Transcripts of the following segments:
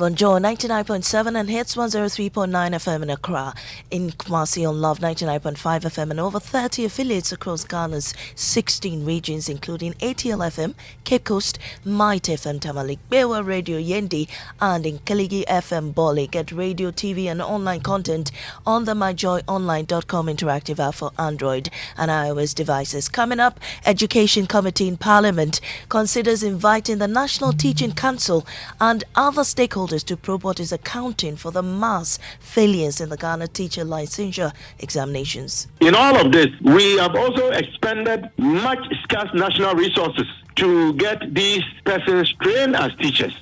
live on Joy 99.7 and Hits 103.9 FM in Accra, in Kumasi on Love 99.5 FM and over 30 affiliates across Ghana's 16 regions, including ATL FM, Cape Coast, Might FM, Tamalik, Bewa Radio Yendi, and in Kaligi FM Boli. Get radio, TV, and online content on the myjoyonline.com interactive app for Android and iOS devices. Coming up, Education Committee in Parliament considers inviting the National Teaching Council and other stakeholders to probe what is accounting for the mass failures in the Ghana teacher licensure examinations. In all of this, we have also expended much scarce national resources to get these persons trained as teachers.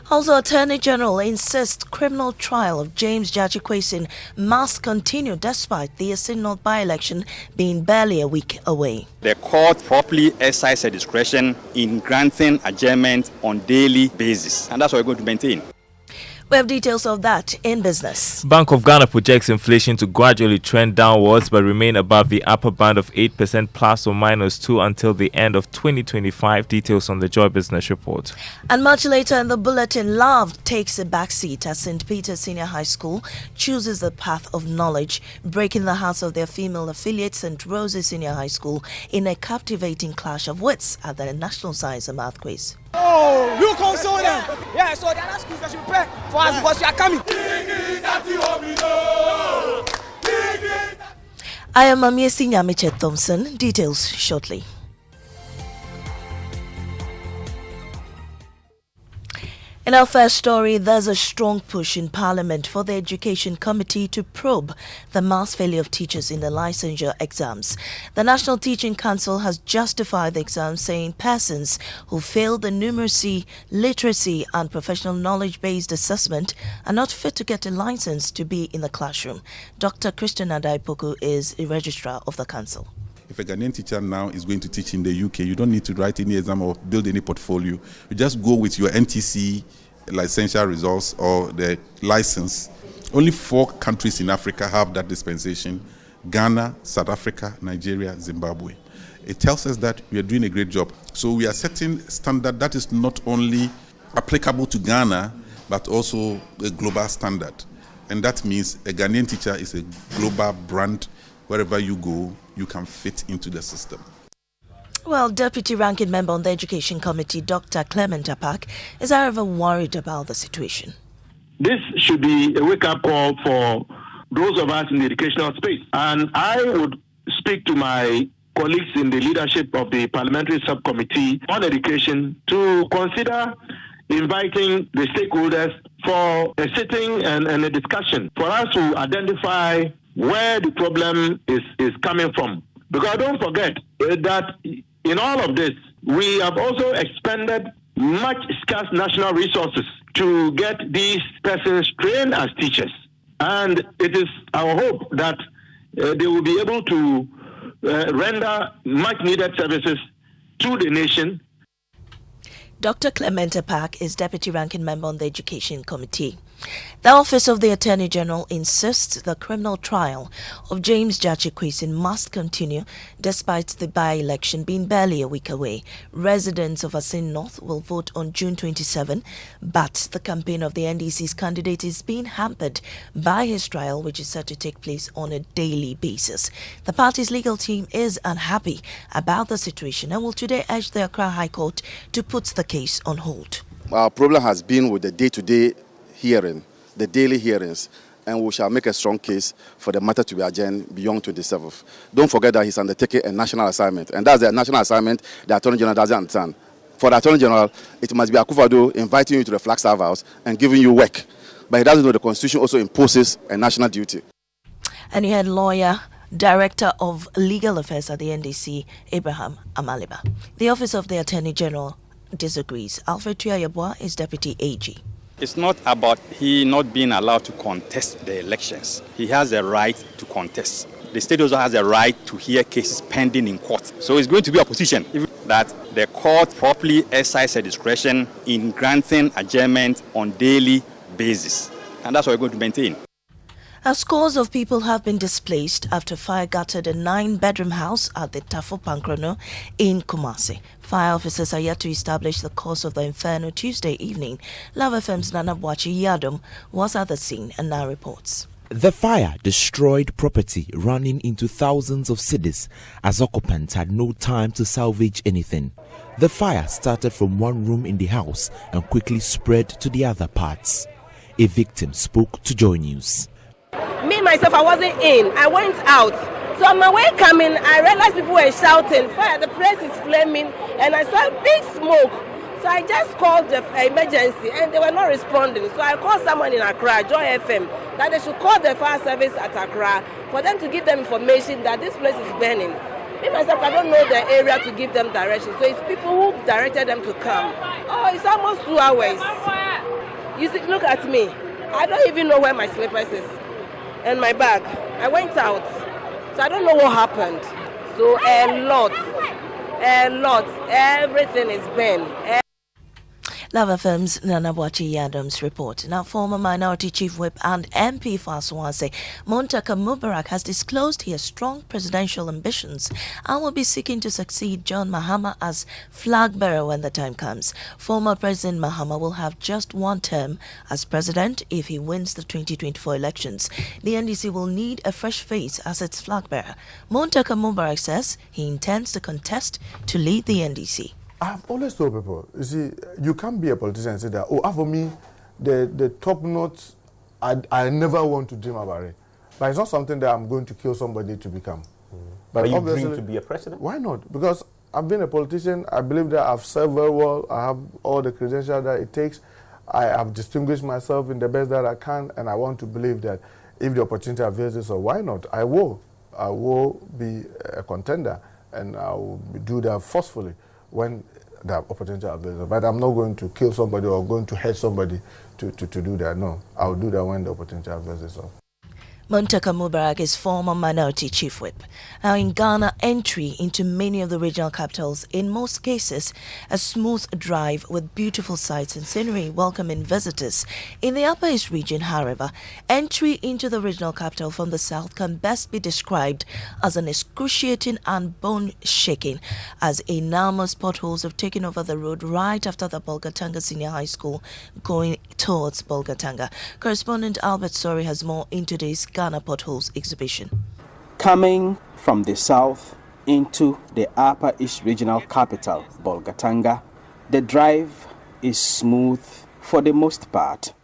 Also, Attorney General insists criminal trial of James Jachi Kwesin must continue despite the Asin North by-election being barely a week away. The court properly exercised her discretion in granting adjournment on daily basis, and that's what we're going to maintain. We have details of that in business. Bank of Ghana projects inflation to gradually trend downwards but remain above the upper band of 8% plus or minus 2 until the end of 2025. Details on the Joy Business Report. And much later in the bulletin, love takes a backseat as St. Peter's Senior High School chooses the path of knowledge, breaking the hearts of their female affiliate St. Rose's Senior High School in a captivating clash of wits at the National Science and Math Quiz. Oh, you console them. Yeah, so the other schools that should prepare for us because we are coming. I am Amiesi Nyamiche Thompson. Details shortly. In our first story, there's a strong push in Parliament for the Education Committee to probe the mass failure of teachers in the licensure exams. The National Teaching Council has justified the exams, saying persons who failed the numeracy, literacy and professional knowledge-based assessment are not fit to get a license to be in the classroom. Dr. Christian Adaipoku is a registrar of the council. If a Ghanaian teacher now is going to teach in the UK, you don't need to write any exam or build any portfolio. You just go with your NTC licensure results or the license. Only 4 countries in Africa have that dispensation: Ghana, South Africa, Nigeria, Zimbabwe. It tells us that we are doing a great job. So we are setting standard that is not only applicable to Ghana, but also a global standard. And that means a Ghanaian teacher is a global brand. Wherever you go, you can fit into the system. Well, Deputy Ranking Member on the Education Committee, Dr. Clement Apak, is however worried about the situation. This should be a wake-up call for those of us in the educational space. And I would speak to my colleagues in the leadership of the Parliamentary Subcommittee on Education to consider inviting the stakeholders for a sitting and a discussion for us to identify where the problem is coming from. Because don't forget that in all of this, we have also expended much scarce national resources to get these persons trained as teachers. And it is our hope that they will be able to render much needed services to the nation. Dr. Clement Apak is Deputy Ranking Member on the Education Committee. The Office of the Attorney General insists the criminal trial of James Jachi Kwesin must continue despite the by-election being barely a week away. Residents of Asin North will vote on June 27, but the campaign of the NDC's candidate is being hampered by his trial, which is set to take place on a daily basis. The party's legal team is unhappy about the situation and will today urge the Accra High Court to put the case on hold. Our problem has been with the day-to-day hearing, the daily hearings, and we shall make a strong case for the matter to be adjourned beyond 27th. Don't forget that he's undertaking a national assignment, and that's the national assignment the Attorney General doesn't understand. For the Attorney General, it must be Akufo-Addo inviting you to the Flagstaff House and giving you work, but he doesn't know the Constitution also imposes a national duty. And you had lawyer, Director of Legal Affairs at the NDC, Abraham Amaliba. The Office of the Attorney General disagrees. Alfred Tuyayabwa is Deputy AG. It's not about he not being allowed to contest the elections. He has a right to contest. The state also has a right to hear cases pending in court. So it's going to be a position that the court properly exercise her discretion in granting adjournment on daily basis. And that's what we're going to maintain. Scores of people have been displaced after fire gutted a 9-bedroom house at the Tafo Pankrono in Kumasi. Fire officers are yet to establish the cause of the inferno Tuesday evening. Love FM's Nana Bwachi Yadom was at the scene and now reports. The fire destroyed property running into thousands of cedis as occupants had no time to salvage anything. The fire started from one room in the house and quickly spread to the other parts. A victim spoke to Joy News. Me, myself, I wasn't in. I went out. So on my way coming, I realized people were shouting, fire, the place is flaming, and I saw a big smoke. So I just called the emergency, and they were not responding. So I called someone in Accra, Joy FM, that they should call the fire service at Accra for them to give them information that this place is burning. Me, myself, I don't know the area to give them direction. So it's people who directed them to come. Oh, it's almost 2 hours. You see, look at me. I don't even know where my slippers is. And my bag. I went out, so I don't know what happened. So a lot, everything is burned. Lava Firm's Nana Bwachi Yadom's report. Now, former Minority Chief Whip and MP for Aswase, Muntaka Mubarak, has disclosed he has strong presidential ambitions and will be seeking to succeed John Mahama as flag bearer when the time comes. Former President Mahama will have just one term as president if he wins the 2024 elections. The NDC will need a fresh face as its flag bearer. Muntaka Mubarak says he intends to contest to lead the NDC. I've always told people, you see, you can't be a politician and say that, oh, for me, the top notes, I never want to dream about it. But it's not something that I'm going to kill somebody to become. But you dream to be a president? Why not? Because I've been a politician. I believe that I've served very well. I have all the credentials that it takes. I have distinguished myself in the best that I can, and I want to believe that if the opportunity avails itself, why not? I will be a contender, and I will do that forcefully when the opportunity available. But I'm not going to kill somebody or going to hurt somebody to do that. No, I'll do that when the opportunity avails itself. Muntaka Mubarak is former Minority Chief Whip. Now in Ghana, entry into many of the regional capitals, in most cases, a smooth drive with beautiful sights and scenery welcoming visitors. In the Upper East region, however, entry into the regional capital from the south can best be described as an excruciating and bone-shaking, as enormous potholes have taken over the road right after the Bolgatanga Senior High School going towards Bolgatanga. Correspondent Albert Sori has more in today's Ghana Potholes exhibition. Coming from the south into the Upper East Regional Capital, Bolgatanga, the drive is smooth for the most part.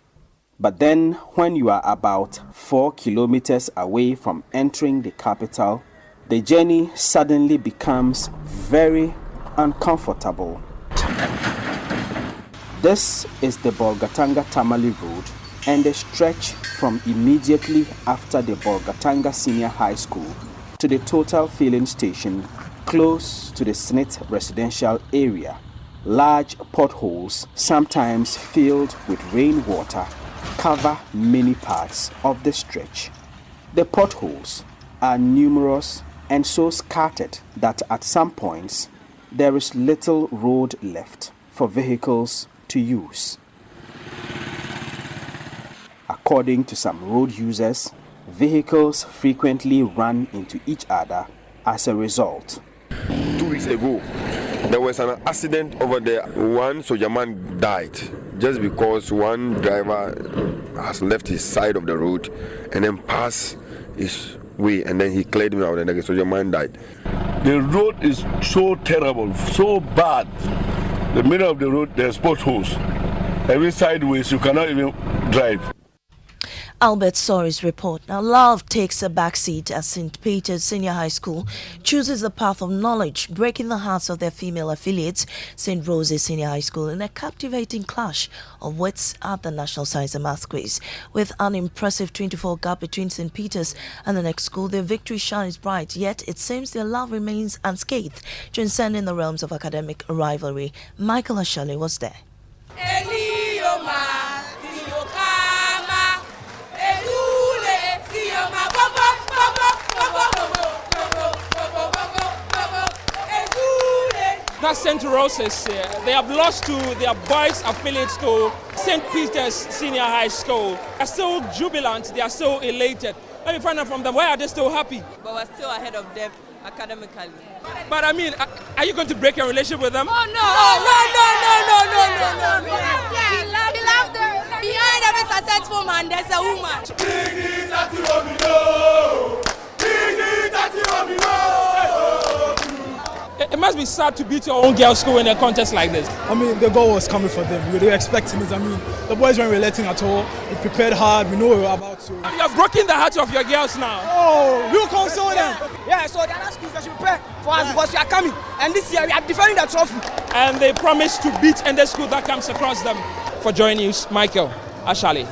But then when you are about 4 kilometers away from entering the capital, the journey suddenly becomes very uncomfortable. This is the Bolgatanga Tamale Road and the stretch from immediately after the Bolgatanga Senior High School to the Total Filling Station close to the Smith residential area. Large potholes, sometimes filled with rainwater, cover many parts of the stretch. The potholes are numerous and so scattered that at some points there is little road left for vehicles to use. According to some road users, vehicles frequently run into each other as a result. 2 weeks ago, there was an accident over there. One soldier man died just because one driver has left his side of the road and then passed his way, and then he cleared him out and the soldier man died. The road is so terrible, so bad. The middle of the road, there's potholes. Every sideways, you cannot even drive. Albert Sori's report. Now, love takes a backseat as St. Peter's Senior High School chooses the path of knowledge, breaking the hearts of their female affiliates, St. Rose's Senior High School, in a captivating clash of wits at the National Science and Math Quiz. With an impressive 24 gap between St. Peter's and the next school, their victory shines bright, yet it seems their love remains unscathed, transcending the realms of academic rivalry. Michael Ashale was there. That's St. Rose's, they have lost to their boys' affiliates to St. Peter's Senior High School. They are still jubilant, they are still elated. Let me find out from them, why are they still happy? But we're still ahead of them academically. But I mean, are you going to break your relationship with them? Oh, no. We love them. Behind every successful man, there's a woman. It must be sad to beat your own girls' school in a contest like this. I mean, the goal was coming for them. We were expecting it. I mean, the boys weren't relating at all. We prepared hard. We know what we were about to. You have broken the hearts of your girls now. Oh, you console them. Yeah, so the other schools, they should prepare for us because we are coming. And this year, we are defending the trophy. And they promise to beat any school that comes across them. For Joy News, Michael Ashali.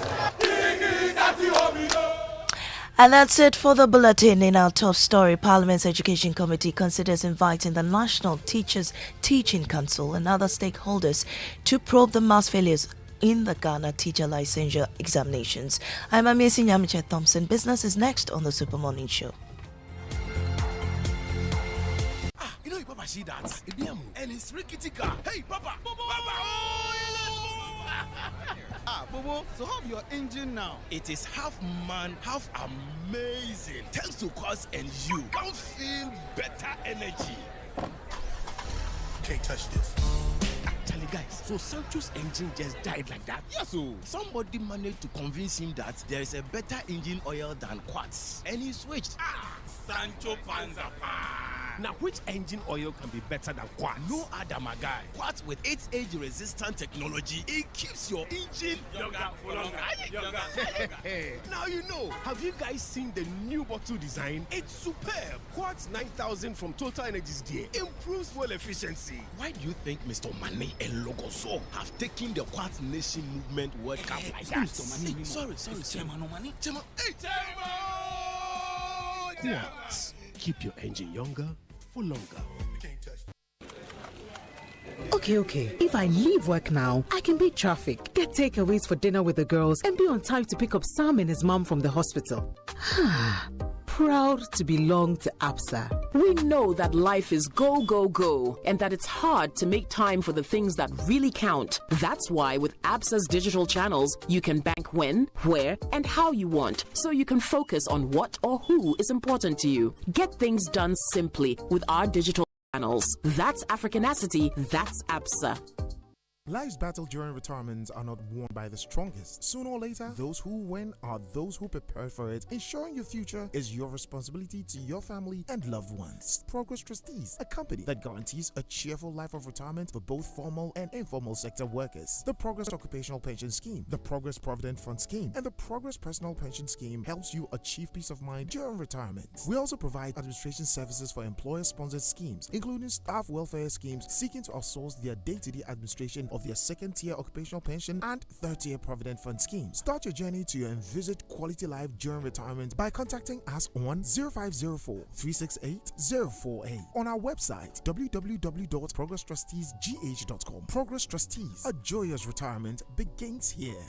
And that's it for the bulletin. In our top story, Parliament's Education Committee considers inviting the National Teachers Teaching Council and other stakeholders to probe the mass failures in the Ghana teacher licensure examinations. I'm Amesi Nyamiche Thompson. Business is next on the Super Morning Show. You know, Papa, see that? And it's rickety car. Hey, Papa! Bobo, so how your engine now? It is half man, half amazing. Thanks to Quartz and you can feel better energy. Can't touch this. Actually, guys, so Sancho's engine just died like that? Yes, so somebody managed to convince him that there is a better engine oil than Quartz, and he switched. Sancho Panzapa. Now, which engine oil can be better than Quartz? No other, my guy. Quartz with its age-resistant technology, it keeps your engine younger for longer. Now you know. Have you guys seen the new bottle design? It's superb. Quartz 9000 from Total Energies there improves fuel efficiency. Why do you think Mr. Mane and Logoso have taken the Quartz Nation Movement World Cup like that? Mr. Mane, sorry. Chairman. Hey, Quartz. Keep your engine younger for longer. Okay. If I leave work now, I can beat traffic, get takeaways for dinner with the girls, and be on time to pick up Sam and his mom from the hospital. Proud to belong to ABSA. We know that life is go, go, go, and that it's hard to make time for the things that really count. That's why with ABSA's digital channels, you can bank when, where, and how you want, so you can focus on what or who is important to you. Get things done simply with our digital channels. That's Africanacity, that's ABSA. Life's battle during retirement are not won by the strongest. Sooner or later, those who win are those who prepare for it. Ensuring your future is your responsibility to your family and loved ones. Progress Trustees, a company that guarantees a cheerful life of retirement for both formal and informal sector workers. The Progress Occupational Pension Scheme, the Progress Provident Fund Scheme, and the Progress Personal Pension Scheme helps you achieve peace of mind during retirement. We also provide administration services for employer-sponsored schemes, including staff welfare schemes seeking to outsource their day-to-day administration of their second-tier occupational pension and third-tier provident fund scheme. Start your journey to your envisaged quality life during retirement by contacting us on 0504-368-048 on our website www.progresstrusteesgh.com. Progress Trustees, a joyous retirement begins here.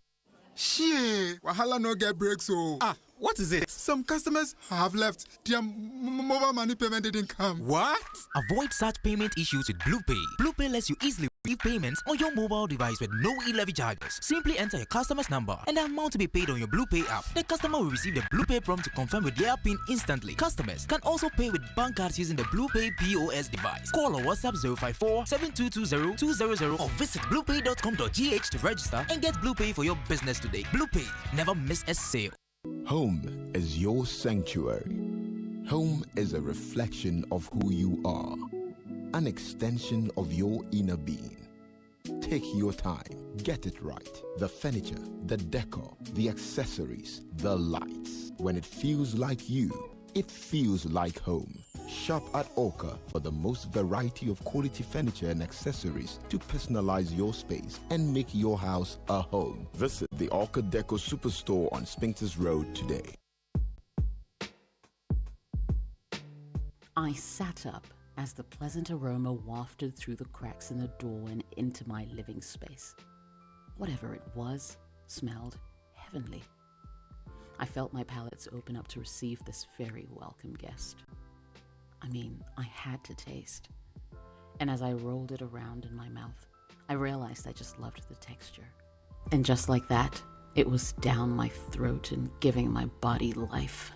Shit, wahala no get breaks so. What is it? Some customers have left. Their mobile money payment didn't come. What? Avoid such payment issues with BluePay. BluePay lets you easily receive payments on your mobile device with no e-levy charges. Simply enter your customer's number and the amount to be paid on your BluePay app. The customer will receive the BluePay prompt to confirm with their PIN instantly. Customers can also pay with bank cards using the BluePay POS device. Call or WhatsApp 054-7220-200 or visit bluepay.com.gh to register and get BluePay for your business today. BluePay, never miss a sale. Home is your sanctuary. Home is a reflection of who you are, an extension of your inner being. Take your time, get it right. The furniture, the decor, the accessories, the lights. When it feels like you, it feels like home. Shop at Orca for the most variety of quality furniture and accessories to personalize your space and make your house a home. Visit the Orca Deco Superstore on Spinks's Road today. I sat up as the pleasant aroma wafted through the cracks in the door and into my living space. Whatever it was, smelled heavenly. I felt my palates open up to receive this very welcome guest. I mean, I had to taste. And as I rolled it around in my mouth, I realized I just loved the texture. And just like that, it was down my throat and giving my body life.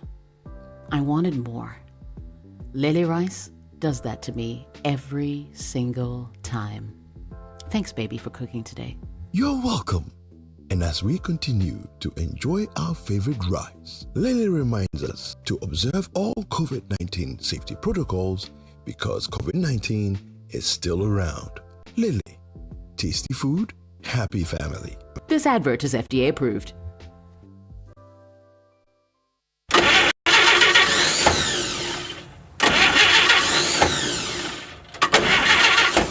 I wanted more. Lele rice does that to me every single time. Thanks, baby, for cooking today. You're welcome. And as we continue to enjoy our favorite rice, Lele reminds us to observe all COVID-19 safety protocols because COVID-19 is still around. Lele, tasty food, happy family. This advert is FDA approved.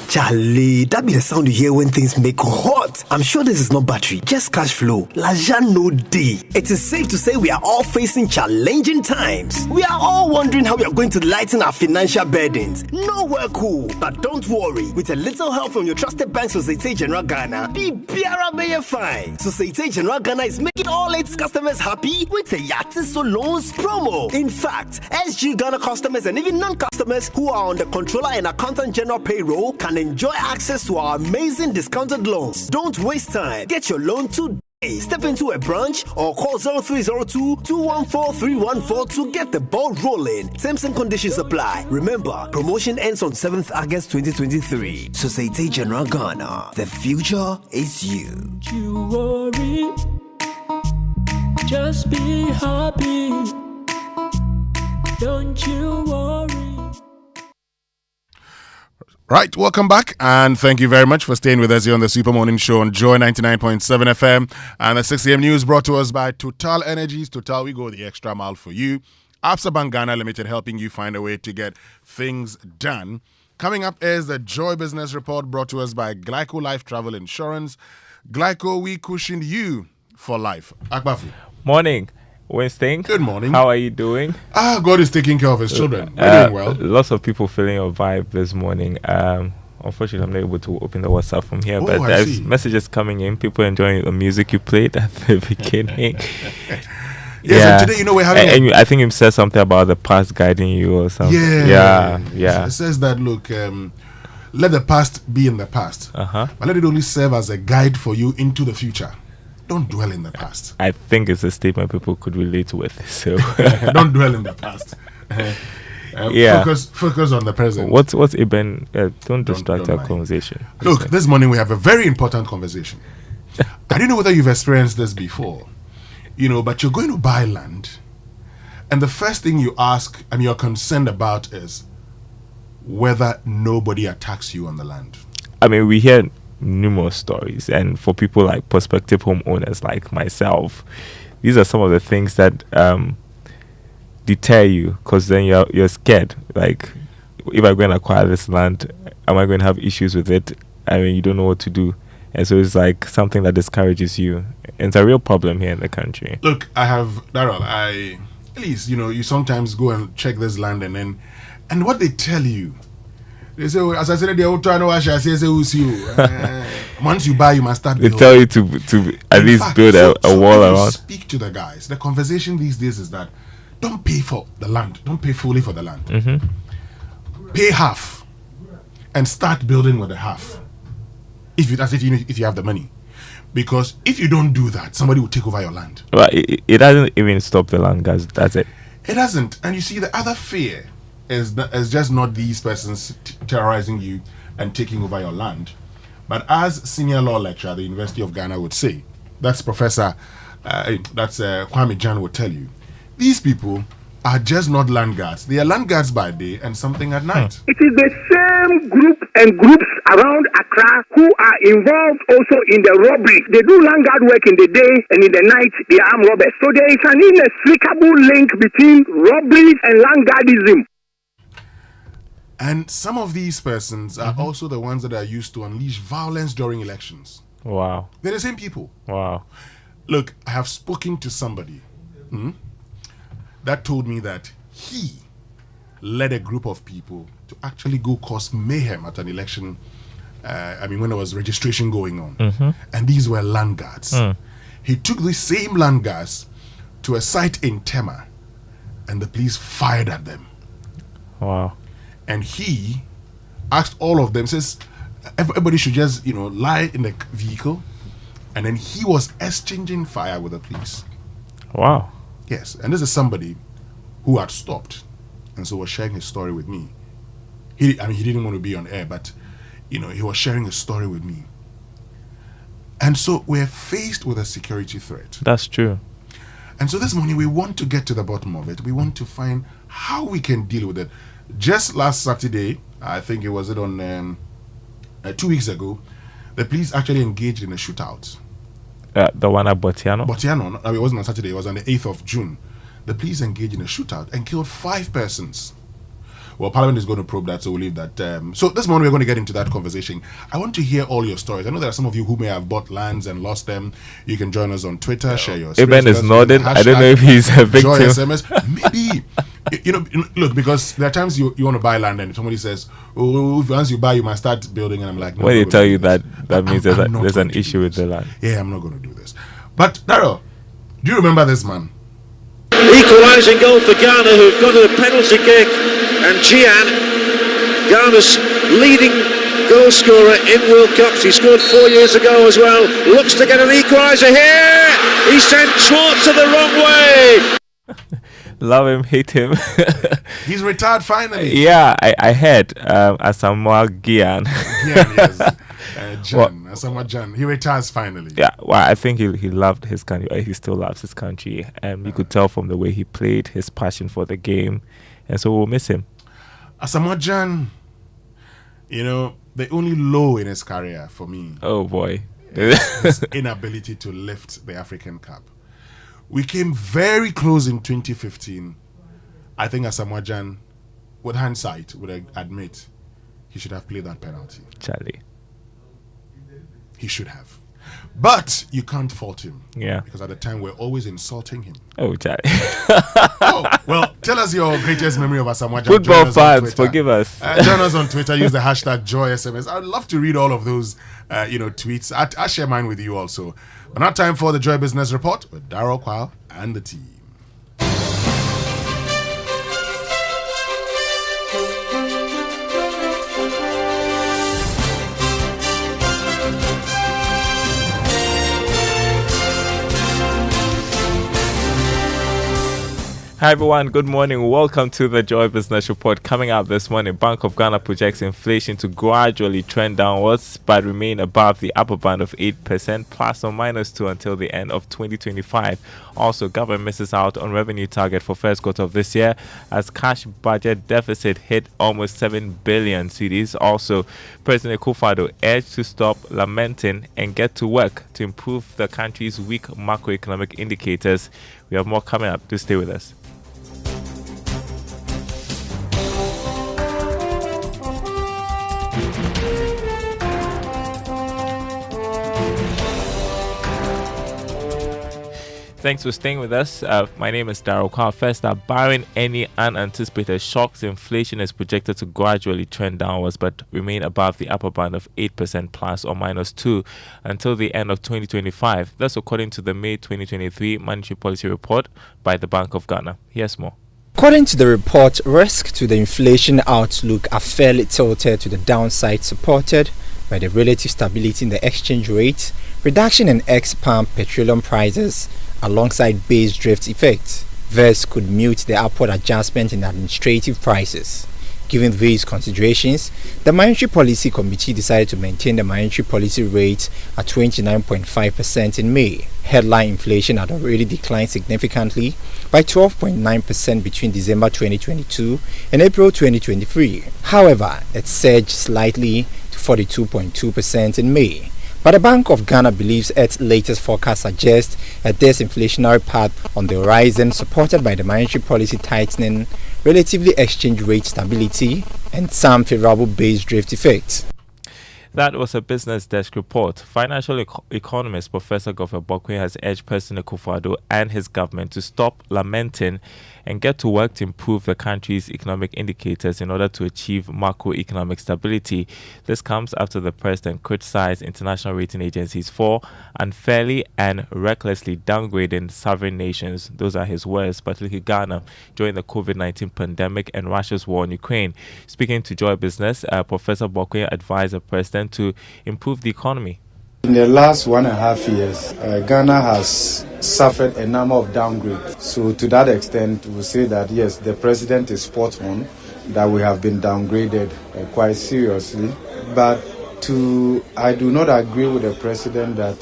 Charlie, that be the sound you hear when things make hot. I'm sure this is not battery, just cash flow. Laja no day. It is safe to say we are all facing challenging times. We are all wondering how we are going to lighten our financial burdens. Nowhere cool. But don't worry, with a little help from your trusted bank, Societe General Ghana, be Biara Bayer fine. Societe General Ghana is making all its customers happy with the Yatiso Loans promo. In fact, SG Ghana customers and even non-customers who are on the controller and accountant general payroll can enjoy access to our amazing discounted loans. Don't waste time. Get your loan today. Step into a branch or call 0302-214-314 to get the ball rolling. Terms and conditions apply. Remember, promotion ends on 7th August 2023. Societe General Ghana. The future is you. Don't you worry. Just be happy. Don't you worry. Right, welcome back, and thank you very much for staying with us here on the Super Morning Show on Joy 99.7 FM. And the 6 a.m. news brought to us by Total Energies. Total, we go the extra mile for you. Absa Bank Ghana Limited, helping you find a way to get things done. Coming up is the Joy Business Report brought to us by Glyco Life Travel Insurance. Glyco, we cushion you for life. Akbafu. Morning. Winston. Good morning. How are you doing? God is taking care of his children. We're doing well. Lots of people feeling your vibe this morning. Unfortunately, I'm not able to open the WhatsApp from here, but there's messages coming in. People enjoying the music you played at the beginning. Yes, and today, we're having... And I think you said something about the past guiding you or something. Yeah. It says that, look, let the past be in the past. But let it only serve as a guide for you into the future. Don't dwell in the past. I think it's a statement people could relate with. So don't dwell in the past. Focus on the present. What's Eben? Don't distract our conversation. Look, this morning we have a very important conversation. I don't know whether you've experienced this before, but you're going to buy land, and the first thing you ask and you're concerned about is whether nobody attacks you on the land. I mean, we hear numerous stories, and for people like prospective homeowners like myself, these are some of the things that deter you, because then you're scared. Like, if I'm going to acquire this land, am I going to have issues with it? I mean, you don't know what to do, and so it's like something that discourages you. And it's a real problem here in the country. Look, at least you sometimes go and check this land, and what they tell you. They say, as I said, once you buy, you must start building. They tell you to at least build a wall around. Speak to the guys. The conversation these days is that don't pay for the land. Don't pay fully for the land. Mm-hmm. Pay half and start building with the half. If you have the money. Because if you don't do that, somebody will take over your land. Well, it doesn't even stop the land, guys. That's it. It doesn't. And you see, the other fear is just not these persons terrorizing you and taking over your land, but as senior law lecturer at the University of Ghana would say, that's Professor Kwame Jan would tell you, these people are just not land guards. They are land guards by day and something at night. It is the same group and groups around Accra who are involved also in the robbery. They do land guard work in the day, and in the night they are armed robbers. So there is an inexplicable link between robberies and land guardism. And some of these persons are also the ones that are used to unleash violence during elections. Wow. They're the same people. Wow. Look, I have spoken to somebody that told me that he led a group of people to actually go cause mayhem at an election, when there was registration going on. Mm-hmm. And these were land guards. He took these same land guards to a site in Tema, and the police fired at them. Wow. And he asked all of them, says everybody should just, lie in the vehicle. And then he was exchanging fire with the police. Wow. Yes, and this is somebody who had stopped and so was sharing his story with me. He didn't want to be on air, but he was sharing his story with me. And so we're faced with a security threat. That's true. And so this morning we want to get to the bottom of it. We want to find how we can deal with it. Just last Saturday, I think it was on 2 weeks ago, the police actually engaged in a shootout. The one at Botiano? Botiano. It wasn't on Saturday. It was on the 8th of June. The police engaged in a shootout and killed 5 persons. Well, Parliament is going to probe that, so we'll leave that. So this morning we're going to get into that conversation. I want to hear all your stories. I know there are some of you who may have bought lands and lost them. You can join us on Twitter, share your Eben is nodding. I don't know if he's a victim. Joy SMS. Maybe. Look, because there are times you want to buy land and somebody says, once you buy, you must start building. And I'm like, no, when they tell you that means there's an issue with the land. Yeah, I'm not going to do this. But, Daryl, do you remember this man? Equalising goal for Ghana, who've got a penalty kick, and Gian, Ghana's leading goal scorer in World Cups. He scored 4 years ago as well. Looks to get an equaliser here. He sent Schwartz the wrong way. Love him, hate him. He's retired finally. Yeah, I heard Asamoah Gyan. Yes. Asamoah Gyan. He retires finally. Yeah, well, I think he loved his country. He still loves his country. And you could tell from the way he played, his passion for the game. And so we'll miss him. Asamoah Gyan, the only low in his career for me. Oh, boy. His inability to lift the African Cup. We came very close in 2015. I think Asamoah Gyan, with hindsight, would admit he should have played that penalty. Charlie. He should have. But you can't fault him. Yeah. Because at the time, we're always insulting him. Oh, Charlie. Well, tell us your greatest memory of Asamoah Gyan. Football fans, forgive us. Join us on Twitter. Use the hashtag JoySMS. I'd love to read all of those, tweets. I'll share mine with you also. But now time for the Joy Business Report with Darryl Kwao and the team. Hi everyone, good morning. Welcome to the Joy Business Report. Coming out this morning, Bank of Ghana projects inflation to gradually trend downwards but remain above the upper band of 8% plus or minus 2 until the end of 2025. Also, government misses out on revenue target for first quarter of this year as cash budget deficit hit almost 7 billion cedis. Also, President Akufo-Addo urged to stop lamenting and get to work to improve the country's weak macroeconomic indicators. We have more coming up. Do stay with us. Thanks for staying with us. My name is Darryl Kwao. First up, barring any unanticipated shocks, inflation is projected to gradually trend downwards but remain above the upper band of 8% plus or minus 2 until the end of 2025. That's according to the May 2023 Monetary Policy Report by the Bank of Ghana. Here's more. According to the report, risks to the inflation outlook are fairly tilted to the downside, supported by the relative stability in the exchange rate, reduction in ex-palm petroleum prices, alongside base drift effects. This could mute the upward adjustment in administrative prices. Given these considerations, the Monetary Policy Committee decided to maintain the monetary policy rate at 29.5% in May. Headline inflation had already declined significantly by 12.9% between December 2022 and April 2023. However, it surged slightly to 42.2% in May. But the Bank of Ghana believes its latest forecast suggests a disinflationary path on the horizon, supported by the monetary policy tightening, relatively exchange rate stability, and some favorable base drift effects. That was a Business Desk report. Financial economist Professor Godfrey Bokwe has urged President Akufo-Addo and his government to stop lamenting and get to work to improve the country's economic indicators in order to achieve macroeconomic stability. This comes after the president criticized international rating agencies for unfairly and recklessly downgrading sovereign nations, those are his words, particularly Ghana, during the COVID-19 pandemic and Russia's war in Ukraine. Speaking to Joy Business, Professor Bokwe advised the president to improve the economy. In the last 1.5 years, Ghana has suffered a number of downgrades. So to that extent, we say that yes, the president is spot on, that we have been downgraded quite seriously. But I do not agree with the president that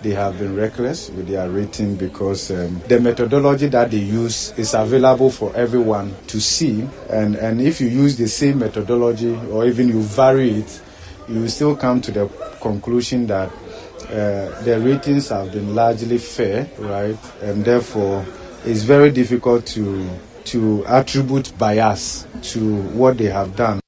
they have been reckless with their rating, because the methodology that they use is available for everyone to see. And if you use the same methodology or even you vary it, you will still come to the conclusion that the ratings have been largely fair, right? And therefore, it's very difficult to attribute bias to what they have done.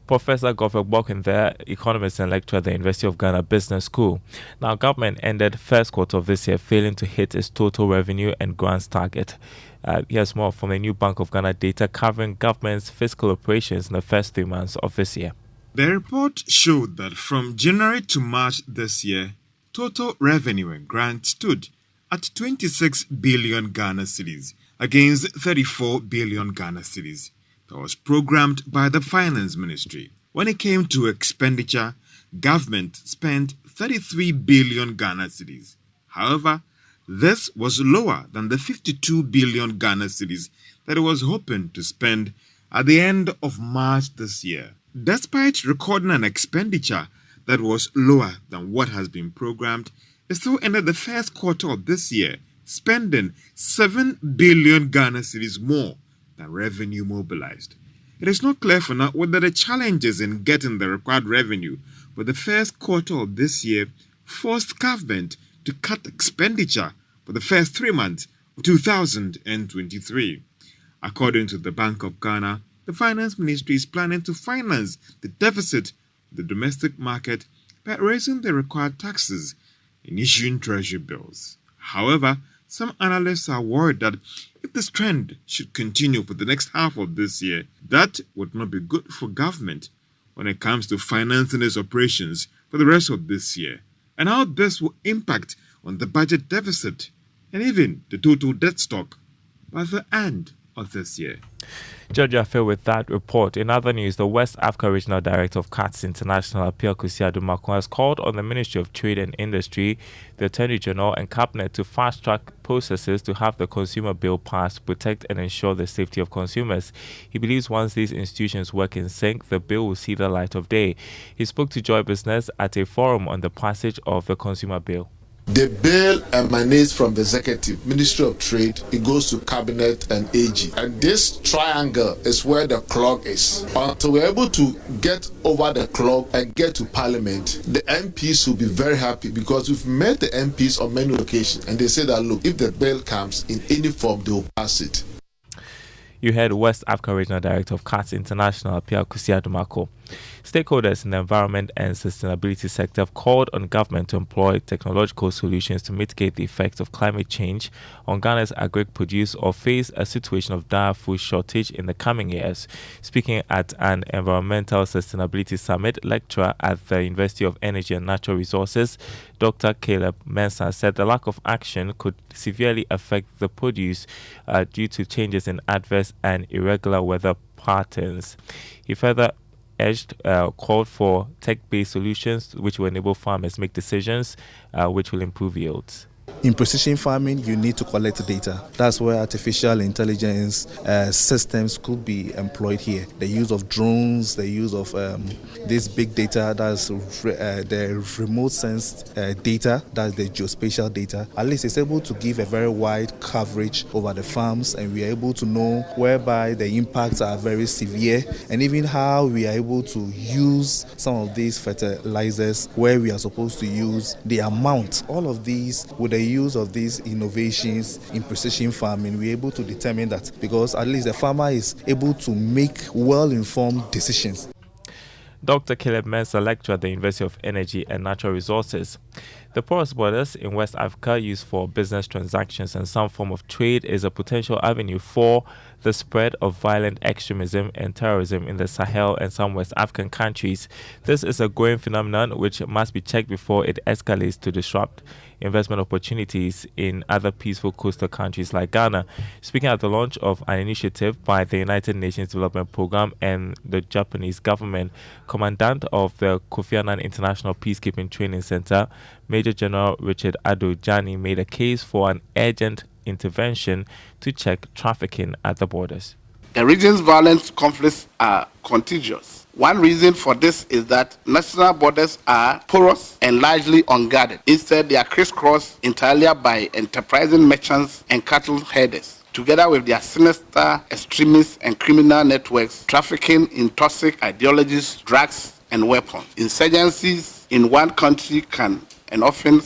Professor Godfrey Bokwe, there, economist and lecturer at the University of Ghana Business School. Now, government ended first quarter of this year failing to hit its total revenue and grants target. Here's more from the new Bank of Ghana data covering government's fiscal operations in the first 3 months of this year. The report showed that from January to March this year, total revenue and grants stood at 26 billion Ghana cedis against 34 billion Ghana cedis that was programmed by the Finance Ministry. When it came to expenditure, government spent 33 billion Ghana cedis. However, this was lower than the 52 billion Ghana cedis that it was hoping to spend at the end of March this year. Despite recording an expenditure that was lower than what has been programmed, it still ended the first quarter of this year spending 7 billion Ghana cedis more than revenue mobilized. It is not clear for now whether the challenges in getting the required revenue for the first quarter of this year forced government to cut expenditure for the first 3 months of 2023. According to the Bank of Ghana, the Finance Ministry is planning to finance the deficit of the domestic market by raising the required taxes and issuing treasury bills. However, some analysts are worried that if this trend should continue for the next half of this year, that would not be good for government when it comes to financing its operations for the rest of this year, and how this will impact on the budget deficit and even the total debt stock by the end of this year. George Affair with that report. In other news, the West Africa Regional Director of CATS International, Pierre Kusiadu-Makong, has called on the Ministry of Trade and Industry, the Attorney General and Cabinet to fast-track processes to have the consumer bill passed to protect and ensure the safety of consumers. He believes once these institutions work in sync, the bill will see the light of day. He spoke to Joy Business at a forum on the passage of the consumer bill. The bill emanates from the executive, Ministry of Trade, it goes to Cabinet and AG. And this triangle is where the clog is. Until we're able to get over the clog and get to Parliament, the MPs will be very happy because we've met the MPs on many occasions and they say that, look, if the bill comes in any form, they will pass it. You heard West Africa Regional Director of CATS International, Pierre Kusiadu-Makong. Stakeholders in the environment and sustainability sector have called on government to employ technological solutions to mitigate the effects of climate change on Ghana's agric produce or face a situation of dire food shortage in the coming years. Speaking at an environmental sustainability summit, lecturer at the University of Energy and Natural Resources, Dr. Caleb Mensah, said the lack of action could severely affect the produce due to changes in adverse and irregular weather patterns. He further called for tech-based solutions which will enable farmers make decisions which will improve yields. In precision farming, you need to collect data. That's where artificial intelligence systems could be employed here. The use of drones, the use of this big data, that's the remote sensed data, that's the geospatial data. At least it's able to give a very wide coverage over the farms, and we are able to know whereby the impacts are very severe, and even how we are able to use some of these fertilizers where we are supposed to use the amount. All of these with the use of these innovations in precision farming, we're able to determine that, because at least the farmer is able to make well-informed decisions. Dr. Caleb Mensah, lecturer at the University of Energy and Natural Resources. The porous borders in West Africa used for business transactions and some form of trade is a potential avenue for the spread of violent extremism and terrorism in the Sahel and some West African countries. This is a growing phenomenon which must be checked before it escalates to disrupt investment opportunities in other peaceful coastal countries like Ghana. Speaking at the launch of an initiative by the United Nations Development Programme and the Japanese government, Commandant of the Kofi Annan International Peacekeeping Training Center, Major General Richard Ado-Jani, made a case for an urgent intervention to check trafficking at the borders. The region's violent conflicts are contagious. One reason for this is that national borders are porous and largely unguarded. Instead, they are crisscrossed entirely by enterprising merchants and cattle herders. Together with their sinister extremists and criminal networks, trafficking in toxic ideologies, drugs, and weapons. Insurgencies in one country can and often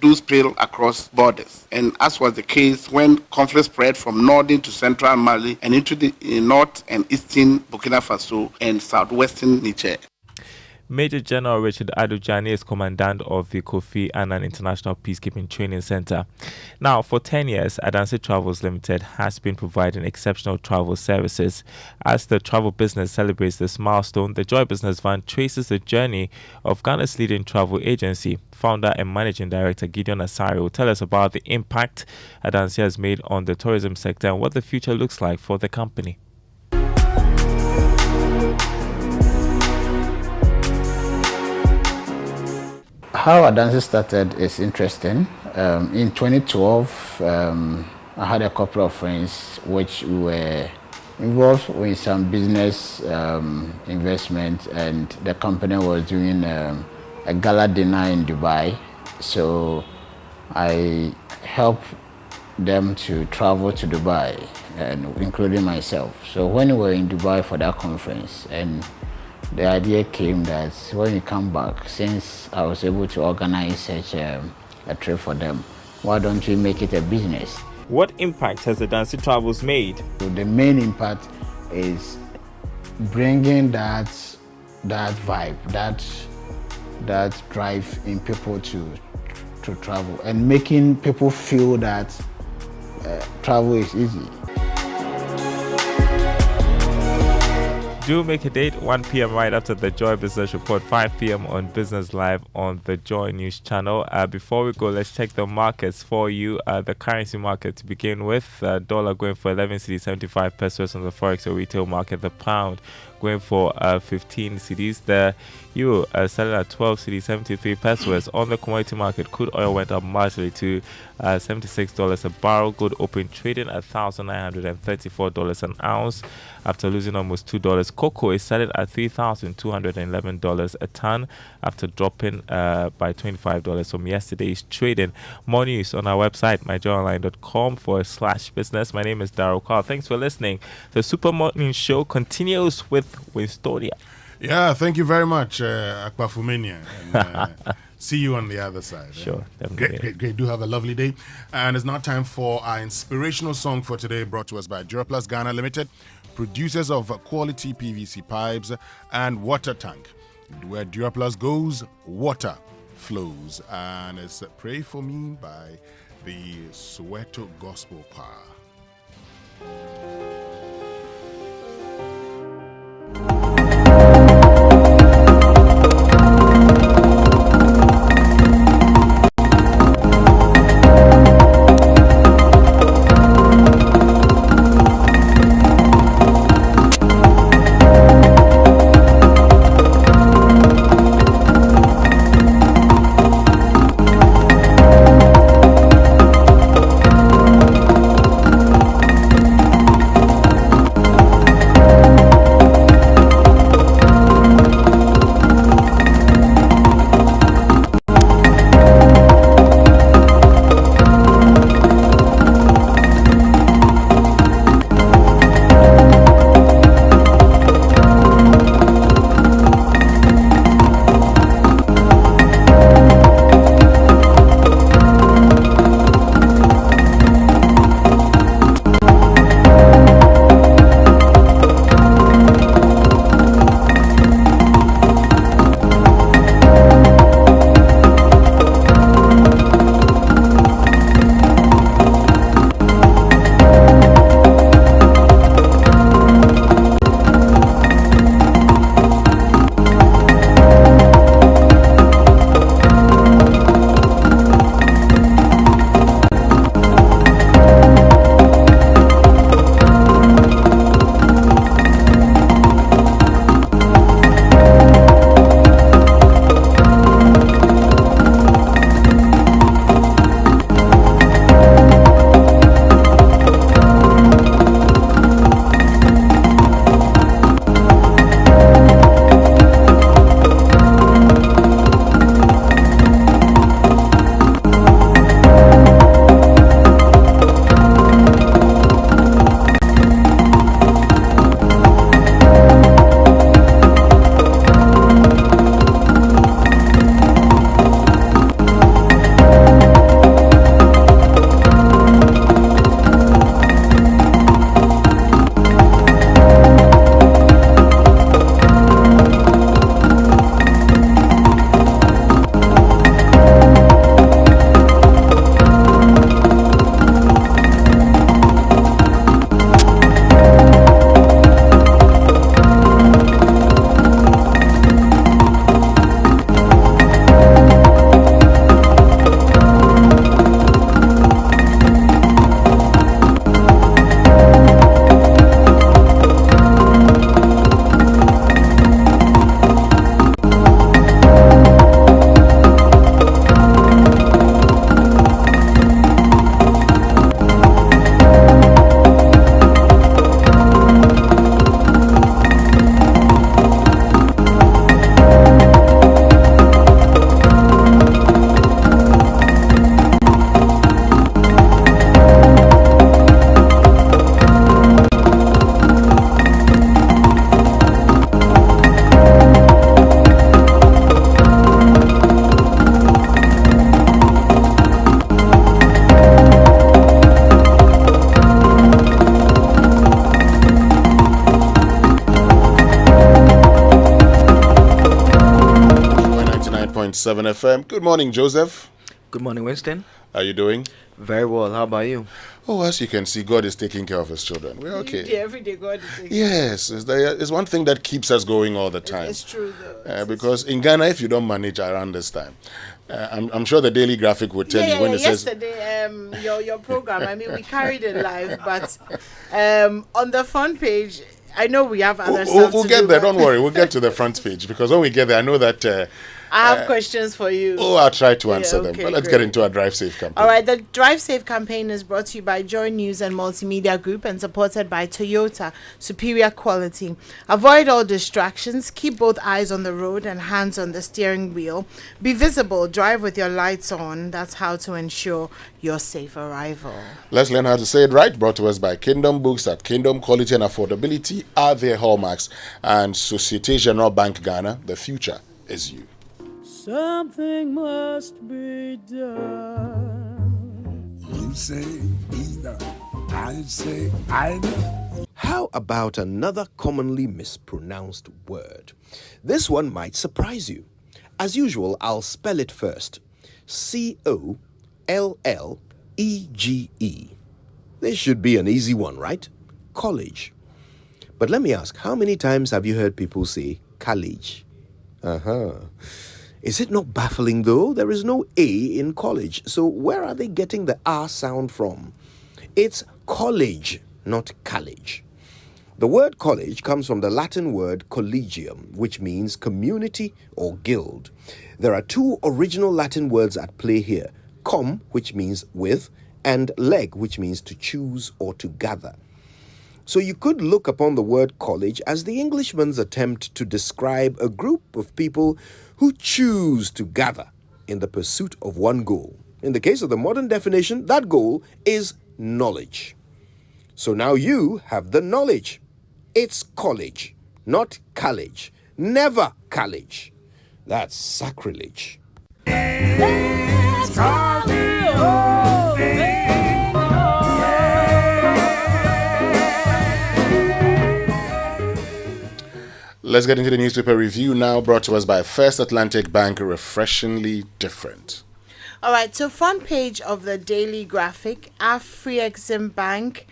do spill across borders. And as was the case when conflict spread from northern to central Mali and into the north and eastern Burkina Faso and southwestern Niger. Major General Richard Ado-Jani is commandant of the Kofi Annan International Peacekeeping Training Center. Now, for 10 years, Adansi Travels Limited has been providing exceptional travel services. As the travel business celebrates this milestone, the Joy Business Van traces the journey of Ghana's leading travel agency. Founder and Managing Director Gideon Asari will tell us about the impact Adansi has made on the tourism sector and what the future looks like for the company. How Adansi started is interesting. In 2012, I had a couple of friends which were involved with some business investment, and the company was doing a gala dinner in Dubai. So I helped them to travel to Dubai, and including myself. So when we were in Dubai for that conference, and the idea came that when we come back, since I was able to organize such a trip for them, why don't we make it a business? What impact has Adansi Travels made? The main impact is bringing that vibe, that drive in people to travel, and making people feel that travel is easy. Do make a date, 1 p.m. right after the Joy Business Report, 5 p.m. on Business Live on the Joy News channel. Before we go, let's check the markets for you. The currency market to begin with, dollar going for 11 cedis 75 pesos on the forex or retail market. The pound going for 15 cedis. The euro selling at 12 cedis 73 pesos. On the commodity market, crude oil went up marginally to $76 a barrel. Gold open trading at $1,934 an ounce after losing almost $2. Cocoa is selling at $3,211 a ton after dropping by $25 from yesterday's trading. More news on our website, myjoyonline.com/business. My name is Daryl Carl. Thanks for listening. The Super Morning Show continues with Winstonia. Yeah, thank you very much, Akbafumenia. See you on the other side. Sure. Great. Do have a lovely day. And it's now time for our inspirational song for today, brought to us by Duraplus Ghana Limited, producers of quality PVC pipes and water tank. Where Duraplus goes, water flows. And it's Pray For Me by the Soweto Gospel Choir. FM. Good morning, Joseph. Good morning, Winston. How are you doing? Very well. How about you? Oh, as you can see, God is taking care of his children. We're okay. Every day God is taking Yes, it's one thing that keeps us going all the time. It's true, though. Because in Ghana, if you don't manage around this time, I'm sure the Daily Graphic would tell you when it says... Yesterday, your program, I mean, we carried it live, but on the front page, I know we have other stuff We'll to get do, there, but- don't worry. We'll get to the front page, because when we get there, I know that... I have questions for you. Oh, I'll try to answer them. okay, But let's great. get into our Drive Safe campaign. All right, the Drive Safe campaign is brought to you by Joy News and Multimedia Group and supported by Toyota, superior quality. Avoid all distractions, keep both eyes on the road and hands on the steering wheel. Be visible, drive with your lights on. That's how to ensure your safe arrival. Let's learn how to say it right. Brought to us by Kingdom Books. At Kingdom, quality and affordability are their hallmarks. And Societe Generale Bank Ghana, the future is you. Something must be done. You say either, I say either. How about another commonly mispronounced word? This one might surprise you. As usual, I'll spell it first. C-O-L-L-E-G-E. This should be an easy one, right? College. But let me ask, how many times have you heard people say college? Is it not baffling though? There is no A in college. So where are they getting the R sound from? It's college, not college. The word college comes from the Latin word collegium, which means community or guild. There are two original Latin words at play here. Com, which means with, and leg, which means to choose or to gather. So you could look upon the word college as the Englishman's attempt to describe a group of people who choose to gather in the pursuit of one goal. In the case of the modern definition, that goal is knowledge. So now you have the knowledge. It's college, not college. Never college. That's sacrilege. Let's call the whole thing. Let's get into the newspaper review now, brought to us by First Atlantic Bank, refreshingly different. All right, so front page of the Daily Graphic, Afrexim Bank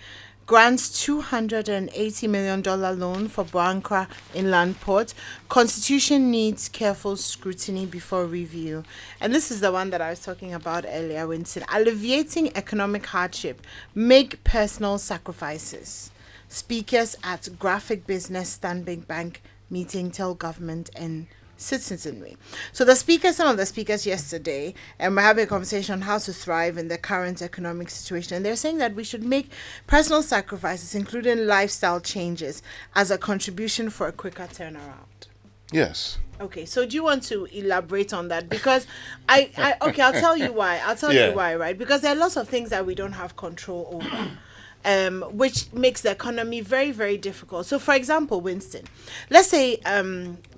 grants $280 million loan for Brankra Inland Port. Constitution needs careful scrutiny before review. And this is the one that I was talking about earlier, Winston. Alleviating economic hardship, make personal sacrifices. Speakers at Graphic Business Standing Bank meeting tell government and citizenry. So some of the speakers yesterday, and we're having a conversation on how to thrive in the current economic situation. And they're saying that we should make personal sacrifices, including lifestyle changes, as a contribution for a quicker turnaround. Yes. Okay, so do you want to elaborate on that? Because I'll tell you why. You why, right? Because there are lots of things that we don't have control over. Which makes the economy very, very difficult. So, for example, Winston, let's say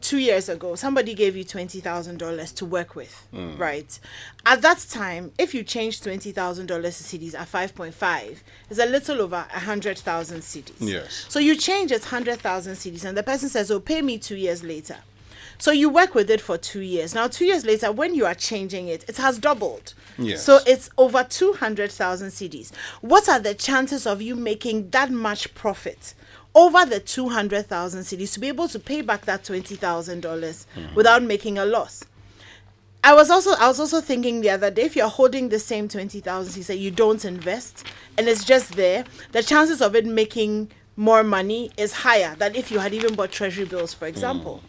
2 years ago, somebody gave you $20,000 to work with, right? At that time, if you change $20,000 to cedis at 5.5, it's a little over 100,000 cedis. Yes. So you change it 100,000 cedis, and the person says, "Oh, pay me 2 years later." So you work with it for 2 years. Now, 2 years later, when you are changing it, it has doubled. Yes. So it's over 200,000 cedis. What are the chances of you making that much profit over the 200,000 cedis to be able to pay back that $20,000 without making a loss? I was also thinking the other day, if you're holding the same 20,000 cedis that you don't invest and it's just there, the chances of it making more money is higher than if you had even bought treasury bills, for example.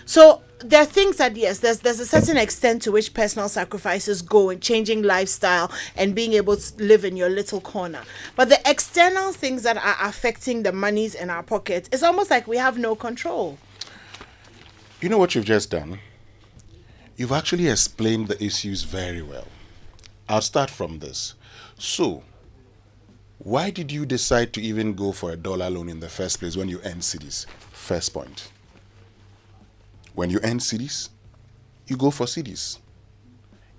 So there are things that, yes, there's a certain extent to which personal sacrifices go in changing lifestyle and being able to live in your little corner. But the external things that are affecting the monies in our pockets, it's almost like we have no control. You know what you've just done? You've actually explained the issues very well. I'll start from this. So, why did you decide to even go for a dollar loan in the first place when you earn cedis? First point. When you earn cedis, you go for cedis.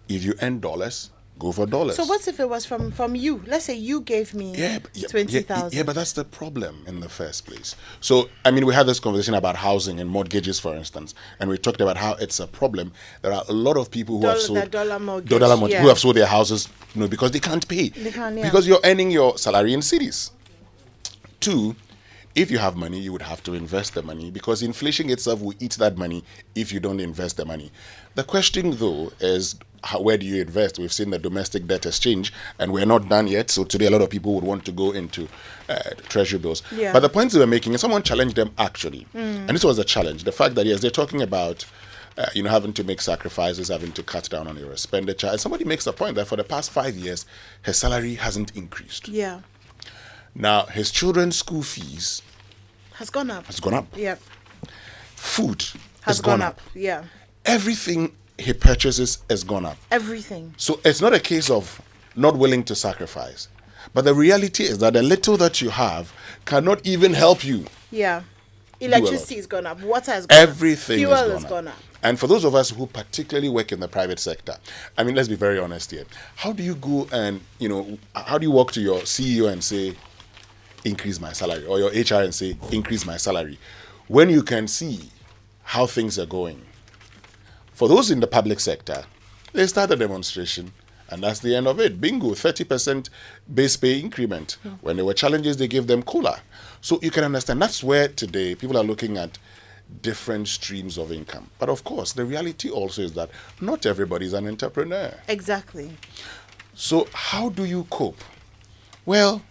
If you earn dollars, go for dollars. So what if it was from you? Let's say you gave me 20,000. Yeah, but that's the problem in the first place. So, I mean, we had this conversation about housing and mortgages, for instance, and we talked about how it's a problem. There are a lot of people who have sold dollar mortgage, who have sold their houses, because they can't pay. They can't, yeah. Because you're earning your salary in cities. 2, if you have money, you would have to invest the money, because inflation itself will eat that money if you don't invest the money. The question, though, is where do you invest? We've seen the domestic debt exchange, and we're not done yet. So today, a lot of people would want to go into treasury bills. Yeah. But the points they were making, and someone challenged them actually, and this was a challenge. The fact that yes, they're talking about having to make sacrifices, having to cut down on your expenditure, and somebody makes the point that for the past 5 years, his salary hasn't increased. Yeah. Now, his children's school fees has gone up. Yep. Food Has gone up. Yeah. Everything he purchases has gone up. Everything. So it's not a case of not willing to sacrifice. But the reality is that the little that you have cannot even help you. Yeah. Electricity has gone up. Water has gone Everything up. has gone up. And for those of us who particularly work in the private sector, I mean, let's be very honest here. How do you go and, how do you walk to your CEO and say, increase my salary, or your HR and say, increase my salary, when you can see how things are going? For those in the public sector, they start a demonstration, and that's the end of it. Bingo, 30% base pay increment. When there were challenges, they gave them COLA. So you can understand that's where today people are looking at different streams of income. But of course, the reality also is that not everybody is an entrepreneur. Exactly. So how do you cope? Well,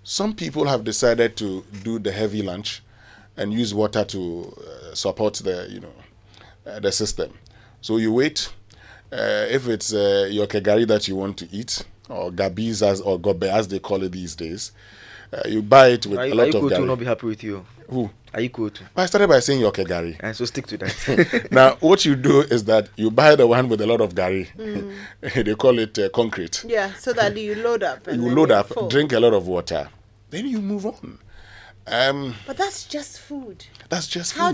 some people have decided to do the heavy lunch and use water to support the system. So you wait. If it's your kegari that you want to eat, or gabis or gobe as they call it these days, you buy it with a lot of gari. Will not be happy with you. Who? Are you cool too? I started by saying your kegari. And so stick to that. Now, what you do is that you buy the one with a lot of gari. They call it concrete. Yeah, so that you load up. You load up, drink a lot of water, then you move on. But that's just food. That's just food. How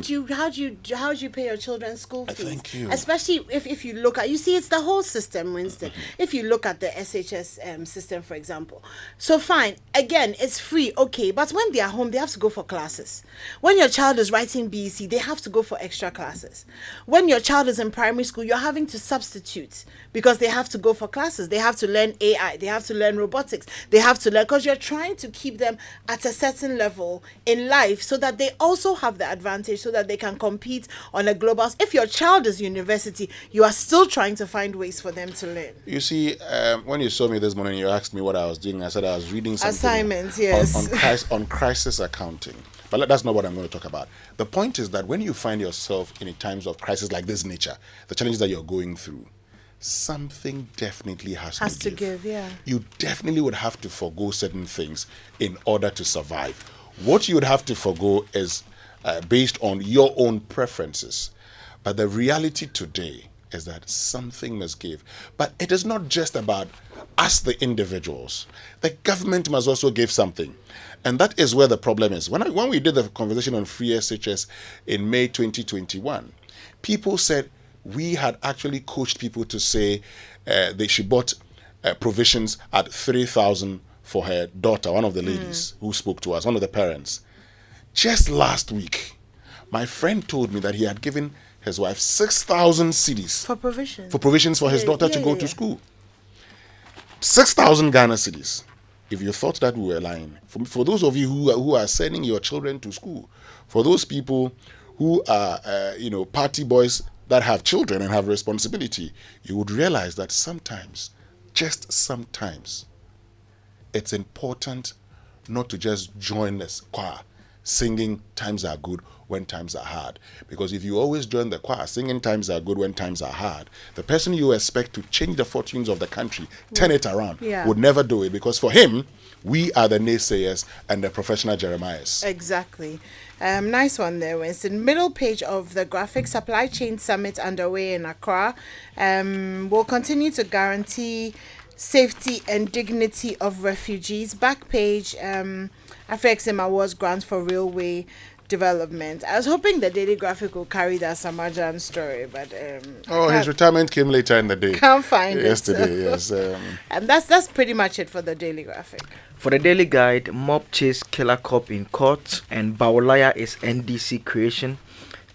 do you pay your children's school fees? Thank you. Especially if you look at, it's the whole system, Winston. If you look at the SHS system, for example. So fine, again, it's free, okay. But when they are home, they have to go for classes. When your child is writing BEC, they have to go for extra classes. When your child is in primary school, you're having to substitute because they have to go for classes. They have to learn AI. They have to learn robotics. They have to learn, because you're trying to keep them at a certain level in life so that they also have the advantage, so that they can compete on a global. If your child is university, you are still trying to find ways for them to learn. You see, when you saw me this morning, you asked me what I was doing. I said I was reading something assignments, yes, on crisis accounting. But that's not what I'm going to talk about. The point is that when you find yourself in times of crisis like this nature, the challenges that you're going through, something definitely has to give. Yeah. You definitely would have to forgo certain things in order to survive. What you would have to forgo is based on your own preferences. But the reality today is that something must give. But it is not just about us, the individuals. The government must also give something. And that is where the problem is. When we did the conversation on free SHS in May 2021, people said we had actually coached people to say she bought provisions at 3,000 for her daughter, one of the ladies who spoke to us, one of the parents. Just last week, my friend told me that he had given his wife 6,000 cedis for provisions for his daughter to go to school. 6,000 Ghana cedis. If you thought that we were lying, for those of you who are sending your children to school, for those people who are party boys that have children and have responsibility, you would realize that sometimes, just sometimes, it's important not to just join this choir singing times are good when times are hard. Because if you always join the choir singing times are good when times are hard, the person you expect to change the fortunes of the country, turn it around, would never do it. Because for him, we are the naysayers and the professional Jeremiahs. Exactly. Nice one there, Winston. Middle page of the graphic, Supply Chain Summit underway in Accra. Will continue to guarantee safety and dignity of refugees. Back page, AfriXM Awards grants for railway development. I was hoping the Daily Graphic will carry that Samajan story, but his retirement came later in the day. Can't find yesterday, it. So. Yes. And that's pretty much it for the Daily Graphic. For the Daily Guide, mob chase killer cop in court, and Bawlaya is NDC creation.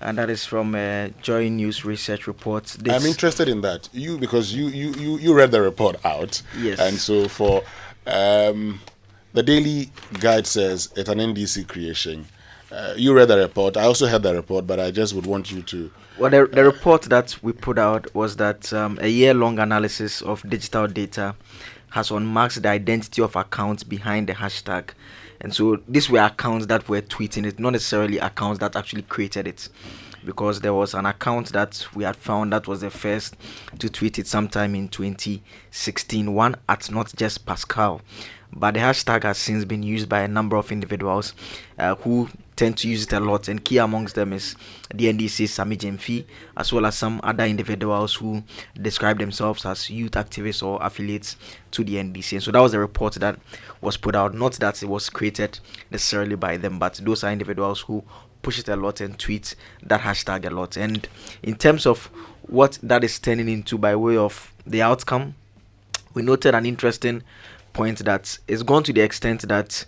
And that is from Joy News Research Reports. I'm interested in that. Because you read the report out. Yes. And so for the Daily Guide says it's an NDC creation. You read the report. I also heard the report, but I just would want you to. Well, the report that we put out was that a year-long analysis of digital data has unmasked the identity of accounts behind the hashtag. And so these were accounts that were tweeting it, not necessarily accounts that actually created it. Because there was an account that we had found that was the first to tweet it sometime in 2016, one at Not Just Pascal. But the hashtag has since been used by a number of individuals who tend to use it a lot, and key amongst them is the NDC Sami Jemfi, as well as some other individuals who describe themselves as youth activists or affiliates to the NDC. And so that was the report that was put out. Not that it was created necessarily by them, but those are individuals who push it a lot and tweet that hashtag a lot. And in terms of what that is turning into by way of the outcome, we noted an interesting point that is gone to the extent that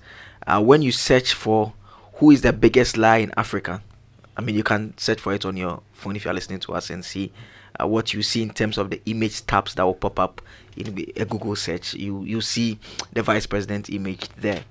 when you search for who is the biggest liar in Africa, I mean, you can search for it on your phone if you are listening to us and see what you see in terms of the image tabs that will pop up in a Google search. You see the vice president image there.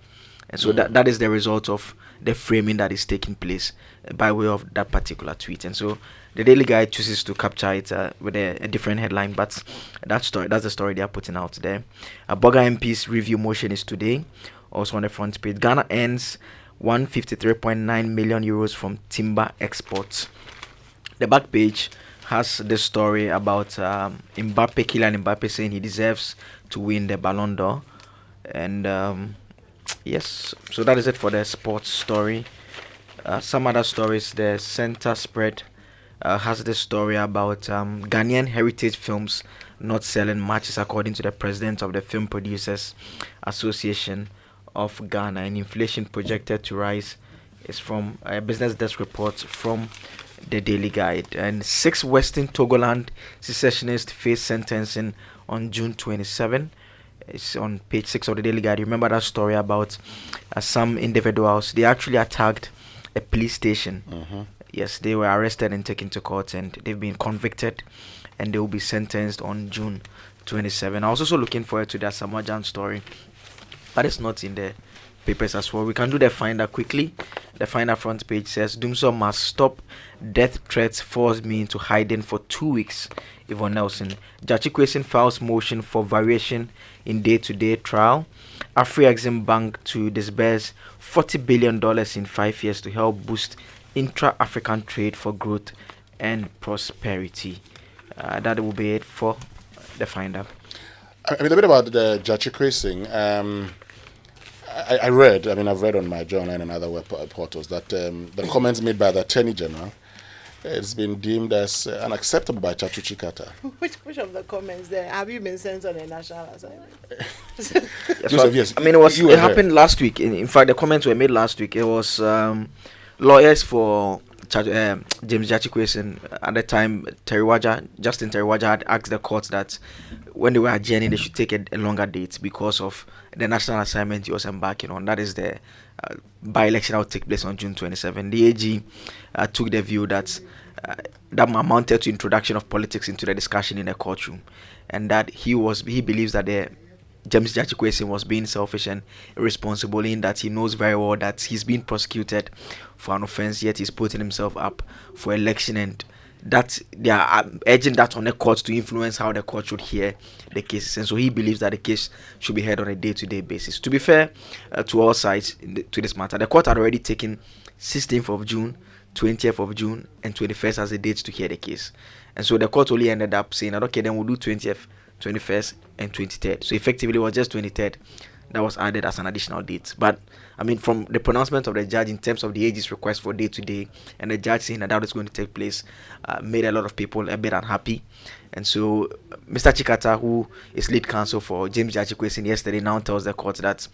And so that is the result of the framing that is taking place by way of that particular tweet. And so the Daily Guide chooses to capture it with a different headline, but that's the story they are putting out there. Boga MP's review motion is today, also on the front page. Ghana earns 153.9 million euros from timber exports. The back page has this story about Mbappe, Kylian Mbappe, saying he deserves to win the Ballon d'Or. And yes, so that is it for the sports story. Some other stories, the center spread has this story about Ghanaian heritage films not selling matches, according to the president of the Film Producers Association of Ghana. And inflation projected to rise is from a business desk report from the Daily Guide. And 6 Western Togoland secessionists face sentencing on June 27. It's on page 6 of the Daily Guide. Remember that story about some individuals, they actually attacked a police station. Yes, they were arrested and taken to court, and they've been convicted, and they will be sentenced on June 27. I was also looking forward to that Samajan story, but it's not in the papers as well. We can do the finder quickly. The finder front page says, Dumso must stop death threats forced me into hiding for 2 weeks. Yvonne Nelson. Jachikwesen files motion for variation in day-to-day trial. Afri-Exim Bank to disburse $40 billion in 5 years to help boost intra-African trade for growth and prosperity. That will be it for the finder. I mean, a bit about the Jachikwesen. I've read on my journal and other web portals that the comments made by the Attorney General, it's been deemed as unacceptable by Chachu Chikata. Which of the comments there? Have you been sent on a national assignment? Yes. I mean, it happened last week. In fact, the comments were made last week. It was lawyers for James Jachikwesen at the time. Justin Teriwaja had asked the court that when they were adjourning, they should take a longer date because of the national assignment he was embarking on. That is the by-election that will take place on June 27. The AG took the view that that amounted to introduction of politics into the discussion in the courtroom, and that he believes that James Jachikwesen was being selfish and irresponsible, in that he knows very well that he's being prosecuted for an offense, yet he's putting himself up for election, and that they are urging that on the court to influence how the court should hear the cases. And so he believes that the case should be heard on a day-to-day basis. To be fair to all sides to this matter, the court had already taken 16th of June, 20th of June, and 21st as the dates to hear the case. And so the court only ended up saying that, okay, then we'll do 20th, 21st, and 23rd. So effectively, it was just 23rd that was added as an additional date. But I mean, from the pronouncement of the judge in terms of the AG's request for day-to-day, and the judge saying that was going to take place, made a lot of people a bit unhappy. And so Mr. Chikata, who is lead counsel for James Jachikwesen, yesterday now tells the court that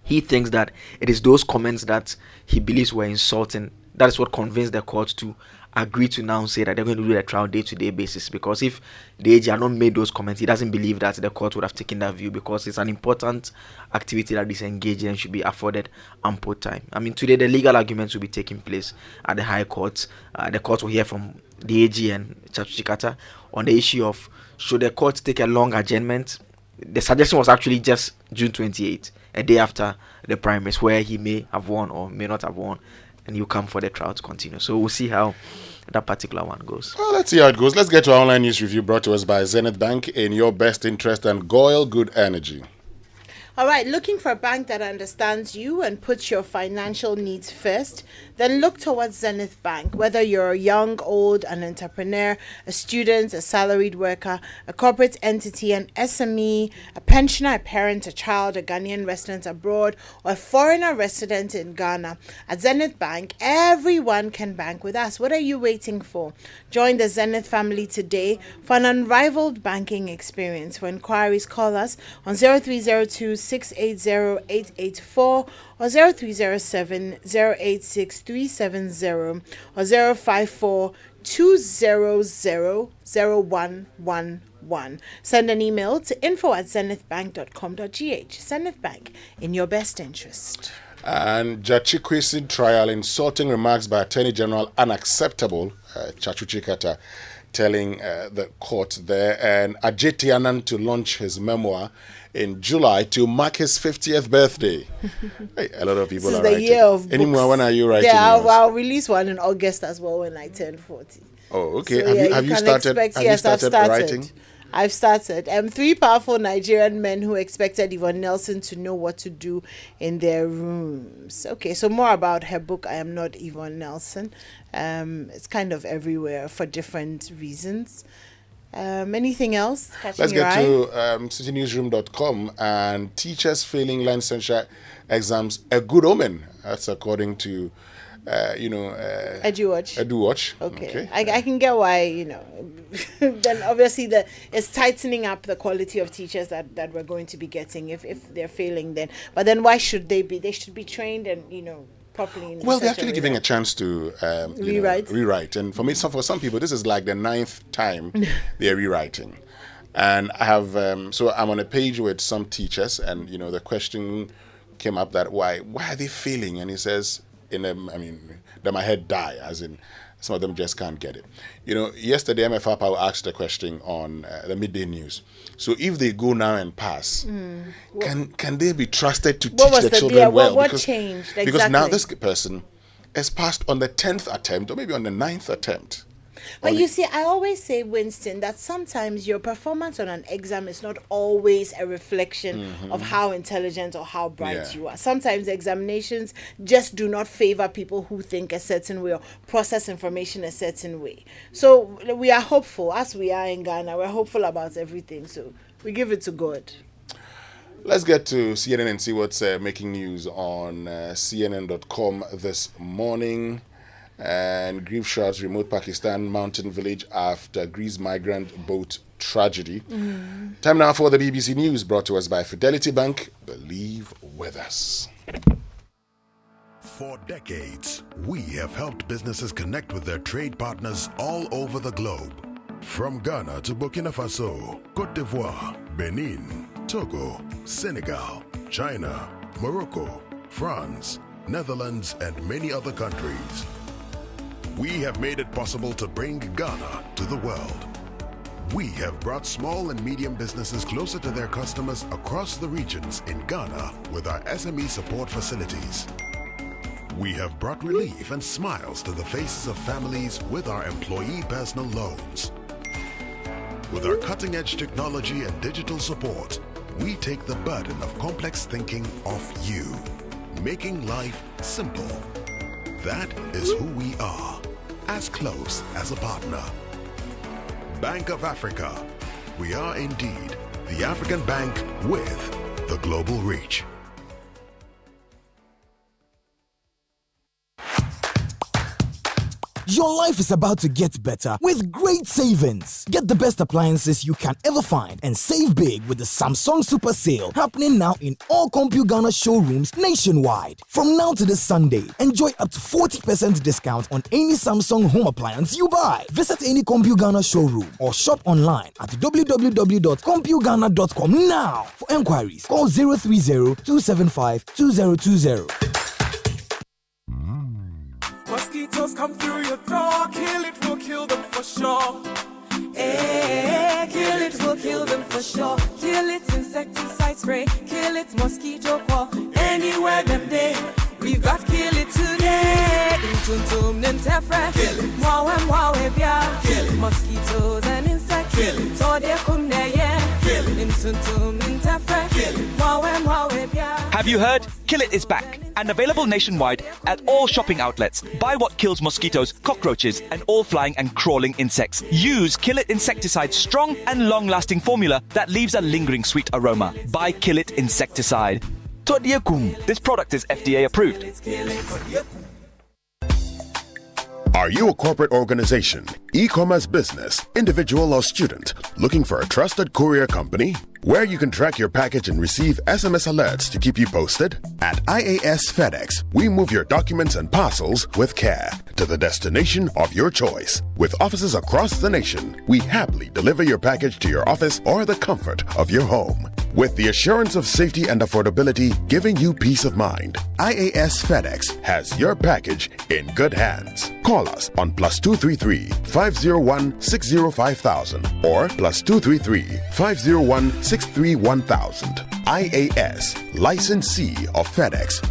he thinks that it is those comments that he believes were insulting that is what convinced the court to agree to now say that they're going to do the trial day-to-day basis, because if the AG had not made those comments, he doesn't believe that the court would have taken that view, because it's an important activity that is engaged and should be afforded ample time. I mean, today the legal arguments will be taking place at the High Court. The court will hear from the AG and Chachukata on the issue of should the court take a long adjournment. The suggestion was actually just June 28th, a day after the primaries, where he may have won or may not have won, and you come for the trial to continue. So we'll see how that particular one goes. Well, let's see how it goes. Let's get to our online news review brought to us by Zenith Bank, in your best interest, and Goyle Good Energy. All right, looking for a bank that understands you and puts your financial needs first? Then look towards Zenith Bank. Whether you're young, old, an entrepreneur, a student, a salaried worker, a corporate entity, an SME, a pensioner, a parent, a child, a Ghanaian resident abroad, or a foreigner resident in Ghana, at Zenith Bank, everyone can bank with us. What are you waiting for? Join the Zenith family today for an unrivaled banking experience. For inquiries, call us on 0302 680 884 or 0307 086 370 or 054 200 0111. Send an email to info@zenithbank.com.gh. Zenith Bank, in your best interest. And Jachikwesi trial, insulting remarks by Attorney General unacceptable. Chachuchikata telling the court there, and Ajiti Anand to launch his memoir in July to mark his 50th birthday. Hey, a lot of people This are is the writing. year of books. Anymore, when are you writing? Yeah, yours? I'll release one in August as well when I turn 40. Oh, okay. So, Have you can started? expect- Have yes, you I've started started. writing? I've started. 3 powerful Nigerian men who expected Yvonne Nelson to know what to do in their rooms. Okay, so more about her book, I Am Not Yvonne Nelson. It's kind of everywhere for different reasons. Anything else catching Let's your get eye? to citynewsroom.com, and teachers failing licensure exams, a good omen. That's according to, EduWatch. EduWatch. Okay. I can get why, then obviously it's tightening up the quality of teachers that we're going to be getting if they're failing then. But then why should they be? They should be trained and, properly. Well, they're actually giving a chance to rewrite. And for me, for some people, this is like the 9th time they're rewriting. And I have, so I'm on a page with some teachers, and, the question came up that why are they failing? And he says, that my head die, as in some of them just can't get it. Yesterday MFAPA asked a question on the midday news. So if they go now and pass, can they be trusted to teach the children well? What changed? Exactly. Because now this person has passed on the 10th attempt or maybe on the 9th attempt. But you see, I always say, Winston, that sometimes your performance on an exam is not always a reflection of how intelligent or how bright you are. Sometimes examinations just do not favor people who think a certain way or process information a certain way. So we are hopeful, as we are in Ghana, we're hopeful about everything. So we give it to God. Let's get to CNN and see what's making news on CNN.com this morning. And grief shrouds remote Pakistan mountain village after Greece migrant boat tragedy. Time now for the BBC News, brought to us by Fidelity Bank. Believe with us. For decades, we have helped businesses connect with their trade partners all over the globe. From Ghana to Burkina Faso, Cote d'Ivoire, Benin, Togo, Senegal, China, Morocco, France, Netherlands, and many other countries. We have made it possible to bring Ghana to the world. We have brought small and medium businesses closer to their customers across the regions in Ghana with our SME support facilities. We have brought relief and smiles to the faces of families with our employee personal loans. With our cutting-edge technology and digital support, we take the burden of complex thinking off you, making life simple. That is who we are, as close as a partner. Bank of Africa. We are indeed the African bank with the global reach. Your life is about to get better with great savings. Get the best appliances you can ever find and save big with the Samsung Super Sale happening now in all CompuGhana showrooms nationwide. From now to this Sunday, enjoy up to 40% discount on any Samsung home appliance you buy. Visit any CompuGhana showroom or shop online at www.compughana.com now. For enquiries, call 030-275-2020. Mosquitoes come through your door, kill it, will kill them for sure. Hey, kill it, will kill them for sure. Kill it, insecticide spray, kill it, mosquito call. Anywhere them day, we've got kill it today. Intuntum nintefre, kill it. Mwawe bia, kill it. Mosquitoes and insects, kill it. So they come there, yeah. Kill it. Intuntum nintefre, kill it. Mwawe bia. Have you heard? Kill It is back and available nationwide at all shopping outlets. Buy what kills mosquitoes, cockroaches, and all flying and crawling insects. Use Kill It Insecticide's strong and long-lasting formula that leaves a lingering sweet aroma. Buy Kill It Insecticide. Todiekum. This product is FDA approved. Are you a corporate organization, e-commerce business, individual or student looking for a trusted courier company where you can track your package and receive SMS alerts to keep you posted? At IAS FedEx, we move your documents and parcels with care to the destination of your choice. With offices across the nation, we happily deliver your package to your office or the comfort of your home. With the assurance of safety and affordability giving you peace of mind, IAS FedEx has your package in good hands. Call us on +233 501 605,000 or +233 501 631,000. IAS, licensee of FedEx.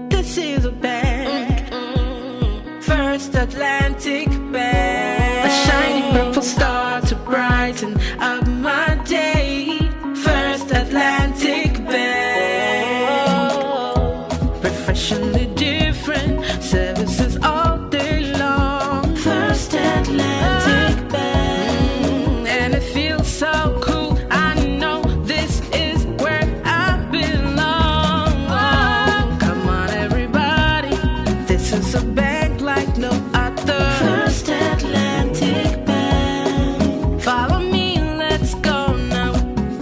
This is a bank, First Atlantic Bank, a shining purple star to brighten up my day. First Atlantic Bank, refreshingly different services all day long. First Atlantic Bank, and it feels so cool. I know this is where I belong. Come on, everybody, this is a bank like no other. First Atlantic Bank. Follow me, let's go now.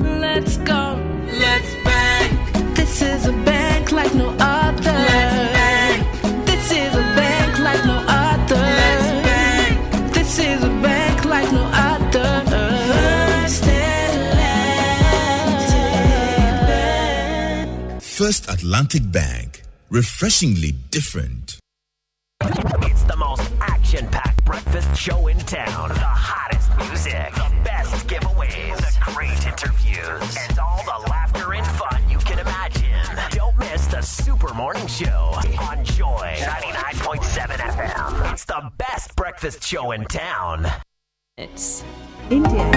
Let's go. Let's bank. This is a bank like no other. Let's bank. This is a bank like no other. Let's bank. This is a bank like no other. First Atlantic Bank. First Atlantic Bank, refreshingly different. It's the most action-packed breakfast show in town. The hottest music, the best giveaways, the great interviews, and all the laughter and fun you can imagine. Don't miss the Super Morning Show on Joy 99.7 FM. It's the best breakfast show in town. It's India.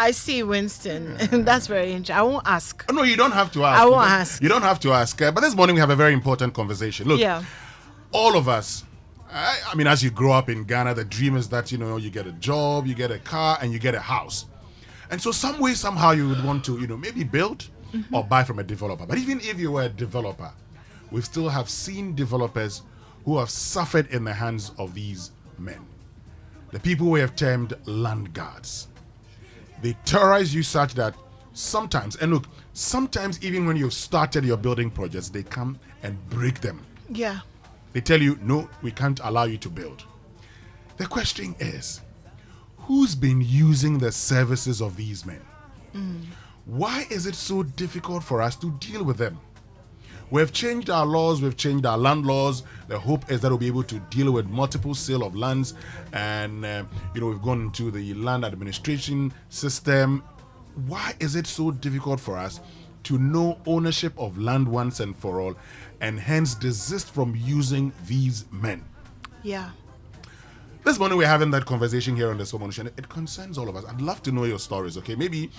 I see, Winston. That's very interesting. I won't ask. No, you don't have to ask. I won't ask. You don't have to ask. But this morning we have a very important conversation. Look, all of us, I mean, as you grow up in Ghana, the dream is that, you get a job, you get a car, and you get a house. And so some way, somehow you would want to, maybe build or buy from a developer. But even if you were a developer, we still have seen developers who have suffered in the hands of these men. The people we have termed landguards. They terrorize you such that sometimes even when you've started your building projects, they come and break them. Yeah. They tell you, no, we can't allow you to build. The question is, who's been using the services of these men? Why is it so difficult for us to deal with them? We've changed our laws, we've changed our land laws. The hope is that we'll be able to deal with multiple sale of lands. And, we've gone into the land administration system. Why is it so difficult for us to know ownership of land once and for all, and hence desist from using these men? Yeah. This morning we're having that conversation here on the Supermorning Show. It concerns all of us. I'd love to know your stories, okay? Maybe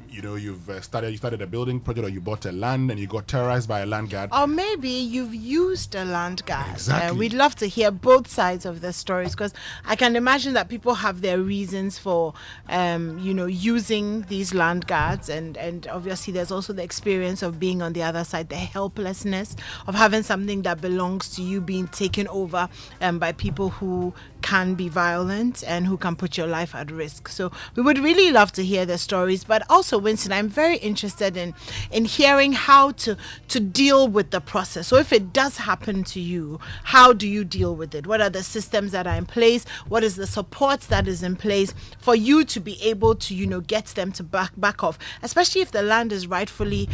you started a building project, or you bought a land and you got terrorized by a land guard. Or maybe you've used a land guard. Exactly. We'd love to hear both sides of the stories, because I can imagine that people have their reasons for, using these land guards. And obviously there's also the experience of being on the other side, the helplessness of having something that belongs to you being taken over by people who can be violent and who can put your life at risk. So we would really love to hear the stories. But also, Winston, I'm very interested in hearing how to deal with the process. So if it does happen to you, how do you deal with it? What are the systems that are in place? What is the support that is in place for you to be able to, get them to back off, especially if the land is rightfully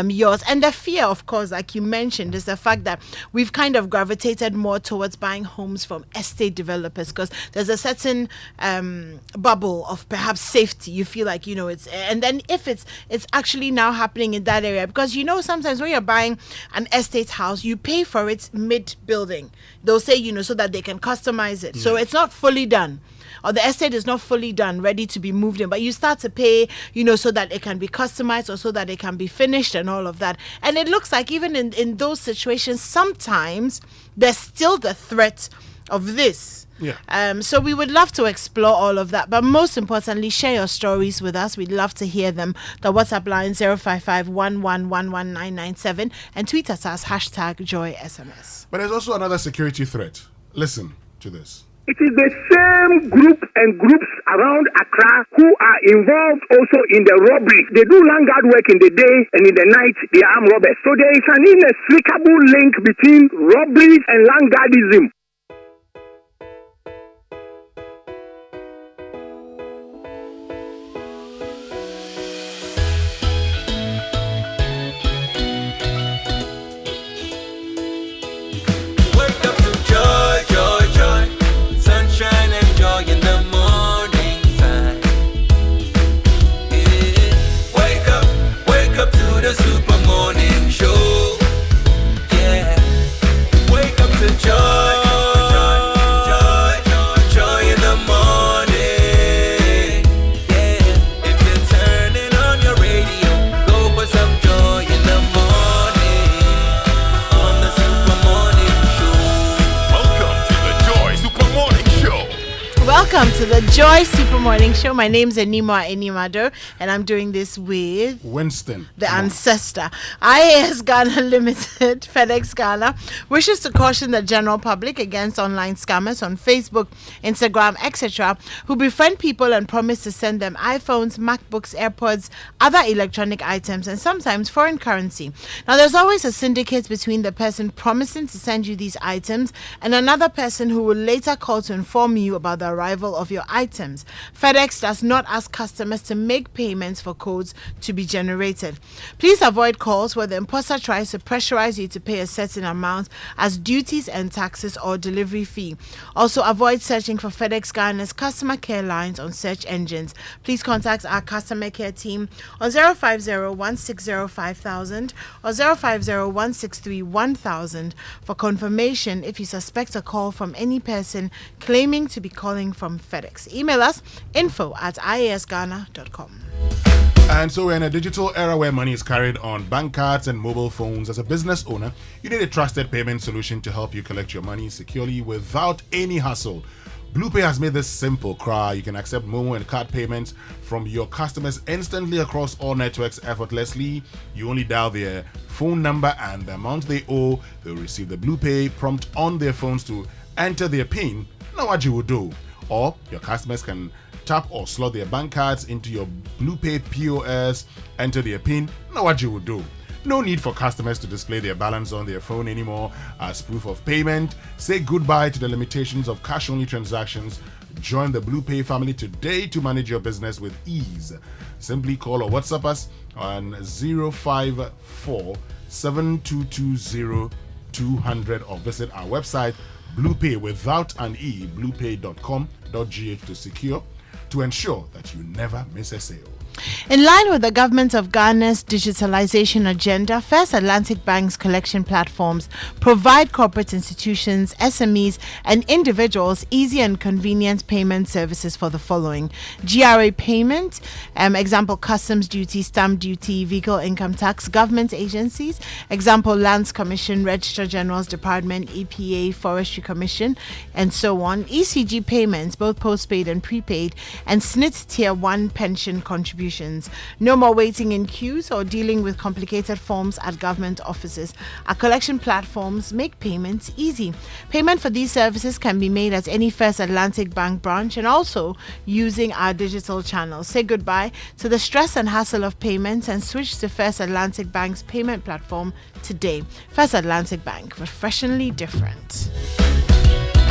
yours? And the fear, of course, like you mentioned, is the fact that we've kind of gravitated more towards buying homes from estate developers, because there's a certain bubble of perhaps safety. You feel like, it's, and then if it's actually now happening in that area, because sometimes when you're buying an estate house, you pay for it mid-building. They'll say, so that they can customize it. So it's not fully done, or the estate is not fully done, ready to be moved in, but you start to pay, so that it can be customized or so that it can be finished and all of that. And it looks like even in those situations, sometimes there's still the threat of this. Yeah. So we would love to explore all of that, but most importantly, share your stories with us. We'd love to hear them. The WhatsApp line 055-111-11997 and tweet us as #JoySMS. But there's also another security threat. Listen to this. It is the same group and groups around Accra who are involved also in the robbery. They do land guard work in the day, and in the night they are armed robbers. So there is an inexplicable link between robberies and land guardism. Welcome to the Joy Super Morning Show. My name's Enima Enimado, and I'm doing this with Winston, the ancestor. IAS Ghana Limited, FedEx Ghana, wishes to caution the general public against online scammers on Facebook, Instagram, etc., who befriend people and promise to send them iPhones, MacBooks, AirPods, other electronic items, and sometimes foreign currency. Now, there's always a syndicate between the person promising to send you these items and another person who will later call to inform you about the arrival of your items. FedEx does not ask customers to make payments for codes to be generated. Please avoid calls where the imposter tries to pressurize you to pay a certain amount as duties and taxes or delivery fee. Also, avoid searching for FedEx Ghana's customer care lines on search engines. Please contact our customer care team on 050-160-5000 or 050-163-1000 for confirmation if you suspect a call from any person claiming to be calling from from FedEx. Email us info@iasghana.com. And so we're in a digital era where money is carried on bank cards and mobile phones. As a business owner, you need a trusted payment solution to help you collect your money securely without any hassle. BluePay has made this simple. You can accept Momo and card payments from your customers instantly across all networks effortlessly. You only dial their phone number and the amount they owe. They'll receive the BluePay prompt on their phones to enter their PIN. Now what you will do. Or your customers can tap or slot their bank cards into your BluePay POS, enter their PIN. Now what you will do. No need for customers to display their balance on their phone anymore as proof of payment. Say goodbye to the limitations of cash-only transactions. Join the BluePay family today to manage your business with ease. Simply call or WhatsApp us on 054 7220 200 or visit our website BluePay without an E, bluepay.com.gh to ensure that you never miss a sale. In line with the government of Ghana's digitalization agenda, First Atlantic Bank's collection platforms provide corporate institutions, SMEs, and individuals easy and convenient payment services for the following: GRA payment, example customs duty, stamp duty, vehicle income tax, government agencies, example Lands Commission, Registrar General's Department, EPA, Forestry Commission, and so on, ECG payments, both postpaid and prepaid, and SNIT Tier 1 pension contributions. No more waiting in queues or dealing with complicated forms at government offices. Our collection platforms make payments easy. Payment for these services can be made at any First Atlantic Bank branch and also using our digital channels. Say goodbye to the stress and hassle of payments and switch to First Atlantic Bank's payment platform today. First Atlantic Bank, refreshingly different.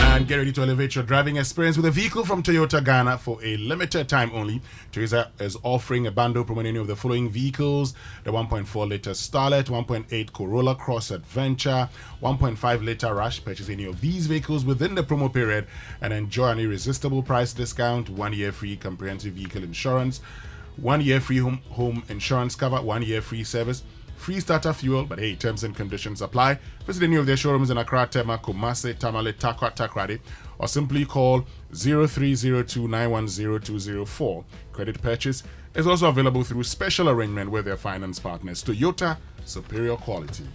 And get ready to elevate your driving experience with a vehicle from Toyota Ghana for a limited time only. Toyota is offering a bundle promo on any of the following vehicles: the 1.4 liter Starlet, 1.8 Corolla Cross Adventure, 1.5 liter Rush. Purchase any of these vehicles within the promo period and enjoy an irresistible price discount, 1 year free comprehensive vehicle insurance, 1 year free home insurance cover, 1 year free service, free starter fuel, but hey, terms and conditions apply. Visit any of their showrooms in Accra, Tema, Kumasi, Tamale, Takwa, Takrady, or simply call 0302-910-204. Credit purchase is also available through special arrangement with their finance partners. Toyota, superior quality.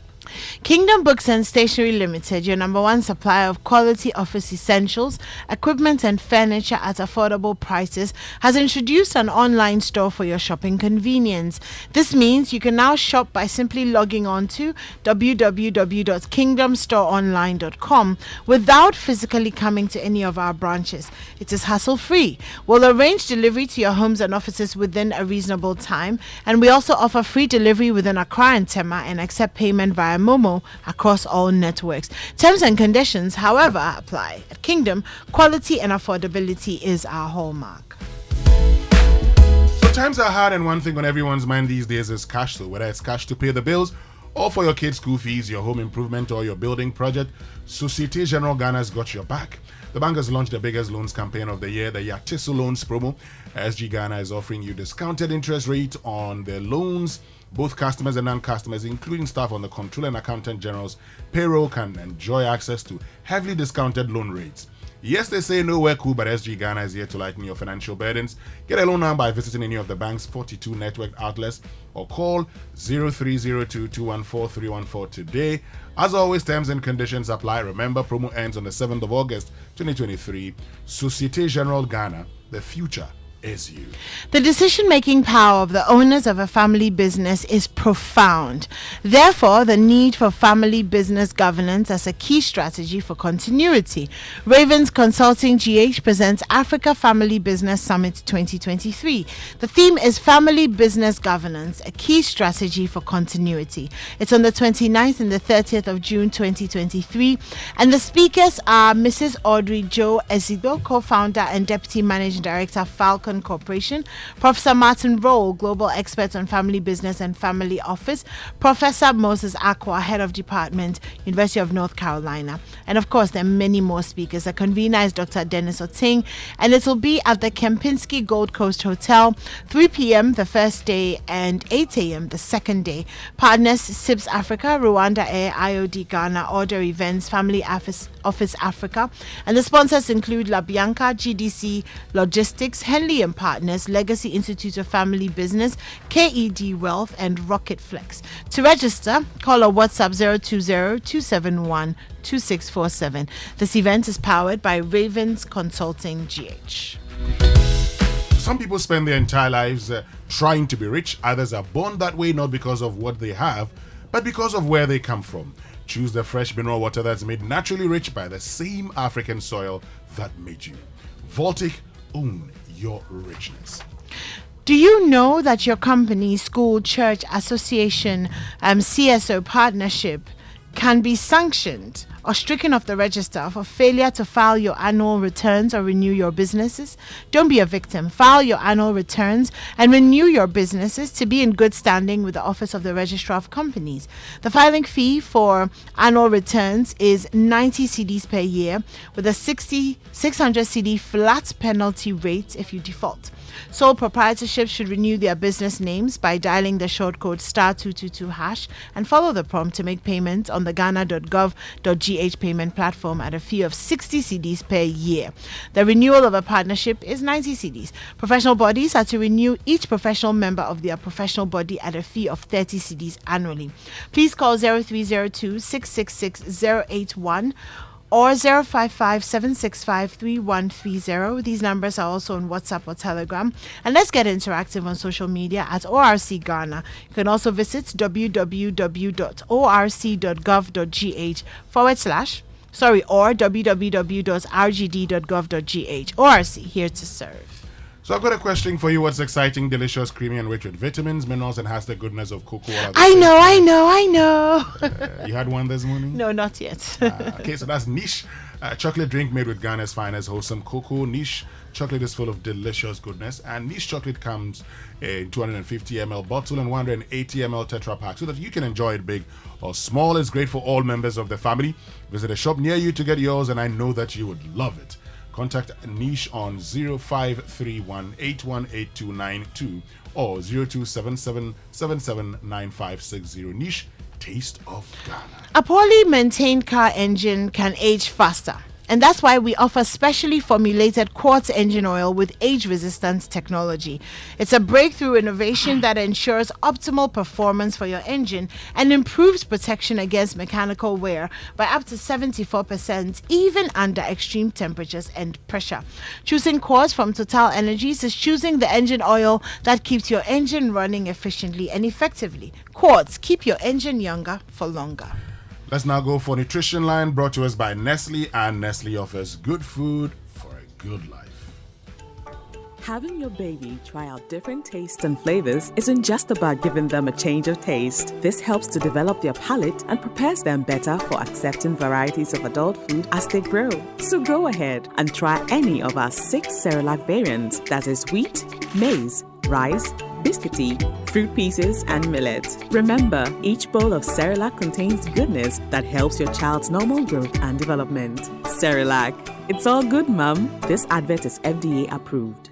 Kingdom Books and Stationery Limited, your number one supplier of quality office essentials, equipment and furniture at affordable prices, has introduced an online store for your shopping convenience. This means you can now shop by simply logging on to www.kingdomstoreonline.com without physically coming to any of our branches. It is hassle-free. We'll arrange delivery to your homes and offices within a reasonable time, and we also offer free delivery within Accra and Tema and accept payment via Momo across all networks. Terms and conditions, however, apply. At Kingdom, quality and affordability is our hallmark. So times are hard, and one thing on everyone's mind these days is cash. So whether it's cash to pay the bills or for your kids' school fees, your home improvement, or your building project, Societe Generale Ghana's got your back. The bank has launched the biggest loans campaign of the year, the Yatiso Loans promo. SG Ghana is offering you discounted interest rate on their loans. Both customers and non-customers, including staff on the Controller and Accountant General's payroll, can enjoy access to heavily discounted loan rates. Yes, they say nowhere cool, but SG Ghana is here to lighten your financial burdens. Get a loan now by visiting any of the bank's 42 network outlets or call 0302-214-314 today. As always, terms and conditions apply. Remember, promo ends on the 7th of August, 2023. Societe Generale Ghana, the future is you. The decision-making power of the owners of a family business is profound. Therefore, the need for family business governance as a key strategy for continuity. Ravens Consulting GH presents Africa Family Business Summit 2023. The theme is Family Business Governance, a key strategy for continuity. It's on the 29th and the 30th of June 2023, and the speakers are Mrs. Audrey Jo Ezido, co-founder and deputy managing director, Falcon Development Corporation, Professor Martin Roll, Global Expert on Family Business and Family Office, Professor Moses Aqua, Head of Department, University of North Carolina. And of course, there are many more speakers. The convener is Dr. Dennis Oting, and it will be at the Kempinski Gold Coast Hotel, 3 p.m. the first day and 8 a.m. the second day. Partners, SIPS Africa, Rwanda Air, IOD Ghana, Order Events, Family Office Africa. And the sponsors include La Bianca, GDC Logistics, Henley and Partners, Legacy Institute of Family Business, KED Wealth, and Rocket Flex. To register, call or WhatsApp 020-271-2647. This event is powered by Ravens Consulting GH. Some people spend their entire lives trying to be rich. Others are born that way not because of what they have, but because of where they come from. Choose the fresh mineral water that's made naturally rich by the same African soil that made you. Voltic, own your richness. Do you know that your company, school, church, association, CSO partnership can be sanctioned or stricken off the register for failure to file your annual returns or renew your businesses? Don't be a victim. File your annual returns and renew your businesses to be in good standing with the Office of the Registrar of Companies. The filing fee for annual returns is 90 cedis per year with a 600 cedi flat penalty rate if you default. Sole proprietorships should renew their business names by dialing the short code *222# and follow the prompt to make payments on the ghana.gov.gh payment platform at a fee of 60 cedis per year. The renewal of a partnership is 90 cedis. Professional bodies are to renew each professional member of their professional body at a fee of 30 cedis annually. Please call 0302 666 081 or 055-765-3130. These numbers are also on WhatsApp or Telegram. And let's get interactive on social media at ORC Ghana. You can also visit www.orc.gov.gh or www.rgd.gov.gh. ORC, here to serve. So I've got a question for you. What's exciting, delicious, creamy, and rich with vitamins, minerals, and has the goodness of cocoa? I know. You had one this morning? No, not yet. Okay, so that's Niche, chocolate drink made with Ghana's finest wholesome cocoa. Niche chocolate is full of delicious goodness, and Niche chocolate comes in 250 ml bottle and 180 ml Tetra Pak so that you can enjoy it big or small. It's great for all members of the family. Visit a shop near you to get yours, and I know that you would love it. Contact Niche on 0531818292 or 0277779560. Niche, taste of Ghana. A poorly maintained car engine can age faster. And that's why we offer specially formulated quartz engine oil with age-resistant technology. It's a breakthrough innovation that ensures optimal performance for your engine and improves protection against mechanical wear by up to 74%, even under extreme temperatures and pressure. Choosing quartz from Total Energies is choosing the engine oil that keeps your engine running efficiently and effectively. Quartz, keep your engine younger for longer. Let's now go for Nutrition Line, brought to us by Nestle, and Nestle offers good food for a good life. Having your baby try out different tastes and flavors isn't just about giving them a change of taste. This helps to develop their palate and prepares them better for accepting varieties of adult food as they grow. So go ahead and try any of our 6 Cerelac variants, that is wheat, maize, rice, biscuity, fruit pieces, and millet. Remember, each bowl of Cerelac contains goodness that helps your child's normal growth and development. Cerelac, it's all good, Mum. This advert is FDA approved.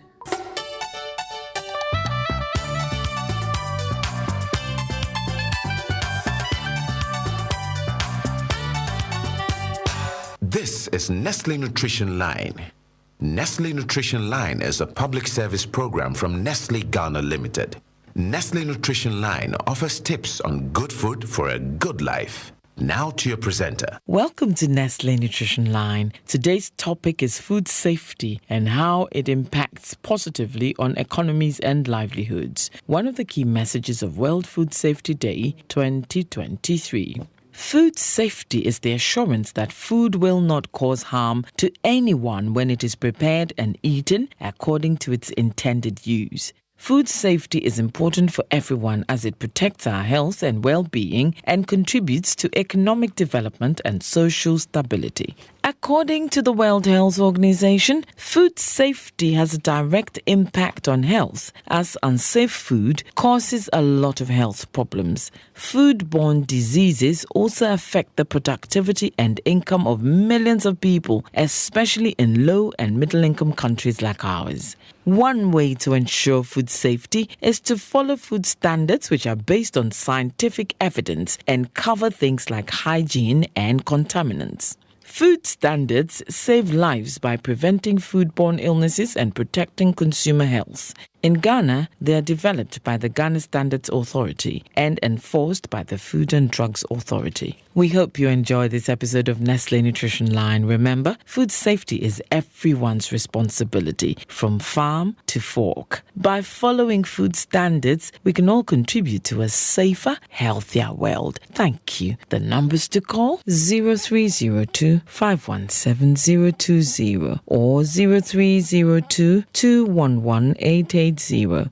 This is Nestle Nutrition Line. Nestle Nutrition Line is a public service program from Nestle Ghana Limited. Nestle Nutrition Line offers tips on good food for a good life. Now to your presenter. Welcome to Nestle Nutrition Line. Today's topic is food safety and how it impacts positively on economies and livelihoods. One of the key messages of World Food Safety Day 2023. Food safety is the assurance that food will not cause harm to anyone when it is prepared and eaten according to its intended use. Food safety is important for everyone as it protects our health and well-being and contributes to economic development and social stability. According to the World Health Organization, food safety has a direct impact on health as unsafe food causes a lot of health problems. Foodborne diseases also affect the productivity and income of millions of people, especially in low and middle-income countries like ours. One way to ensure food safety is to follow food standards which are based on scientific evidence and cover things like hygiene and contaminants. Food standards save lives by preventing foodborne illnesses and protecting consumer health. In Ghana, they are developed by the Ghana Standards Authority and enforced by the Food and Drugs Authority. We hope you enjoy this episode of Nestle Nutrition Line. Remember, food safety is everyone's responsibility, from farm to fork. By following food standards, we can all contribute to a safer, healthier world. Thank you. The numbers to call 0302 517 020 or 0302 211 880.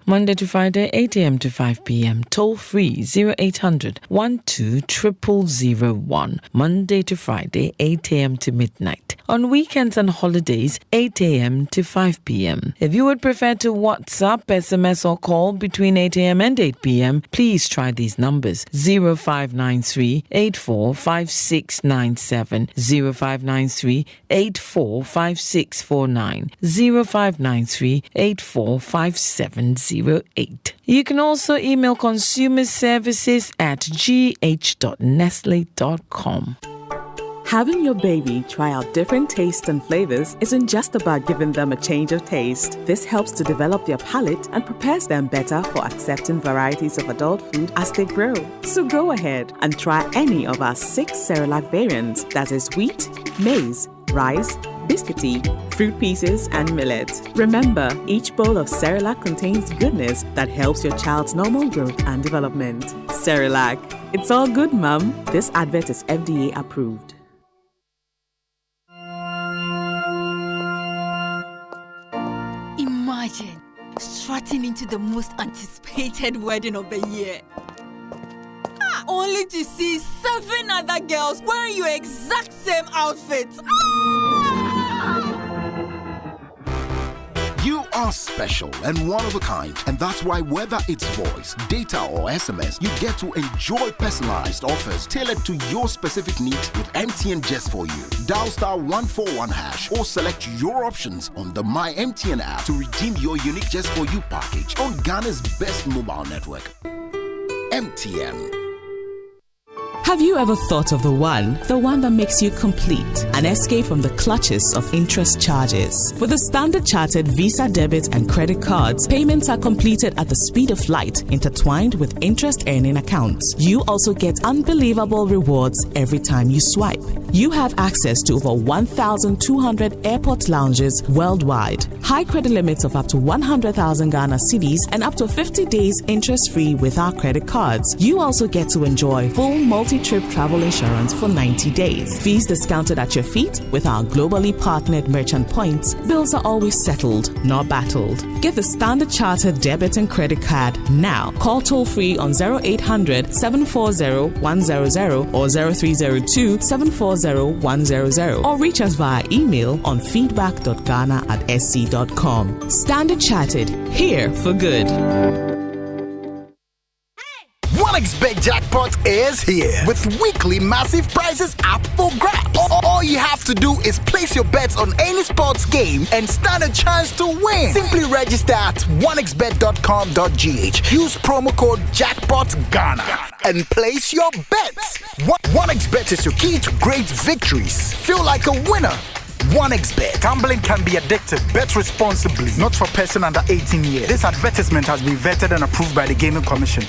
Monday to Friday, 8 a.m. to 5 p.m. Toll free 0800 12 0001. Monday to Friday, 8 a.m. to midnight. On weekends and holidays, 8 a.m. to 5 p.m. If you would prefer to WhatsApp, SMS or call between 8 a.m. and 8 p.m., please try these numbers: 0593 845697, 0593 845649, 0593 845708. You can also email consumerservices@gh.nestle.com. Having your baby try out different tastes and flavors isn't just about giving them a change of taste. This helps to develop their palate and prepares them better for accepting varieties of adult food as they grow. So go ahead and try any of our 6 Cerelac variants, that is wheat, maize, rice, biscuity, fruit pieces, and millet. Remember, each bowl of Cerelac contains goodness that helps your child's normal growth and development. Cerelac, it's all good, Mum. This advert is FDA approved. Imagine strutting into the most anticipated wedding of the year, only to see 7 other girls wearing your exact same outfits. You are special and one of a kind, and that's why whether it's voice, data or SMS, you get to enjoy personalized offers tailored to your specific needs with MTN just for you. Dial *141# or select your options on the My MTN app to redeem your unique just for you package on Ghana's best mobile network. MTN. Have you ever thought of the one that makes you complete? An escape from the clutches of interest charges. With the Standard Chartered Visa debit and credit cards, payments are completed at the speed of light, intertwined with interest earning accounts. You also get unbelievable rewards every time you swipe. You have access to over 1,200 airport lounges worldwide, high credit limits of up to 100,000 Ghana cedis, and up to 50 days interest-free with our credit cards. You also get to enjoy full multi-trip travel insurance for 90 days. Fees discounted at your feet with our globally partnered merchant points. Bills are always settled, not battled. Get the Standard Chartered debit and credit card now. Call toll-free on 0800 740 100 or 0302 740 100 or reach us via email on feedback.ghana@sc.com. Standard Chartered, here for good. 1xBet Jackpot is here with weekly massive prizes up for grabs. All you have to do is place your bets on any sports game and stand a chance to win. Simply register at 1xbet.com.gh. Use promo code JackpotGhana and place your bets. 1xBet is your key to great victories. Feel like a winner. 1xBet. Gambling can be addictive. Bet responsibly. Not for person under 18 years. This advertisement has been vetted and approved by the Gaming Commission.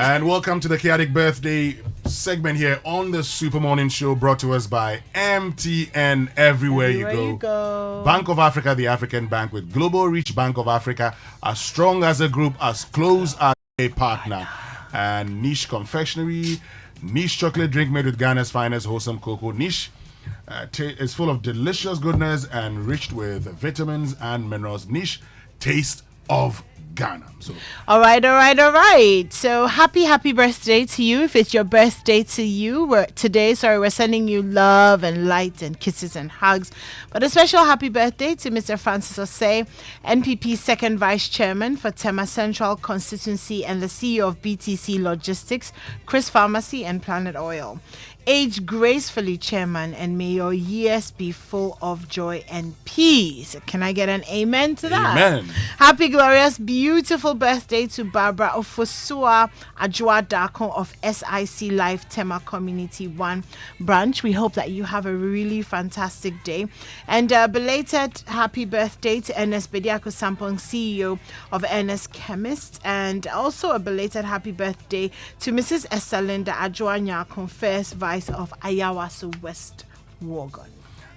And welcome to the Chaotic Birthday segment here on the Super Morning Show, brought to us by MTN. Everywhere you go. Bank of Africa, the African bank with global reach. Bank of Africa, as strong as a group, as close as a partner. And Niche Confectionery, Niche chocolate drink made with Ghana's finest wholesome cocoa. Niche is full of delicious goodness and enriched with vitamins and minerals. Niche, taste of Ghana. So, all right. So happy birthday to you. If it's your birthday to you, we're sending you love and light and kisses and hugs. But a special happy birthday to Mr. Francis Osei, NPP second vice chairman for Tema Central constituency and the CEO of BTC Logistics, Chris Pharmacy and Planet Oil. Age gracefully, Chairman, and may your years be full of joy and peace. Can I get an amen to that? Amen. Happy, glorious, beautiful birthday to Barbara Ofosua Ajua Dako of SIC Life Tema Community 1 branch. We hope that you have a really fantastic day. And belated happy birthday to Ernest Bediako Sampong, CEO of Ernest Chemist. And also a belated happy birthday to Mrs. Estalinda Ajua Nyakon, first vice of Ayawaso West Wagon.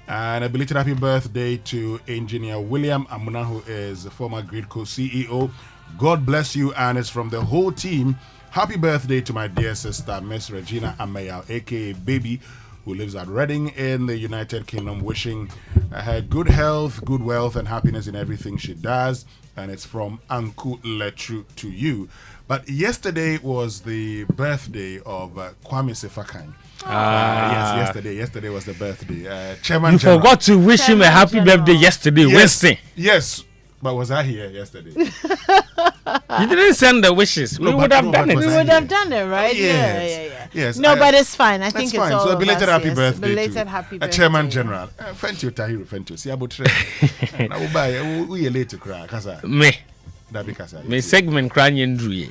And a belated happy birthday to Engineer William Amuna, who is the former Gridco CEO. God bless you, and it's from the whole team. Happy birthday to my dear sister, Miss Regina Ameya, aka Baby, who lives at Reading in the United Kingdom, wishing her good health, good wealth, and happiness in everything she does. And it's from Uncle Letru to you. But yesterday was the birthday of Kwame Sefakan. Yes, yesterday was the birthday. Chairman you General. Forgot to wish him a happy birthday yesterday, Wednesday. Yes, but was I here yesterday? You didn't send the wishes. We would have done it. We would have done it, right? Yes. Yes. No, but it's fine. I think it's fine. all So a of belated us, happy yes. birthday Belated to happy a birthday. Chairman General. Fentu Tahiru Fentu. See about trade. Now buy. We are late to cry. Kasa. Me. That be kasa. Me segment crying and drew.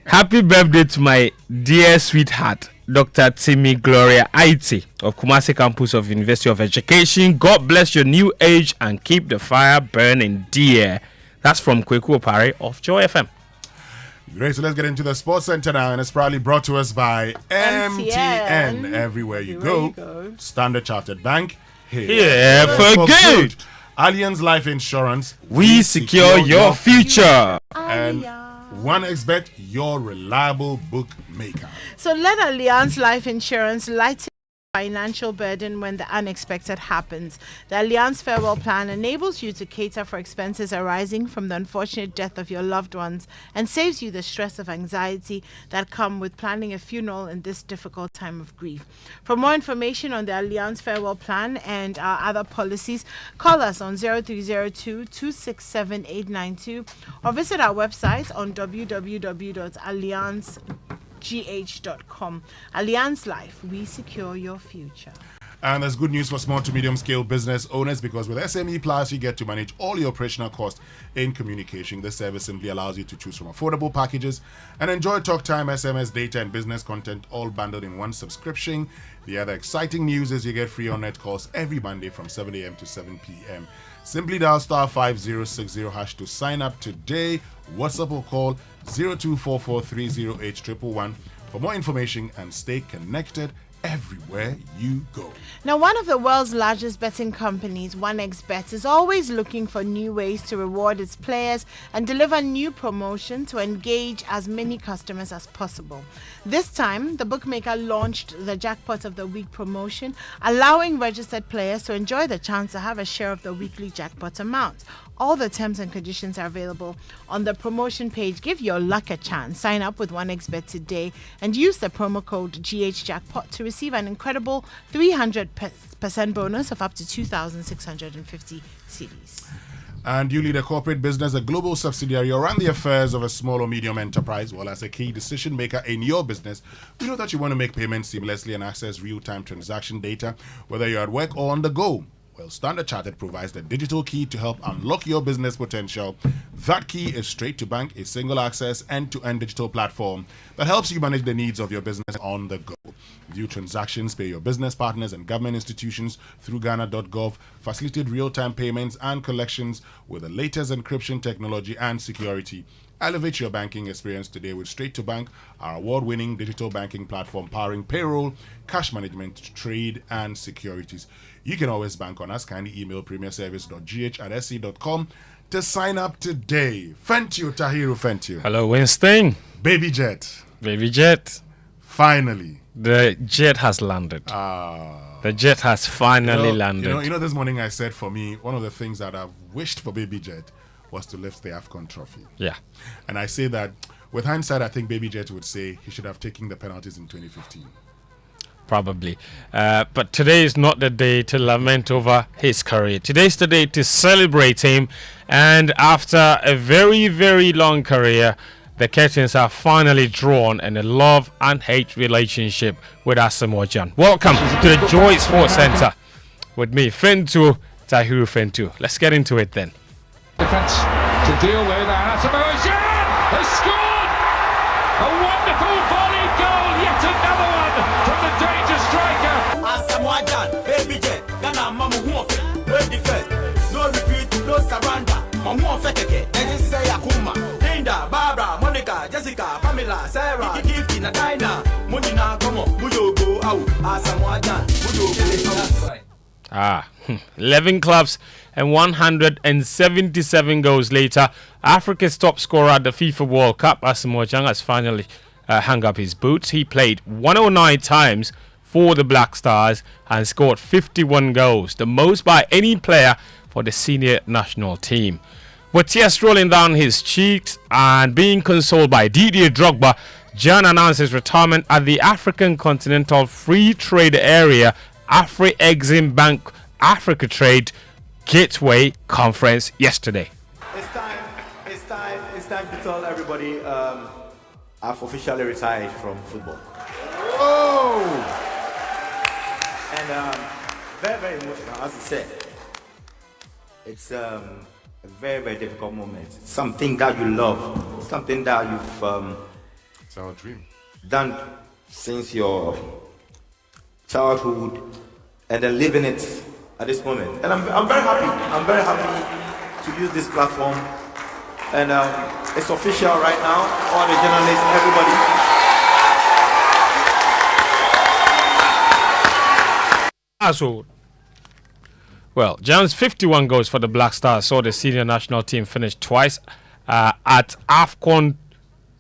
Happy birthday to my dear sweetheart, Dr. Timmy Gloria Aiti of Kumasi Campus of University of Education. God bless your new age and keep the fire burning, dear. That's from Kweku Opare of Joy FM. Great, so let's get into the Sports Center now, and it's proudly brought to us by MTN. Everywhere you go. Standard Chartered Bank. Here for good. Allianz Life Insurance. We secure your future. And OneXBet, your reliable bookmaker. So let Allianz Life Insurance lighten financial burden when the unexpected happens. The Allianz Farewell Plan enables you to cater for expenses arising from the unfortunate death of your loved ones and saves you the stress of anxiety that come with planning a funeral in this difficult time of grief. For more information on the Allianz Farewell Plan and our other policies, call us on 0302-267-892 or visit our website on www.allianzgh.com. Allianz Life, we secure your future. And there's good news for small to medium scale business owners, because with SME Plus, you get to manage all your operational costs in communication. This service simply allows you to choose from affordable packages and enjoy talk time, SMS, data, and business content all bundled in one subscription. The other exciting news is you get free on-net calls every Monday from 7 a.m. to 7 p.m. Simply dial *5060# to sign up today. WhatsApp or call 0244308111 for more information and stay connected everywhere you go. Now, one of the world's largest betting companies, OneXBet, is always looking for new ways to reward its players and deliver new promotion to engage as many customers as possible. This time, the bookmaker launched the Jackpot of the Week promotion, allowing registered players to enjoy the chance to have a share of the weekly jackpot amount. All the terms and conditions are available on the promotion page. Give your luck a chance. Sign up with OneXBet today and use the promo code GHJackpot to receive an incredible 300% bonus of up to 2,650 cedis. And you lead a corporate business, a global subsidiary, or run the affairs of a small or medium enterprise. Well, as a key decision maker in your business, we know that you want to make payments seamlessly and access real-time transaction data, whether you're at work or on the go. Well, Standard Chartered provides the digital key to help unlock your business potential. That key is Straight to Bank, a single access end-to-end digital platform that helps you manage the needs of your business on the go. View transactions, pay your business partners and government institutions through Ghana.gov, facilitate real-time payments and collections with the latest encryption technology and security, Elevate your banking experience today with Straight to Bank, our award-winning digital banking platform powering payroll, cash management, trade, and securities. You can always bank on us. Kindly email premierservice.gh@se.com to sign up today. Fentio Tahiru Fentio. Hello, Winston. Baby Jet. Baby Jet. Finally. The jet has landed. The jet has finally landed. You know, this morning I said for me, one of the things that I've wished for Baby Jet was to lift the AFCON trophy. Yeah. And I say that with hindsight, I think Baby Jet would say he should have taken the penalties in 2015. Probably. But today is not the day to lament over his career. Today's the day to celebrate him. And after a very, very long career, the curtains are finally drawn in a love and hate relationship with Asamoah Gyan. Welcome to the Joy Sports Center with me, Fentu Tahiru Fentu. Let's get into it then. Defense to deal with, and Asamoah Gyan has scored a wonderful volley goal, yet another one from the danger striker. Asamoah Gyan, Baby Jet, Ghana Mamu Huofe, no defense, no retreat, no surrender. Mamu Huofe, and say Akuma, Linda, Barbara, Monica, Jessica, Pamela, Sarah, Gifty, Nadina, Munina, Como, Muyogo, Asamoah Gyan, Muyogo. 11 clubs and 177 goals later, Africa's top scorer at the FIFA World Cup, Asamoah Gyan, has finally hung up his boots. He played 109 times for the Black Stars and scored 51 goals, the most by any player for the senior national team. With tears rolling down his cheeks and being consoled by Didier Drogba, Gyan announced his retirement at the African Continental Free Trade Area Afri-Exim Bank Africa Trade Gateway Conference yesterday. It's time to tell everybody I've officially retired from football. Oh! And very, very emotional, as I said. It's a very, very difficult moment. It's something that you love, something that you've it's our dream. Done since your childhood, and then living it at this moment. And I'm very happy. I'm very happy to use this platform. And it's official right now. All the journalists, everybody. Well, Gyan's 51 goals for the Black Stars saw the senior national team finish twice at AFCON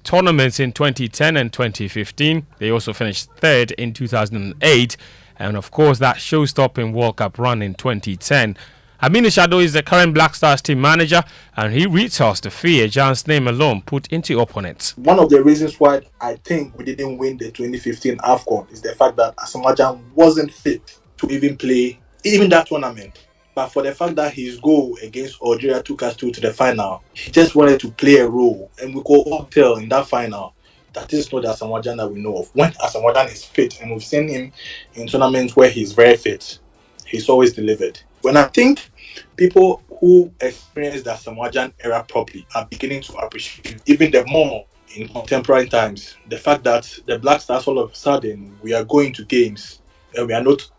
tournaments in 2010 and 2015. They also finished third in 2008. And of course, that show-stopping World Cup run in 2010. Aminu Shado is the current Black Stars team manager, and he retells the fear Gyan's name alone put into opponents. One of the reasons why I think we didn't win the 2015 AFCON is the fact that Asamoah Gyan wasn't fit to even play even that tournament. But for the fact that his goal against Algeria took us to the final, he just wanted to play a role. And we could all tell in that final that this is not the Asamoah Gyan that we know of. When Asamoah Gyan is fit, and we've seen him in tournaments where he's very fit, he's always delivered. When I think people who experienced the Asamoah Gyan era properly are beginning to appreciate it even the more in contemporary times. The fact that the Black Stars all of a sudden we are going to games and we are not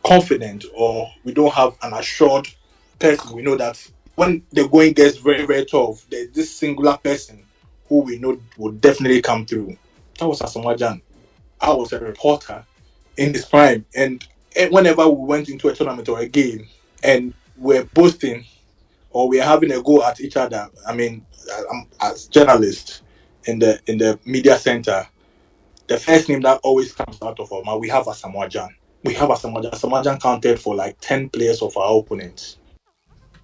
confident, or we don't have an assured person. We know that when the going gets very, very tough, there's this singular person who we know will definitely come through. That was Asamoah Gyan. I was a reporter in his prime, and whenever we went into a tournament or a game and we're boasting or we're having a go at each other, I mean, as journalists in the media center, the first name that always comes out of our mouth, we have Asamoah Gyan. We have Asamoah Gyan. Asamoah Gyan counted for like 10 players of our opponents.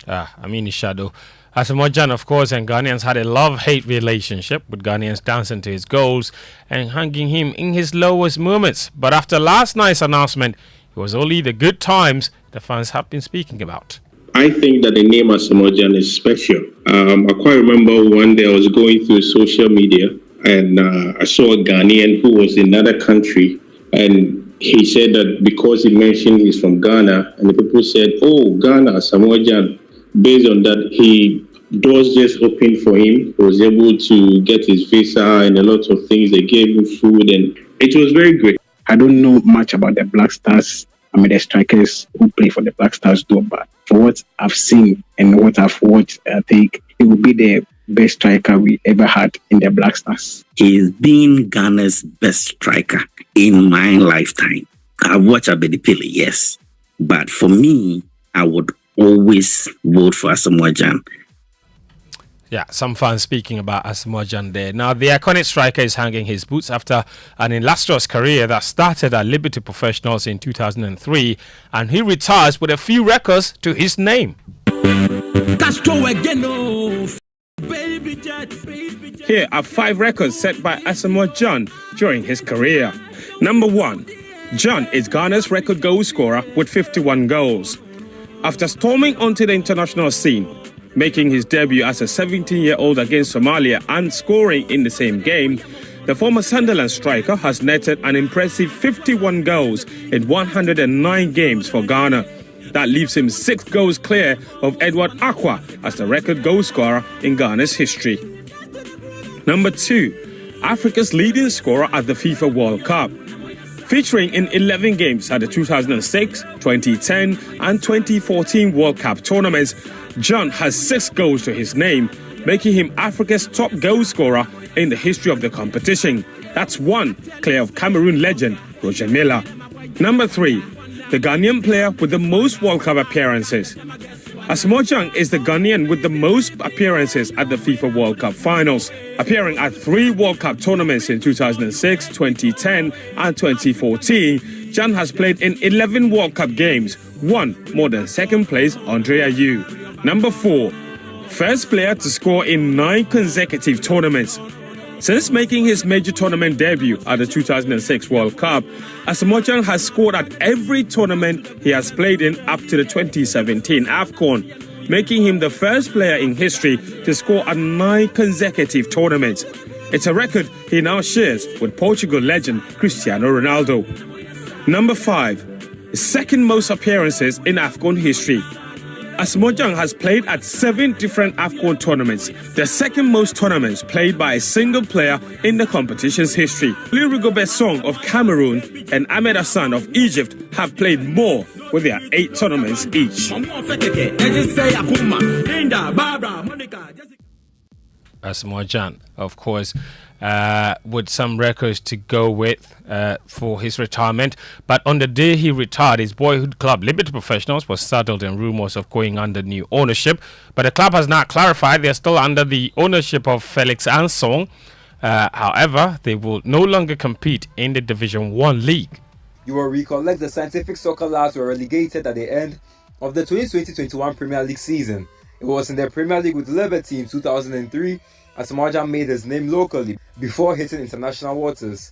Aminu Shado. Asamoah Gyan, of course, and Ghanaians had a love-hate relationship, with Ghanaians dancing to his goals and hugging him in his lowest moments. But after last night's announcement, it was only the good times the fans have been speaking about. I think that the name Asamoah Gyan is special. I quite remember one day I was going through social media and I saw a Ghanaian who was in another country, and he said that because he mentioned he's from Ghana, and the people said, "Oh, Ghana, Asamoah Gyan." Based on that, doors just opened for him. He was able to get his visa and a lot of things. They gave him food, and it was very great. I don't know much about the Black Stars. I mean, the strikers who play for the Black Stars do, but for what I've seen and what I've watched, I think it will be the best striker we ever had in the Black Stars. He's been Ghana's best striker in my lifetime. I've watched Abedi Pele, yes. But for me, I would always vote for Asamoah Gyan. Yeah, some fans speaking about Asamoah Gyan there. Now, the iconic striker is hanging his boots after an illustrious career that started at Liberty Professionals in 2003, and he retires with a few records to his name. Here are 5 records set by Asamoah Gyan during his career. Number 1. Gyan is Ghana's record goal scorer with 51 goals. After storming onto the international scene, making his debut as a 17-year-old against Somalia and scoring in the same game, the former Sunderland striker has netted an impressive 51 goals in 109 games for Ghana. That leaves him 6 goals clear of Edward Akwa as the record goal scorer in Ghana's history. Number 2, Africa's leading scorer at the FIFA World Cup. Featuring in 11 games at the 2006, 2010 and 2014 World Cup tournaments, Gyan has 6 goals to his name, making him Africa's top goal scorer in the history of the competition. That's 1 clear of Cameroon legend Roger Milla. Number 3, the Ghanaian player with the most World Cup appearances. Asamoah Gyan is the Ghanaian with the most appearances at the FIFA World Cup finals, appearing at 3 World Cup tournaments in 2006, 2010 and 2014. Gyan has played in 11 World Cup games, 1 more than second place Andre Ayew. Number 4, first player to score in 9 consecutive tournaments. Since making his major tournament debut at the 2006 World Cup, Asamoah Gyan has scored at every tournament he has played in up to the 2017 AFCON, making him the first player in history to score at 9 consecutive tournaments. It's a record he now shares with Portugal legend Cristiano Ronaldo. Number 5, second most appearances in AFCON history. Asamoah Gyan has played at 7 different AFCON tournaments, the second most tournaments played by a single player in the competition's history. Rigobert Song of Cameroon and Ahmed Hassan of Egypt have played more with their 8 tournaments each. Asamoah Gyan, of course, with some records to go with for his retirement. But on the day he retired, his boyhood club, Liberty Professionals, was saddled in rumours of going under new ownership. But the club has now clarified they're still under the ownership of Felix Ansong. However, they will no longer compete in the Division 1 league. You will recollect the Scientific Soccer Lads were relegated at the end of the 2020-21 Premier League season. It was in the Premier League with Liberty in 2003 Asamoah Gyan made his name locally before hitting international waters.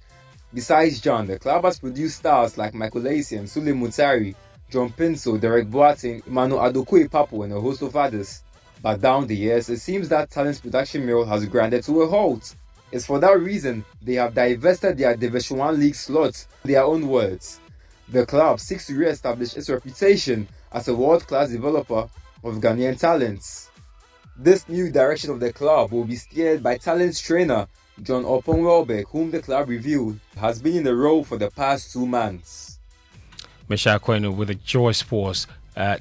Besides Gyan, the club has produced stars like Michael Essien, Sule Mutari, John Pinso, Derek Boateng, Emmanuel Adokwe Papo and a host of others. But down the years, it seems that talent's production mill has grinded to a halt. It's for that reason they have divested their Division 1 league slots, in their own words. The club seeks to re-establish its reputation as a world-class developer of Ghanaian talents. This new direction of the club will be steered by talents trainer John Opon Welbeck, whom the club revealed has been in the role for the past 2 months. Michelle Kwenu with the Joy Sports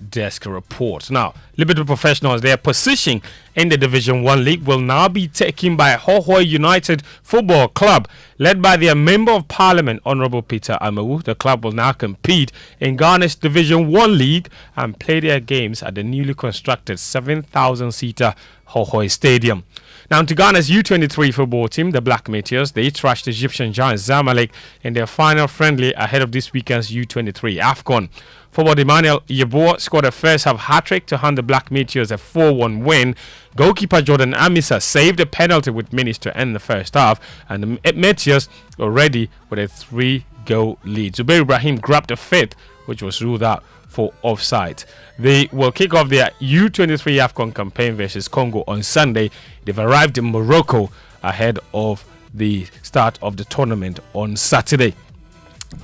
desk report. Now, Liberty Professionals, their position in the Division 1 League will now be taken by Hohoe United Football Club, led by their Member of Parliament, Honourable Peter Amewu. The club will now compete in Ghana's Division 1 League and play their games at the newly constructed 7,000-seater Hohoe Stadium. Now to Ghana's U23 football team, the Black Meteors, they trashed Egyptian giant Zamalek in their final friendly ahead of this weekend's U23 AFCON. Forward Emmanuel Yeboah scored a first-half hat-trick to hand the Black Meteors a 4-1 win. Goalkeeper Jordan Amisa saved a penalty with minutes to end the first half, and the Meteors were ready with a 3-goal lead. Zubair Ibrahim grabbed a fifth, which was ruled out for offside. They will kick off their U23 AFCON campaign versus Congo on Sunday. They've arrived in Morocco ahead of the start of the tournament on Saturday.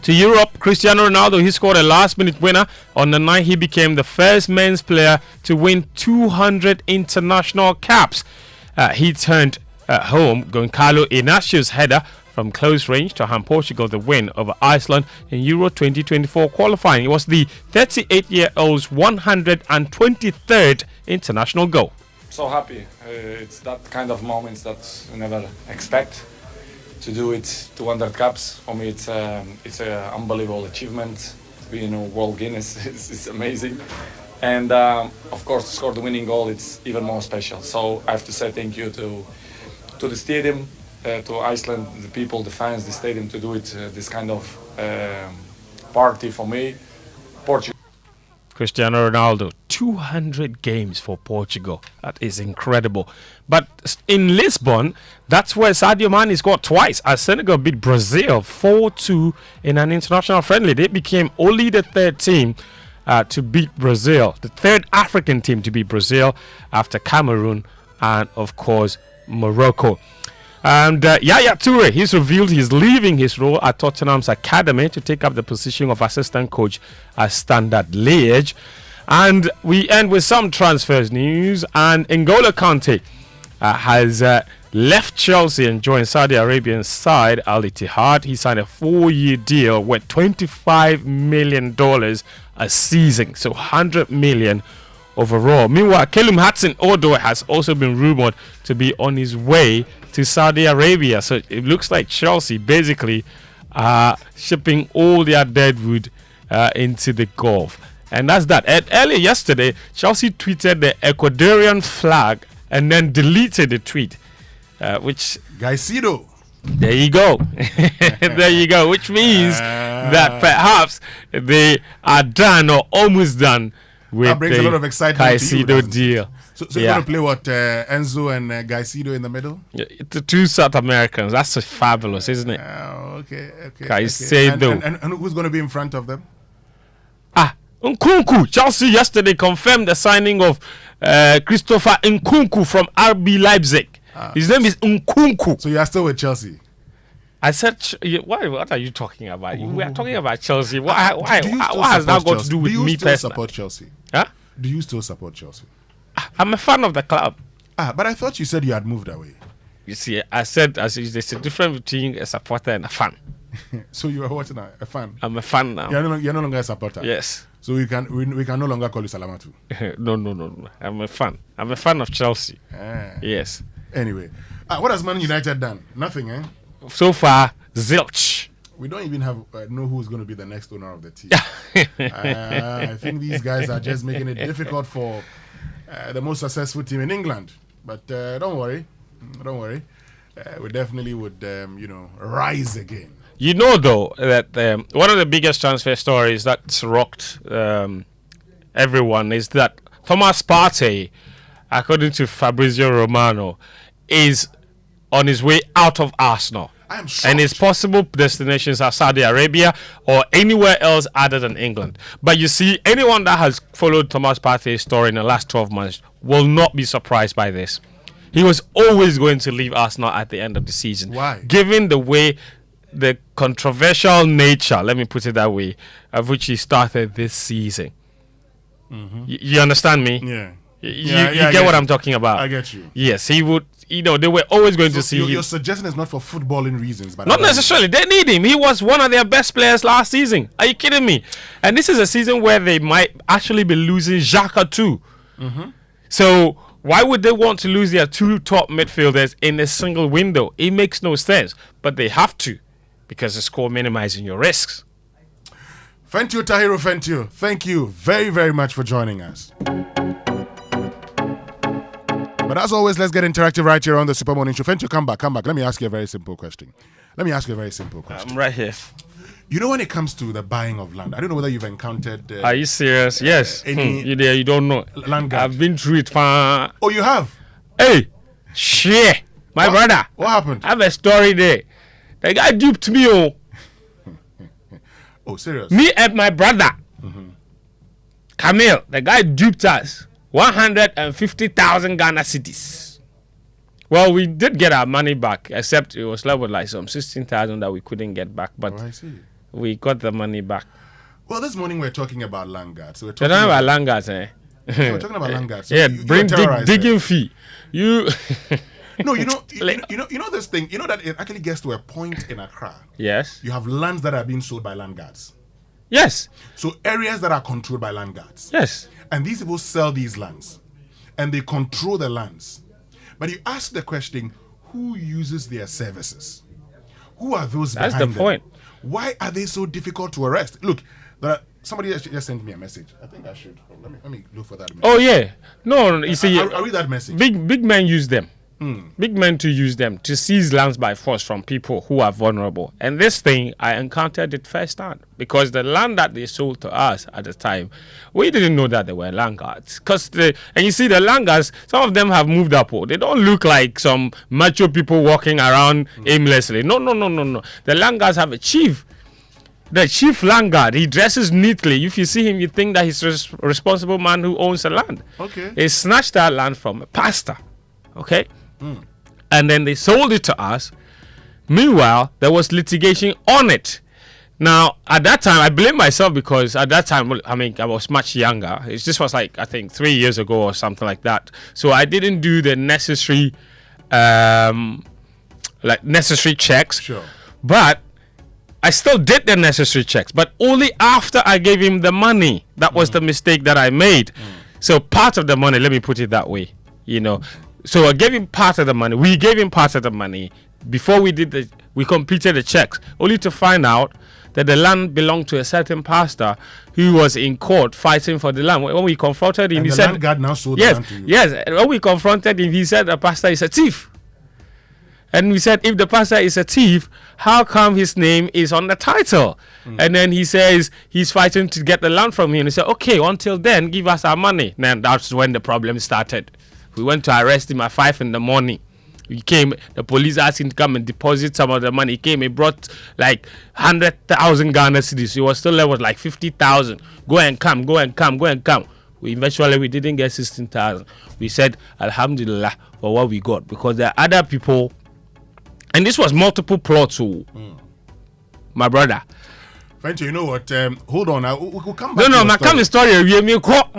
To Europe, Cristiano Ronaldo, he scored a last-minute winner. On the night, he became the first men's player to win 200 international caps. He turned home Goncalo Inacio's header from close range to hand Portugal the win over Iceland in Euro 2024 qualifying. It was the 38-year-old's 123rd international goal. so happy. It's that kind of moments that you never expect. To do it, 200 caps, for me it's an unbelievable achievement. To be in World Guinness, it's amazing. And of course, to score the winning goal, it's even more special. So I have to say thank you to the stadium, to Iceland, the people, the fans, the stadium, to do it, this kind of party for me. Portugal. Cristiano Ronaldo, 200 games for Portugal. That is incredible. But in Lisbon, that's where Sadio Mane scored twice as Senegal beat Brazil 4-2 in an international friendly. They became only the third team to beat Brazil, the third African team to beat Brazil after Cameroon and, of course, Morocco. And Yaya Toure, he's revealed he's leaving his role at Tottenham's academy to take up the position of assistant coach at Standard Liège. And we end with some transfers news. And N'Golo Kante has left Chelsea and joined Saudi Arabian side Al Ittihad. He signed a 4-year deal worth $25 million a season, so $100 million overall. Meanwhile, Kelum Hudson-Odoi has also been rumored to be on his way to Saudi Arabia. So it looks like Chelsea basically are shipping all their deadwood into the Gulf. And that's that. And earlier yesterday, Chelsea tweeted the Ecuadorian flag and then deleted the tweet, which... Gaisido. There you go. There you go. Which means that perhaps they are done or almost done with that brings the a lot of excitement Caicedo deal. So you're going to play what, Enzo and Gaisido in the middle? Yeah, the two South Americans. That's fabulous, isn't it? Okay. Caicedo. Okay. And who's going to be in front of them? Nkunku. Chelsea yesterday confirmed the signing of Christopher Nkunku from RB Leipzig. His name is Nkunku. So you are still with Chelsea? I said, what are you talking about? We are talking about Chelsea. What has that got to do with me personally? Do you still support Chelsea? Huh? Do you still support Chelsea? I'm a fan of the club. But I thought you said you had moved away. You see, I said there's a difference between a supporter and a fan. So you are what now? A fan? I'm a fan now. You're no longer a supporter? Yes. So we can no longer call you Salamatu? No. I'm a fan. I'm a fan of Chelsea. Yes. Anyway, what has Man United done? Nothing, eh? So far, zilch. We don't even have know who's going to be the next owner of the team. I think these guys are just making it difficult for the most successful team in England. But don't worry. We definitely would, rise again. You know, though, that one of the biggest transfer stories that's rocked everyone is that Thomas Partey, according to Fabrizio Romano, is on his way out of Arsenal. I am shocked. And his possible destinations are Saudi Arabia or anywhere else other than England. But you see, anyone that has followed Thomas Partey's story in the last 12 months will not be surprised by this. He was always going to leave Arsenal at the end of the season. Why? Given the controversial nature, let me put it that way, of which he started this season. Mm-hmm. You understand me? Yeah. You get what I'm talking about. I get you. Yes, he would. They were always going to see him. Your suggestion is not for footballing reasons, but not necessarily. They need him. He was one of their best players last season. Are you kidding me? And this is a season where they might actually be losing Xhaka too. Mm-hmm. So why would they want to lose their two top midfielders in a single window? It makes no sense. But they have to, because it's called minimizing your risks. Fentio Tahiro Fentio, thank you very, very much for joining us. But as always, let's get interactive right here on the Super Morning Show. Fentio, come back. Let me ask you a very simple question. I'm right here. You know, when it comes to the buying of land, I don't know whether you've encountered... Are you serious? Yes. You don't know. Land I've been through it. Oh, you have? Hey, shit. My brother. What happened? I have a story there. The guy duped me. Oh, serious? Me and my brother. Mm-hmm. Camille, the guy duped us. 150,000 Ghana cedis. Well, we did get our money back, except it was leveled like some 16,000 that we couldn't get back. But I see. We got the money back. Well, this morning we're talking about landguards. So we're talking about landguards, eh? We're talking about landguards. So yeah, bring digging fee. You. No, you know this thing. You know that it actually gets to a point in Accra. Yes. You have lands that are being sold by landguards. Yes. So areas that are controlled by landguards. Yes. And these people sell these lands. and they control the lands. But you ask the question, who uses their services? Who are those That's behind the point. them? Why are they so difficult to arrest? Look, somebody just sent me a message. I think I should. Let me look for that message. Oh yeah, no, you see, I'll read that message. Big men use them. Big men to use them to seize lands by force from people who are vulnerable. And this thing, I encountered it firsthand because the land that they sold to us at the time, we didn't know that they were landguards. And you see, the landguards, some of them have moved up. They don't look like some macho people walking around aimlessly. No. The landguards have a chief. The chief landguard, he dresses neatly. If you see him, you think that he's a responsible man who owns the land. Okay. He snatched that land from a pastor. Okay. And then they sold it to us. Meanwhile, there was litigation on it. Now, at that time, I blame myself because at that time, I was much younger. This was like, I think, 3 years ago or something like that. So I didn't do the necessary, necessary checks. Sure. But I still did the necessary checks, but only after I gave him the money. That was the mistake that I made. So part of the money, let me put it that way, So I gave him part of the money. We gave him part of the money before we completed the checks, only to find out that the land belonged to a certain pastor who was in court fighting for the land. When we confronted him, and he the said, land guard now sold yes, the land to you. yes. When we confronted him, he said the pastor is a thief. And we said, if the pastor is a thief, how come his name is on the title? And then he says he's fighting to get the land from him. And he said, okay, until then, give us our money. Then that's when the problem started. We went to arrest him at 5 a.m. He came, the police asked him to come and deposit some of the money. He came, he brought like 100,000 Ghana cedis. He was still there with like 50,000. Go and come. We didn't get 16,000. We said, Alhamdulillah, for what we got. Because there are other people, and this was multiple plots, my brother. Fenty, you know what? Hold on. We'll come back.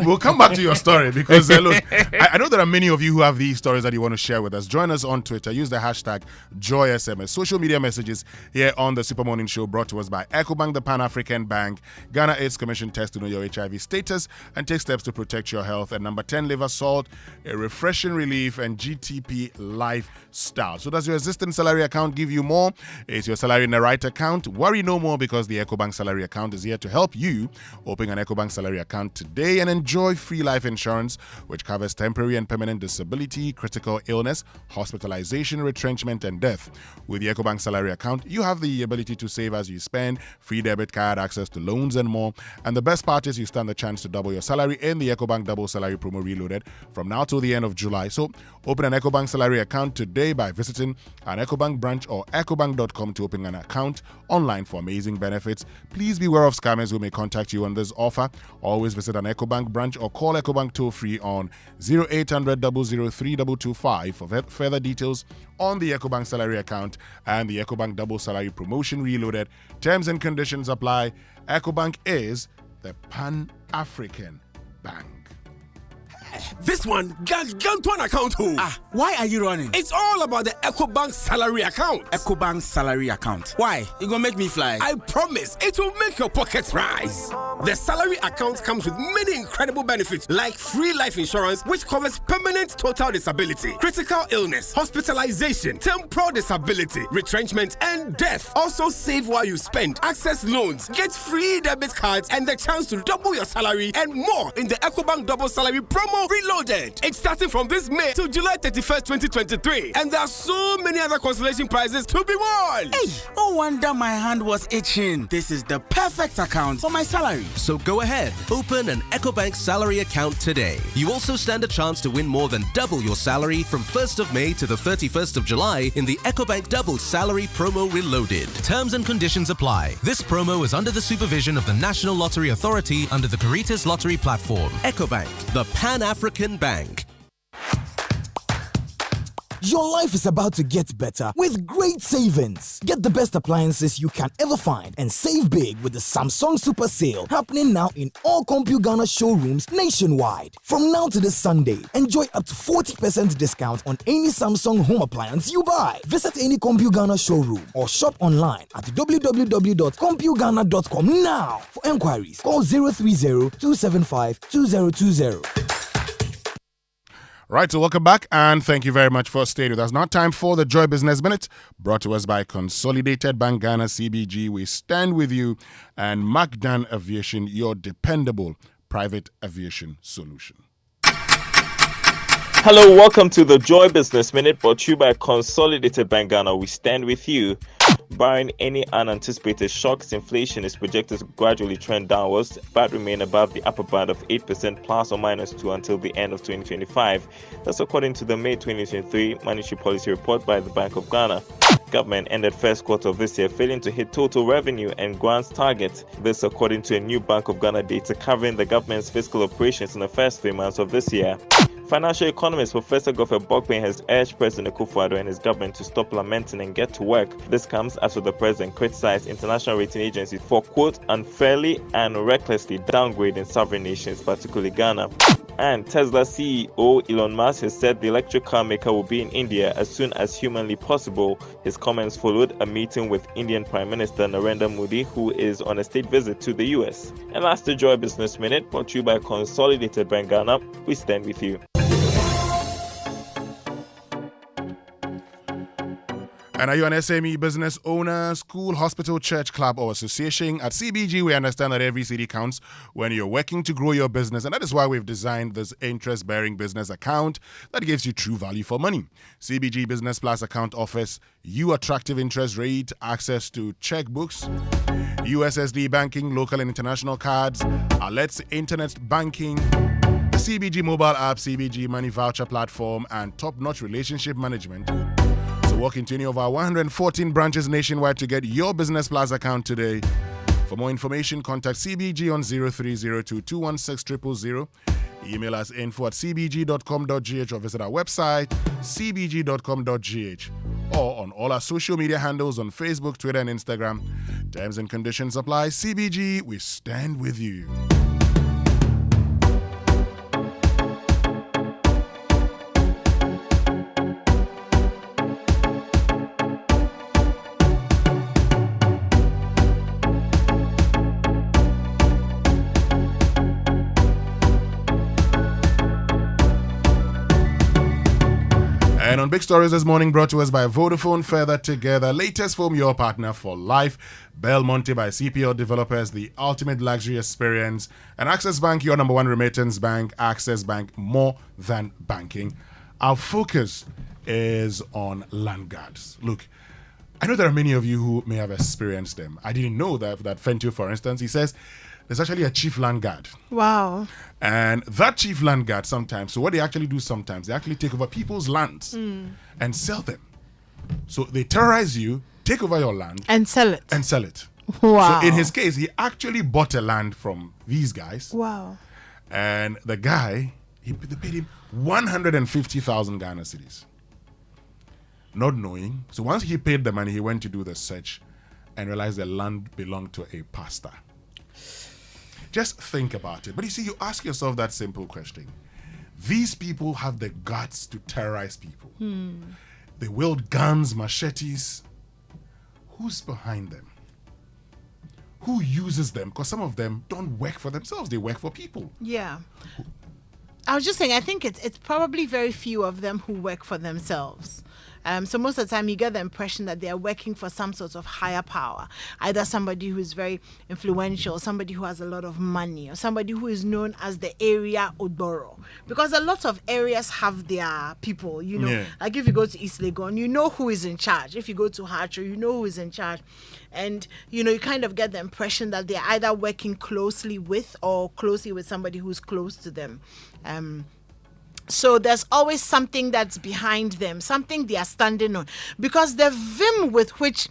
We'll come back to your story because look, I know there are many of you who have these stories that you want to share with us. Join us on Twitter. Use the hashtag JoySMS. Social media messages here on the Super Morning Show, brought to us by EcoBank, the Pan-African Bank. Ghana AIDS Commission test to know your HIV status and take steps to protect your health. And number 10, liver salt, a refreshing relief, and GTP lifestyle. So does your existing salary account give you more? Is your salary in the right account? Worry no more because the EcoBank salary account is here to help you. Open an EcoBank salary account today and enjoy free life insurance, which covers temporary and permanent disability, critical illness, hospitalization, retrenchment, and death. With the EcoBank salary account, you have the ability to save as you spend, free debit card, access to loans, and more. And the best part is you stand the chance to double your salary in the EcoBank Double Salary Promo Reloaded from now till the end of July. So open an EcoBank salary account today by visiting an EcoBank branch or ecobank.com to open an account online for amazing benefits. Please beware of scammers who may contact you on this offer. Always visit an EcoBank branch or call EcoBank toll-free on 0800 003 225 for further details on the EcoBank salary account and the EcoBank Double Salary Promotion Reloaded. Terms and conditions apply. EcoBank is the Pan-African Bank. This one, Gantuan account. Why are you running? It's all about the EcoBank salary account. EcoBank salary account. Why? You gonna make me fly? I promise, it will make your pockets rise. The salary account comes with many incredible benefits like free life insurance, which covers permanent total disability, critical illness, hospitalization, temporal disability, retrenchment, and death. Also save while you spend, access loans, get free debit cards, and the chance to double your salary and more in the EcoBank Double Salary Promo Reloaded. It's starting from this May to July 31st, 2023. And there are so many other consolation prizes to be won. Hey, no wonder my hand was itching. This is the perfect account for my salary. So go ahead, open an EcoBank salary account today. You also stand a chance to win more than double your salary from 1st of May to the 31st of July in the EcoBank Double Salary Promo Reloaded. Terms and conditions apply. This promo is under the supervision of the National Lottery Authority under the Caritas Lottery Platform. EcoBank, the Pan-African Bank. Your life is about to get better with great savings. Get the best appliances you can ever find and save big with the Samsung Super Sale happening now in all CompuGhana showrooms nationwide. From now to this Sunday, enjoy up to 40% discount on any Samsung home appliance you buy. Visit any CompuGhana showroom or shop online at www.compughana.com now. For enquiries, call 030-275-2020. Right, so welcome back and thank you very much for staying with us. Now time for the Joy Business Minute, brought to us by Consolidated Bank Ghana CBG. We stand with you and Macdan Aviation, your dependable private aviation solution. Hello, welcome to the Joy Business Minute, brought to you by Consolidated Bank Ghana. We stand with you. Barring any unanticipated shocks, inflation is projected to gradually trend downwards, but remain above the upper band of 8% plus or minus 2 until the end of 2025. That's according to the May 2023 Monetary Policy Report by the Bank of Ghana. Government ended first quarter of this year failing to hit total revenue and grants targets. This according to a new Bank of Ghana data covering the government's fiscal operations in the first 3 months of this year. Financial economist Professor Godfrey Bokpin has urged President Akufo-Addo and his government to stop lamenting and get to work. This comes after the president criticized international rating agencies for, quote, unfairly and recklessly downgrading sovereign nations, particularly Ghana. And Tesla CEO Elon Musk has said the electric car maker will be in India as soon as humanly possible. His comments followed a meeting with Indian Prime Minister Narendra Modi, who is on a state visit to the US. And that's the Joy Business Minute, brought to you by Consolidated Bank Ghana. We stand with you. And are you an SME business owner, school, hospital, church, club, or association? At CBG, we understand that every city counts when you're working to grow your business. And that is why we've designed this interest-bearing business account that gives you true value for money. CBG Business Plus account offers you attractive interest rate, access to checkbooks, USSD banking, local and international cards, alerts, internet banking, CBG mobile app, CBG money voucher platform, and top-notch relationship management. So walk into any of our 114 branches nationwide to get your Business Plus account today. For more information, contact CBG on 0302-216-000. Email us info@cbg.com.gh or visit our website, cbg.com.gh, or on all our social media handles on Facebook, Twitter, and Instagram. Terms and conditions apply. CBG, we stand with you. And on Big Stories this morning, brought to us by Vodafone, Further Together, latest phone, your partner for life. Belmonte by CPL Developers, the ultimate luxury experience. And Access Bank, your number one remittance bank. Access Bank, more than banking. Our focus is on landguards. Look, I know there are many of you who may have experienced them. I didn't know that Fentio, for instance, he says there's actually a chief landguard. Wow. And that chief landguard sometimes, so what they actually do sometimes, they actually take over people's lands and sell them. So they terrorize you, take over your land. And sell it. Wow. So in his case, he actually bought a land from these guys. Wow. And the guy, they paid him 150,000 Ghana cedis. Not knowing. So once he paid the money, he went to do the search and realized the land belonged to a pastor. Just think about it. But you see, you ask yourself that simple question. These people have the guts to terrorize people. They wield guns, machetes. Who's behind them? Who uses them? Because some of them don't work for themselves. They work for people. Yeah. I was just saying, I think it's probably very few of them who work for themselves. So most of the time you get the impression that they are working for some sort of higher power, either somebody who is very influential, somebody who has a lot of money, or somebody who is known as the area Odoro. Because a lot of areas have their people, you know. Yeah. Like if you go to East Legon, you know who is in charge. If you go to Hartro, you know who is in charge. And, you know, you kind of get the impression that they're either working closely with or closely with somebody who's close to them. So there's always something that's behind them, something they are standing on. Because the vim with which,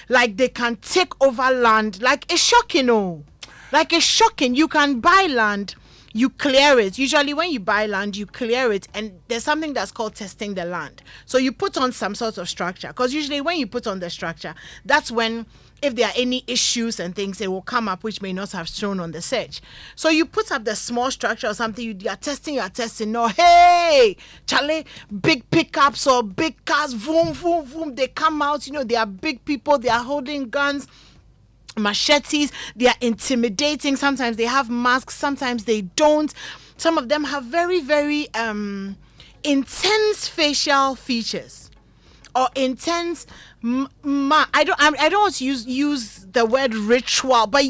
like, they can take over land, like, it's shocking, Like, it's shocking. You can buy land, you clear it. Usually when you buy land, you clear it, and there's something that's called testing the land. So you put on some sort of structure. Because usually when you put on the structure, that's when, if there are any issues and things, it will come up which may not have shown on the search. So you put up the small structure or something, you are testing. No, hey, Charlie, big pickups or big cars, vroom, vroom, vroom, they come out, you know, they are big people, they are holding guns, machetes, they are intimidating. Sometimes they have masks, sometimes they don't. Some of them have very, very intense facial features or intense I don't want to use the word ritual, but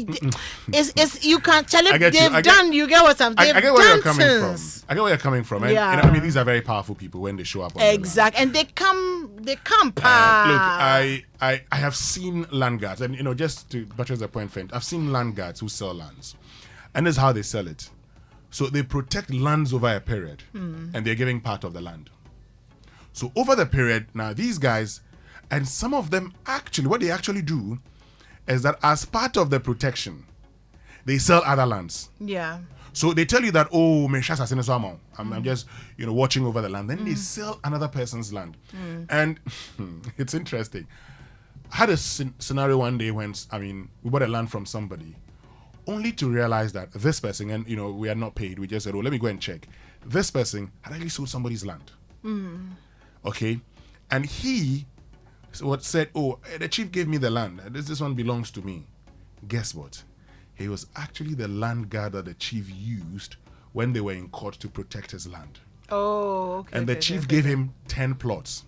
it's you can't tell it. You get what I'm saying. I get where you're coming from. I get where you're coming from. And, yeah. I mean, these are very powerful people when they show up on exactly, and they come. Look, I have seen landguards, and just to buttress the point, friend, I've seen landguards who sell lands, and this is how they sell it. So they protect lands over a period, and they're giving part of the land. So over the period, now these guys, and some of them actually, what they actually do is that as part of the protection, they sell other lands. Yeah. So they tell you that, I'm just, watching over the land. Then they sell another person's land. And it's interesting. I had a scenario one day when, we bought a land from somebody, only to realize that this person, and, we are not paid. We just said, let me go and check. This person had actually sold somebody's land. Okay? And he said, the chief gave me the land. This one belongs to me. Guess what? He was actually the land guard that the chief used when they were in court to protect his land. Oh, okay. And the chief gave him 10 plots.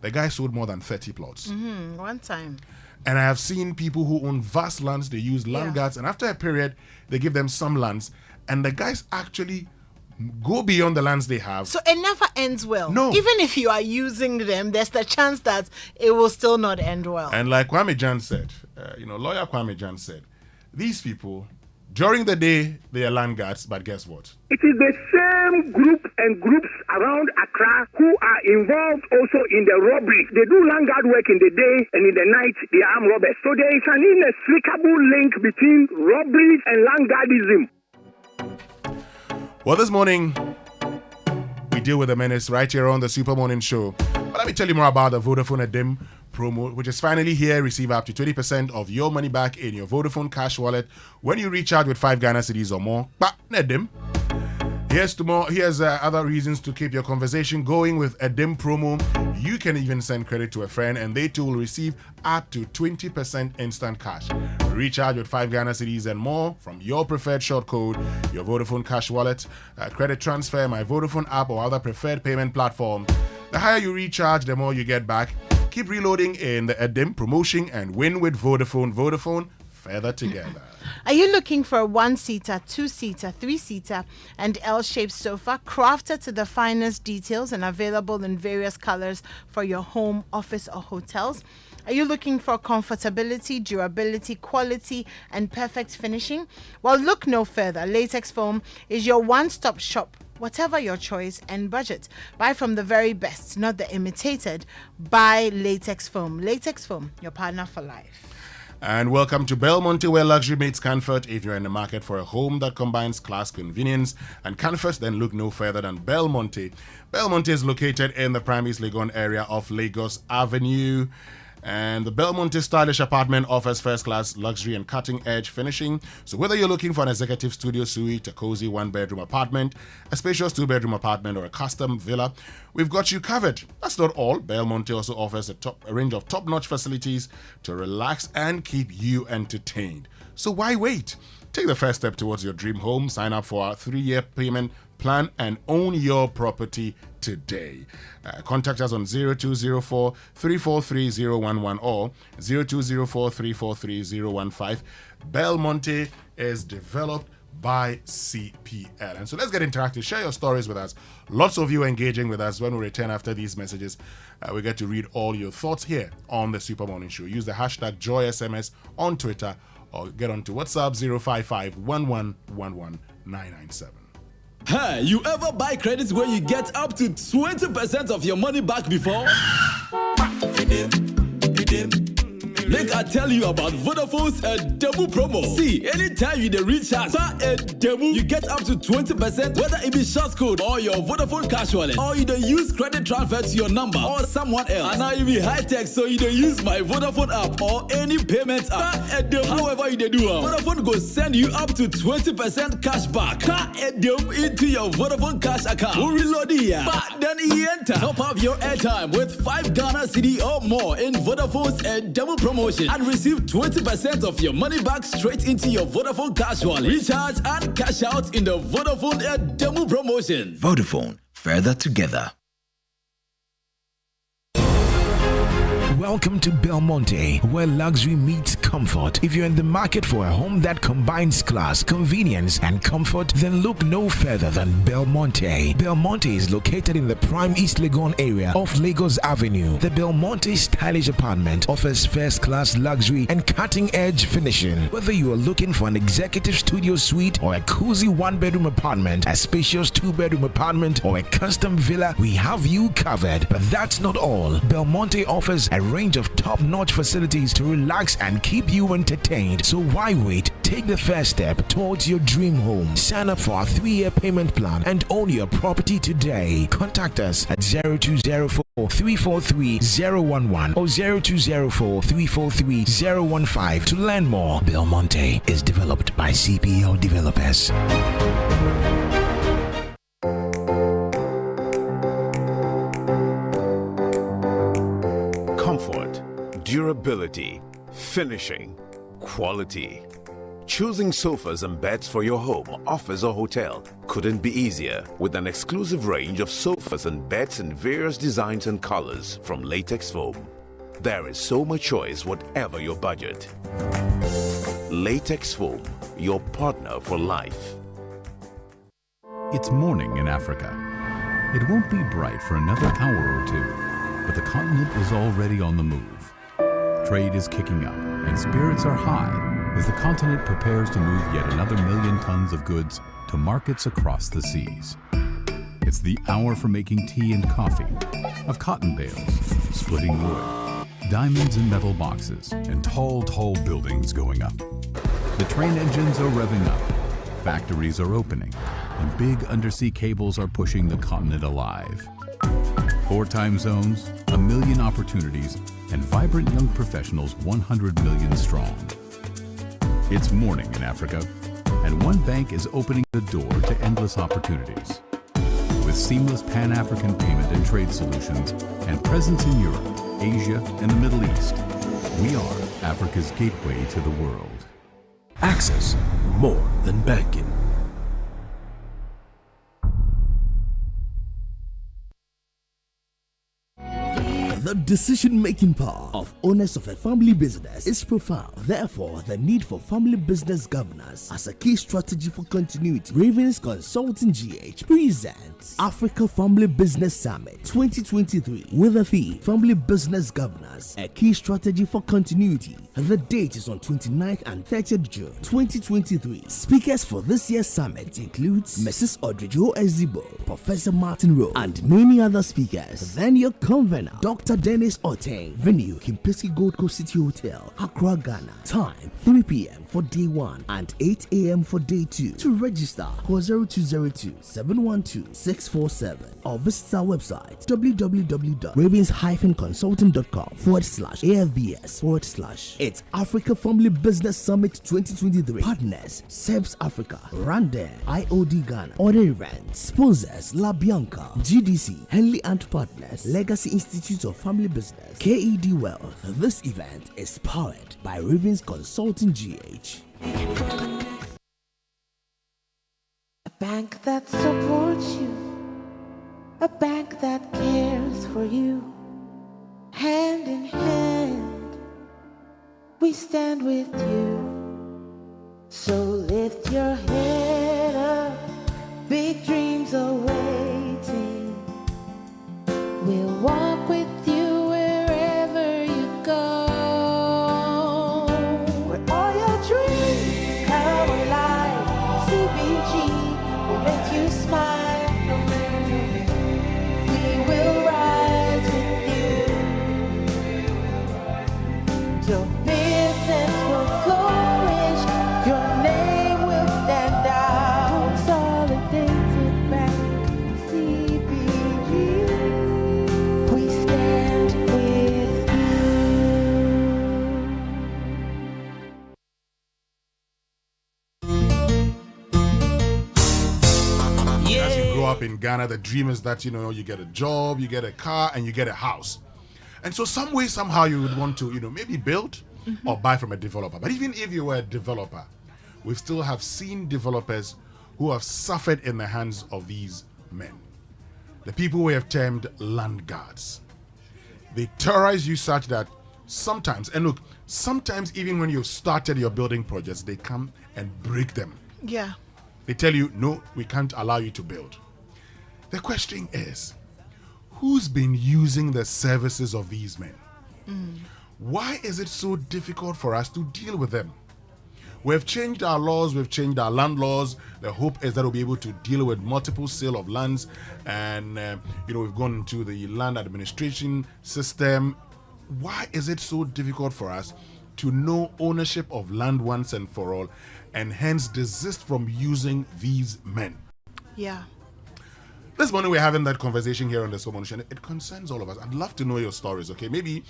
The guy sold more than 30 plots. One time. And I have seen people who own vast lands, they use land guards, and after a period, they give them some lands, and the guys actually go beyond the lands they have. So it never ends well. No. Even if you are using them, there's the chance that it will still not end well. And like Kwame Jan said, lawyer Kwame Jan said, these people, during the day, they are land guards, but guess what? It is the same group and groups around Accra who are involved also in the robbery. They do land guard work in the day, and in the night, they are armed robbers. So there is an inexplicable link between robberies and land guardism. Well, this morning, we deal with the menace right here on the Super Morning Show. But let me tell you more about the Vodafone Edim promo, which is finally here. Receive up to 20% of your money back in your Vodafone cash wallet when you recharge with 5 Ghana cedis or more. But Edim. Here's other reasons to keep your conversation going with Edim promo. You can even send credit to a friend, and they too will receive up to 20% instant cash. Recharge with 5 Ghana cedis and more from your preferred short code, your Vodafone cash wallet, credit transfer, my Vodafone app, or other preferred payment platform. The higher you recharge, the more you get back. Keep reloading in the Edim promotion and win with Vodafone. Vodafone, further together. Are you looking for a 1-seater, 2-seater, 3-seater, and L-shaped sofa crafted to the finest details and available in various colors for your home, office, or hotels? Are you looking for comfortability, durability, quality, and perfect finishing? Well, look no further. Latex Foam is your one-stop shop. Whatever your choice and budget, buy from the very best, not the imitated. Buy Latex Foam. Latex Foam, your partner for life. And welcome to Belmonte, where luxury meets comfort. If you're in the market for a home that combines class, convenience, and comfort, then look no further than Belmonte. Belmonte is located in the Prime East Legon area of Lagos Avenue. And the Belmonte stylish apartment offers first-class luxury and cutting-edge finishing. So whether you're looking for an executive studio suite, a cozy one-bedroom apartment, a spacious two-bedroom apartment, or a custom villa, we've got you covered. That's not all. Belmonte also offers a range of top-notch facilities to relax and keep you entertained. So why wait? Take the first step towards your dream home. Sign up for our 3-year payment plan and own your property today. Contact us on 0204 343 011 or 0204 343 015. Belmonte is developed by CPL. And so let's get interactive. Share your stories with us. Lots of you engaging with us. When we return after these messages, we get to read all your thoughts here on the Super Morning Show. Use the hashtag JoySMS on Twitter or get onto WhatsApp 055 1111997. Hey, you ever buy credits where you get up to 20% of your money back before? Make I tell you about Vodafone's demo promo. See, anytime you recharge a demo, you get up to 20%, whether it be short code or your Vodafone cash wallet, or you don't use credit transfer to your number or someone else. And now you be high tech, so you don't use my Vodafone app or any payment app. However you do, Vodafone go send you up to 20% cash back. Into your Vodafone cash account. We'll reload it, but then you enter. Top up your airtime with 5 Ghana cedi or more in Vodafone's demo promo. And receive 20% of your money back straight into your Vodafone cash wallet. Recharge and cash out in the Vodafone demo promotion. Vodafone, further together. Welcome to Belmonte, where luxury meets comfort. If you're in the market for a home that combines class, convenience, and comfort, then look no further than Belmonte. Belmonte is located in the prime East Legon area off Lagos Avenue. The Belmonte stylish apartment offers first-class luxury and cutting-edge finishing. Whether you are looking for an executive studio suite or a cozy one-bedroom apartment, a spacious two-bedroom apartment, or a custom villa, we have you covered. But that's not all. Belmonte offers a range of top-notch facilities to relax and keep you entertained. So why wait? Take the first step towards your dream home. Sign up for our 3-year payment plan and own your property today. Contact us at 0204 343 011 or 0204 343 015 to learn more. Belmonte is developed by CPL Developers. Comfort, durability, finishing, quality. Choosing sofas and beds for your home, office, or hotel couldn't be easier with an exclusive range of sofas and beds in various designs and colors from Latex Foam. There is so much choice, whatever your budget. Latex Foam, your partner for life. It's morning in Africa. It won't be bright for another hour or two, but the continent is already on the move. Trade is kicking up and spirits are high as the continent prepares to move yet another 1 million tons of goods to markets across the seas. It's the hour for making tea and coffee, of cotton bales, splitting wood, diamonds in metal boxes, and tall, tall buildings going up. The train engines are revving up, factories are opening, and big undersea cables are pushing the continent alive. 4 time zones, 1 million opportunities, and vibrant young professionals 100 million strong. It's morning in Africa, and one bank is opening the door to endless opportunities. With seamless Pan-African payment and trade solutions and presence in Europe, Asia, and the Middle East, we are Africa's gateway to the world. Access, more than banking. The decision-making power of owners of a family business is profound. Therefore, the need for family business governance as a key strategy for continuity. Ravens Consulting GH presents Africa Family Business Summit 2023 with the theme Family Business Governance, a key strategy for continuity. The date is on 29th and 30th June 2023. Speakers for this year's summit includes Mrs. Audrey-Jo Ezibo, Professor Martin Rowe, and many other speakers. Then your convener, Dr. Dennis Oteng. Venue, Kimpeski Gold Coast City Hotel, Accra, Ghana. Time, 3 p.m. for day 1 and 8 a.m. for day 2. To register, call 0202-712-647 or visit our website www.ravens-consulting.com/AFBS/. It's Africa Family Business Summit 2023. Partners, SEBS Africa, Randem, IOD Ghana. Other events, sponsors, La Bianca, GDC, Henley and Partners, Legacy Institute of Family Business, KED Wealth. This event is powered by Ravens Consulting GH. A bank that supports you, a bank that cares for you. Hand in hand, we stand with you. So lift your head up, big dreams are waiting. We'll walk with you wherever you go. Where all your dreams come alive, CBG will make you smile. We will rise with you. Your business will flourish, your name will stand out. Consolidated Bank, CBG. We stand with As you grow up in Ghana, the dream is that, you get a job, you get a car, and you get a house. And so some way, somehow you would want to, maybe build or buy from a developer. But even if you were a developer, we still have seen developers who have suffered in the hands of these men. The people we have termed landguards. They terrorize you such that sometimes, and look, sometimes even when you've started your building projects, they come and break them. Yeah. They tell you, no, we can't allow you to build. The question is, who's been using the services of these men? Why is it so difficult for us to deal with them? We've changed our laws, we've changed our land laws. The hope is that we'll be able to deal with multiple sale of lands. And, we've gone into the land administration system. Why is it so difficult for us to know ownership of land once and for all, and hence desist from using these men? Yeah. This morning we're having that conversation here on the Soul Motion. It concerns all of us. I'd love to know your stories, okay? Maybe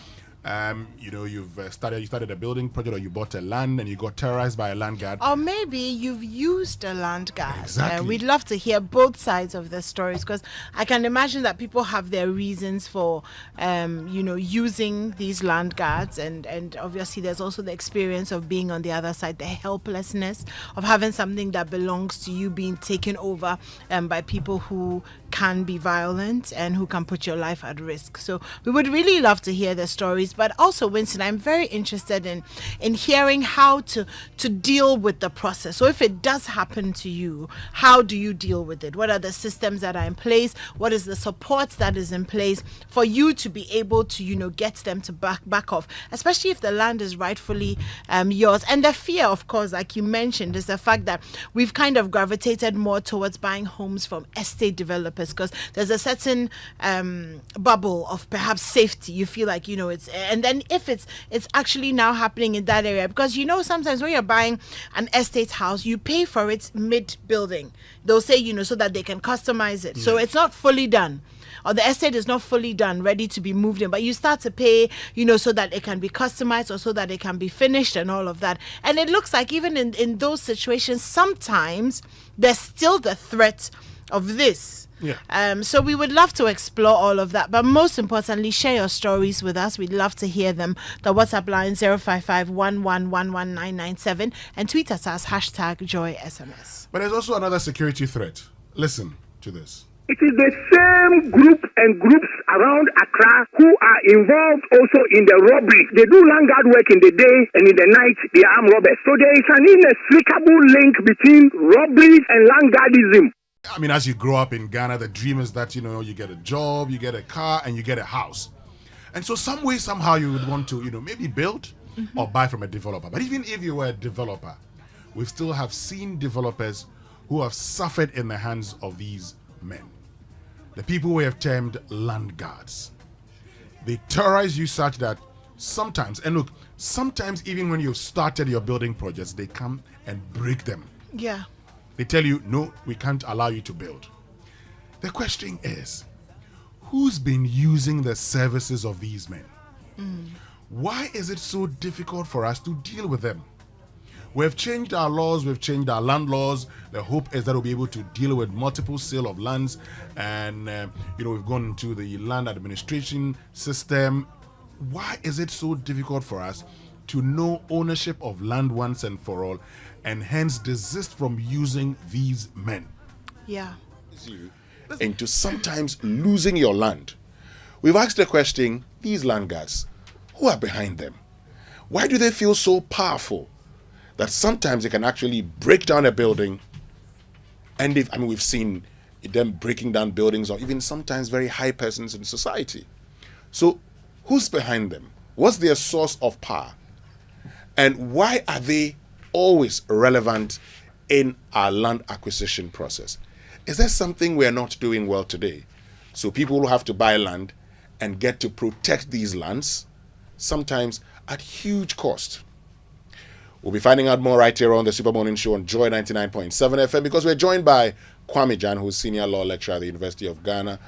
you started a building project, or you bought a land and you got terrorized by a land guard. Or maybe you've used a land guard. Exactly. We'd love to hear both sides of the stories, because I can imagine that people have their reasons for, using these land guards. And obviously there's also the experience of being on the other side, the helplessness of having something that belongs to you being taken over by people who can be violent and who can put your life at risk. So we would really love to hear the stories. But also, Winston, I'm very interested in hearing how to deal with the process. So if it does happen to you, how do you deal with it? What are the systems that are in place? What is the support that is in place for you to be able to, get them to back off, especially if the land is rightfully yours? And the fear, of course, like you mentioned, is the fact that we've kind of gravitated more towards buying homes from estate developers, because there's a certain bubble of perhaps safety. You feel like, it's, and then if it's actually now happening in that area, because sometimes when you're buying an estate house, you pay for it mid-building. They'll say, so that they can customize it. So it's not fully done, or the estate is not fully done, ready to be moved in, but you start to pay, so that it can be customized, or so that it can be finished and all of that. And it looks like even in those situations, sometimes there's still the threat of this. Yeah. So we would love to explore all of that, but most importantly, share your stories with us. We'd love to hear them. The WhatsApp line 055-111-11997, and tweet us as #JoySMS. But there's also another security threat. Listen to this. It is the same group and groups around Accra who are involved also in the robbery. They do landguard work in the day, and in the night they are armed robbers. So there is an inexplicable link between robberies and landguardism. I mean, as you grow up in Ghana, the dream is that, you get a job, you get a car, and you get a house. And so some way, somehow you would want to, maybe build or buy from a developer. But even if you were a developer, we still have seen developers who have suffered in the hands of these men. The people we have termed land guards. They terrorize you such that sometimes, and look, sometimes even when you've started your building projects, they come and break them. Yeah. They tell you, no, we can't allow you to build. The question is, who's been using the services of these men? Why is it so difficult for us to deal with them? We've changed our laws, we've changed our land laws. The hope is that we'll be able to deal with multiple sale of lands. And, we've gone into the land administration system. Why is it so difficult for us to know ownership of land once and for all, and hence desist from using these men? Yeah. Into sometimes losing your land. We've asked the question, these land guards, who are behind them? Why do they feel so powerful that sometimes they can actually break down a building? And we've seen them breaking down buildings, or even sometimes very high persons in society. So who's behind them? What's their source of power? And why are they always relevant in our land acquisition process? Is there something we're not doing well today? So people will have to buy land and get to protect these lands, sometimes at huge cost. We'll be finding out more right here on the Super Morning Show on Joy 99.7 FM, because we're joined by Kwame Jan, who's Senior Law Lecturer at the University of Ghana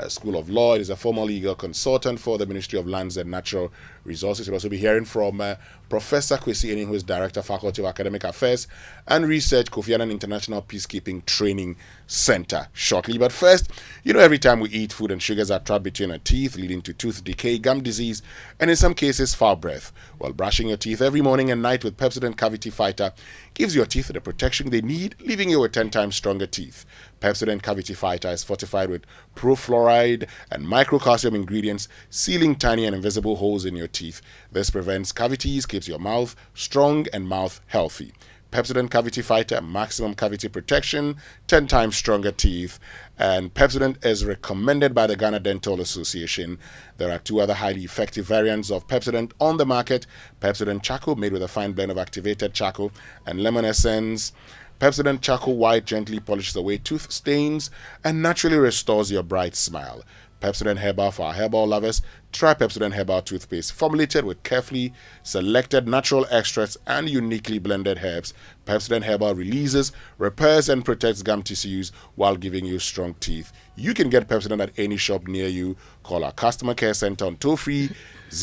School of Law. He is a former legal consultant for the Ministry of Lands and Natural resources. We'll also be hearing from Professor Kwesi Enin, who is Director, Faculty of Academic Affairs and Research, Kofi Annan International Peacekeeping Training Center shortly. But first, every time we eat, food and sugars are trapped between our teeth, leading to tooth decay, gum disease, and in some cases, foul breath. While brushing your teeth every morning and night with Pepsodent Cavity Fighter gives your teeth the protection they need, leaving you with 10 times stronger teeth. Pepsodent Cavity Fighter is fortified with profluoride and microcalcium ingredients, sealing tiny and invisible holes in your teeth. This prevents cavities, keeps your mouth strong and mouth healthy. Pepsodent Cavity Fighter, maximum cavity protection, 10 times stronger teeth. And Pepsodent is recommended by the Ghana Dental Association. There are 2 other highly effective variants of Pepsodent on the market. Pepsodent Charcoal, made with a fine blend of activated charcoal and lemon essence. Pepsodent Charcoal White gently polishes away tooth stains and naturally restores your bright smile. Pepsodent Herbal for our herbal lovers. Try Pepsodent Herbal toothpaste, formulated with carefully selected natural extracts and uniquely blended herbs. Pepsodent Herbal releases, repairs, and protects gum tissues while giving you strong teeth. You can get Pepsodent at any shop near you. Call our customer care center on toll-free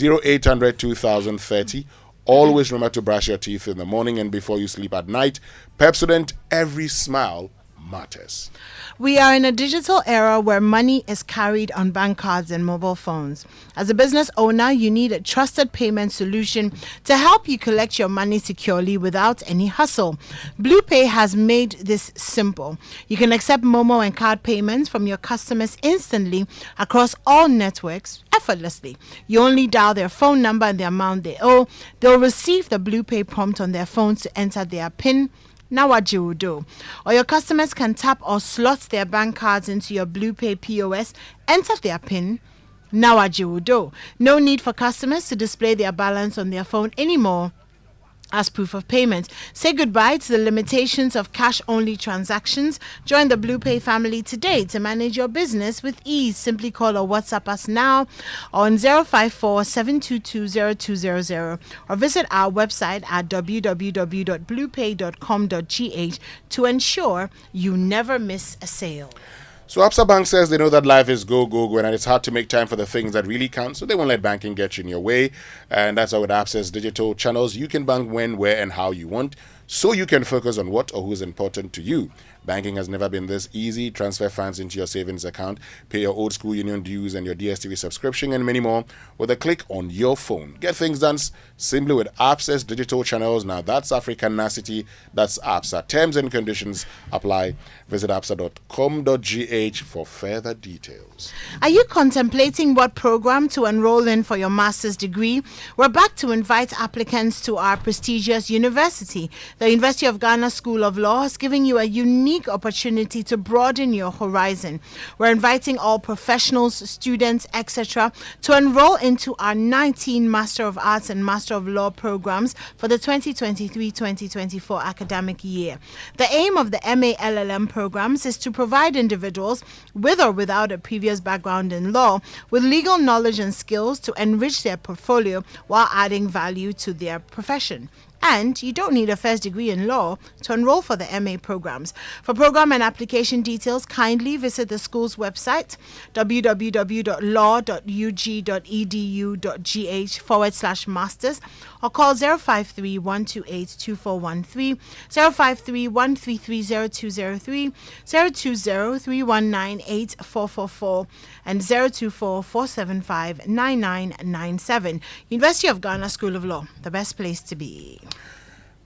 0800 2030. Always remember to brush your teeth in the morning and before you sleep at night. Pepsodent, every smile matters. We are in a digital era where money is carried on bank cards and mobile phones. As a business owner, you need a trusted payment solution to help you collect your money securely without any hustle. BluePay has made this simple. You can accept Momo and card payments from your customers instantly across all networks effortlessly. You only dial their phone number and the amount they owe. They'll receive the BluePay prompt on their phones to enter their PIN. Now what you will do. Or your customers can tap or slot their bank cards into your BluePay POS, enter their PIN. Now what you will do. No need for customers to display their balance on their phone anymore as proof of payment. Say goodbye to the limitations of cash-only transactions. Join the BluePay family today to manage your business with ease. Simply call or WhatsApp us now on 054-722-0200 or visit our website at www.bluepay.com.gh to ensure you never miss a sale. So Absa Bank says they know that life is go, go, go, and it's hard to make time for the things that really count, so they won't let banking get you in your way. And that's how with Absa's digital channels, you can bank when, where, and how you want, so you can focus on what or who's important to you. Banking has never been this easy. Transfer funds into your savings account, pay your old school union dues and your DSTV subscription, and many more with a click on your phone. Get things done simply with Absa's digital channels. Now that's Africanacity. That's Absa. Terms and conditions apply. Visit absa.com.gh for further details. Are you contemplating what program to enroll in for your master's degree? We're back to invite applicants to our prestigious university. The University of Ghana School of Law is giving you a unique opportunity to broaden your horizon. We're inviting all professionals, students, etc. to enroll into our 19 Master of Arts and Master of Law programs for the 2023-2024 academic year. The aim of the MA LLM programs is to provide individuals with or without a previous background in law with legal knowledge and skills to enrich their portfolio while adding value to their profession. And you don't need a first degree in law to enroll for the MA programs. For program and application details, kindly visit the school's website, www.law.ug.edu.gh/masters, or call 053-128-2413, 053-133-0203, 020-319-8444, and 024-475-9997. University of Ghana School of Law, the best place to be.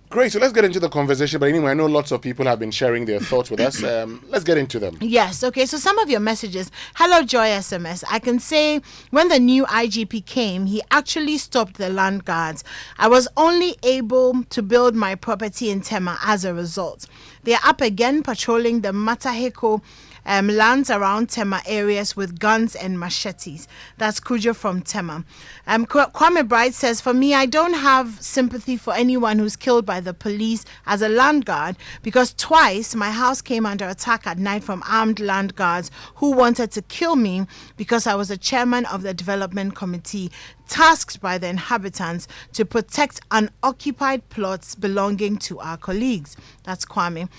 Great, so let's get into the conversation. But anyway, I know lots of people have been sharing their thoughts with us. Let's get into them. Yes, okay, so some of your messages. Hello, Joy SMS. I can say when the new IGP came, he actually stopped the land guards. I was only able to build my property in Tema as a result. They are up again patrolling the Mataheko lands around Tema areas with guns and machetes. That's Kujo from Tema. Kwame Bright says, for me, I don't have sympathy for anyone who's killed by the police as a land guard, because twice my house came under attack at night from armed land guards who wanted to kill me because I was a chairman of the development committee. tasked by the inhabitants to protect unoccupied plots belonging to our colleagues. That's Kwame.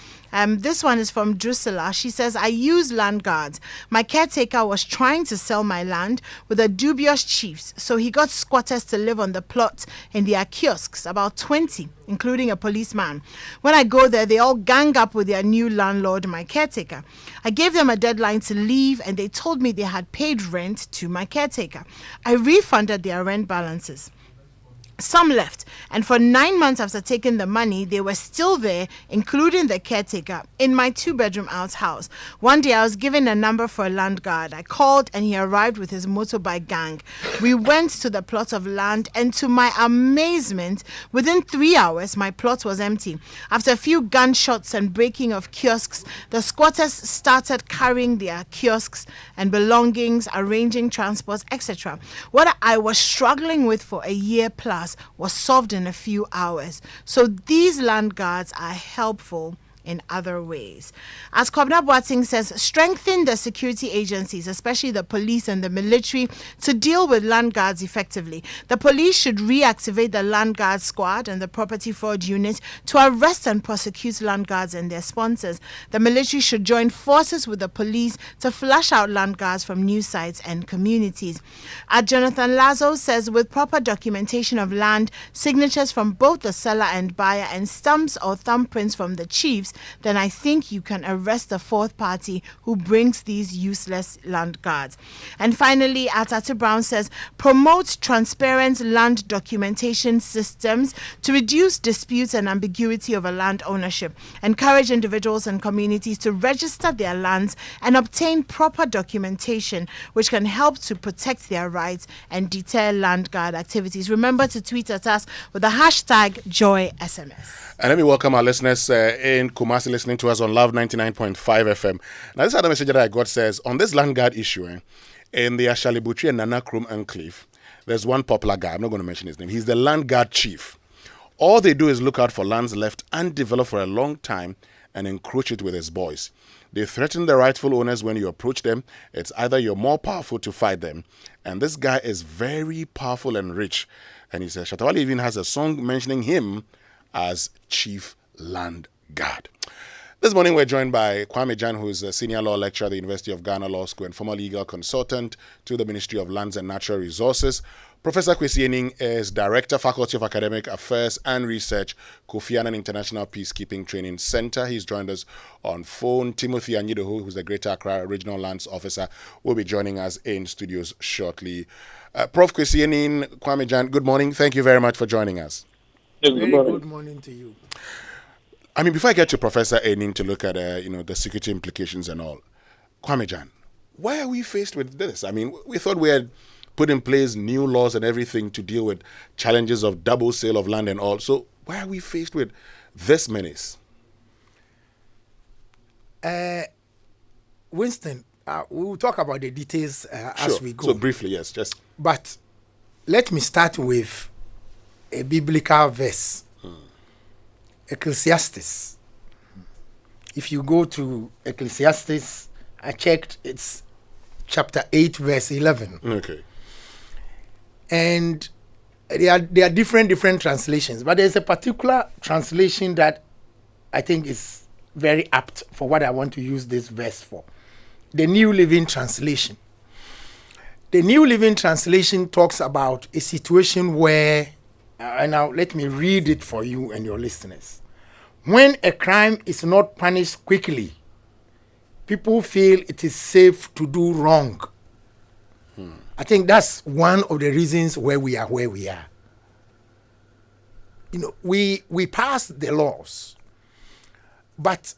This one is from Drusilla. She says, I use land guards. My caretaker was trying to sell my land with a dubious chiefs, so he got squatters to live on the plot in their kiosks, about 20, including a policeman. When I go there, they all gang up with their new landlord, my caretaker. I gave them a deadline to leave, and they told me they had paid rent to my caretaker. I refunded their rent balances. Some left, and for 9 months after taking the money, they were still there, including the caretaker, in my 2-bedroom outhouse. One day I was given a number for a land guard. I called and he arrived with his motorbike gang. We went to the plot of land, and to my amazement, within 3 hours, my plot was empty. After a few gunshots and breaking of kiosks, the squatters started carrying their kiosks and belongings, arranging transports, etc. What I was struggling with for a year plus was solved in a few hours. So these land guards are helpful in other ways. As Kobna Boating says, strengthen the security agencies, especially the police and the military, to deal with land guards effectively. The police should reactivate the land guard squad and the property fraud unit to arrest and prosecute land guards and their sponsors. The military should join forces with the police to flush out land guards from news sites and communities. Jonathan Lazo says, with proper documentation of land, signatures from both the seller and buyer, and stumps or thumbprints from the chiefs, then I think you can arrest the fourth party who brings these useless land guards. And finally, Atatu Brown says, promote transparent land documentation systems to reduce disputes and ambiguity over land ownership. Encourage individuals and communities to register their lands and obtain proper documentation, which can help to protect their rights and deter land guard activities. Remember to tweet at us with the hashtag JoySMS. And let me welcome our listeners in Kumasi listening to us on Love 99.5 FM. Now, this other message that I got says, on this land guard issue, in the Ashalibuchi and Nana Krum Enclave, there's one popular guy. I'm not going to mention his name. He's the land guard chief. All they do is look out for lands left undeveloped for a long time and encroach it with his boys. They threaten the rightful owners when you approach them. It's either you're more powerful to fight them. And this guy is very powerful and rich. And he says, Shatawale even has a song mentioning him as chief land guard. This morning we're joined by Kwame Jan, who is a senior law lecturer at the University of Ghana Law School and former legal consultant to the Ministry of Lands and Natural Resources. Professor Kwesi Ening is Director, Faculty of Academic Affairs and Research, Kofi Annan International Peacekeeping Training Center. He's joined us on phone. Timothy Anyidoho, who's the Greater Accra Regional Lands Officer, will be joining us in studios shortly. Prof. Kwesi Ening, Kwame Jan, good morning. Thank you very much for joining us. Very good morning to you. I mean, before I get to Professor Ening to look at the security implications and all, Kwame Jan, why are we faced with this? I mean, we thought we had put in place new laws and everything to deal with challenges of double sale of land and all. So why are we faced with this menace? Winston, we will talk about the details as we go. So briefly, yes, just. But let me start with a biblical verse. Ecclesiastes. If you go to Ecclesiastes, I checked, it's chapter 8, verse 11. Okay. And there are different translations, but there's a particular translation that I think is very apt for what I want to use this verse for. The New Living Translation. The New Living Translation talks about a situation where, and now let me read it for you and your listeners. When a crime is not punished quickly, people feel it is safe to do wrong. I think that's one of the reasons why we are where we are. You know, we pass the laws, but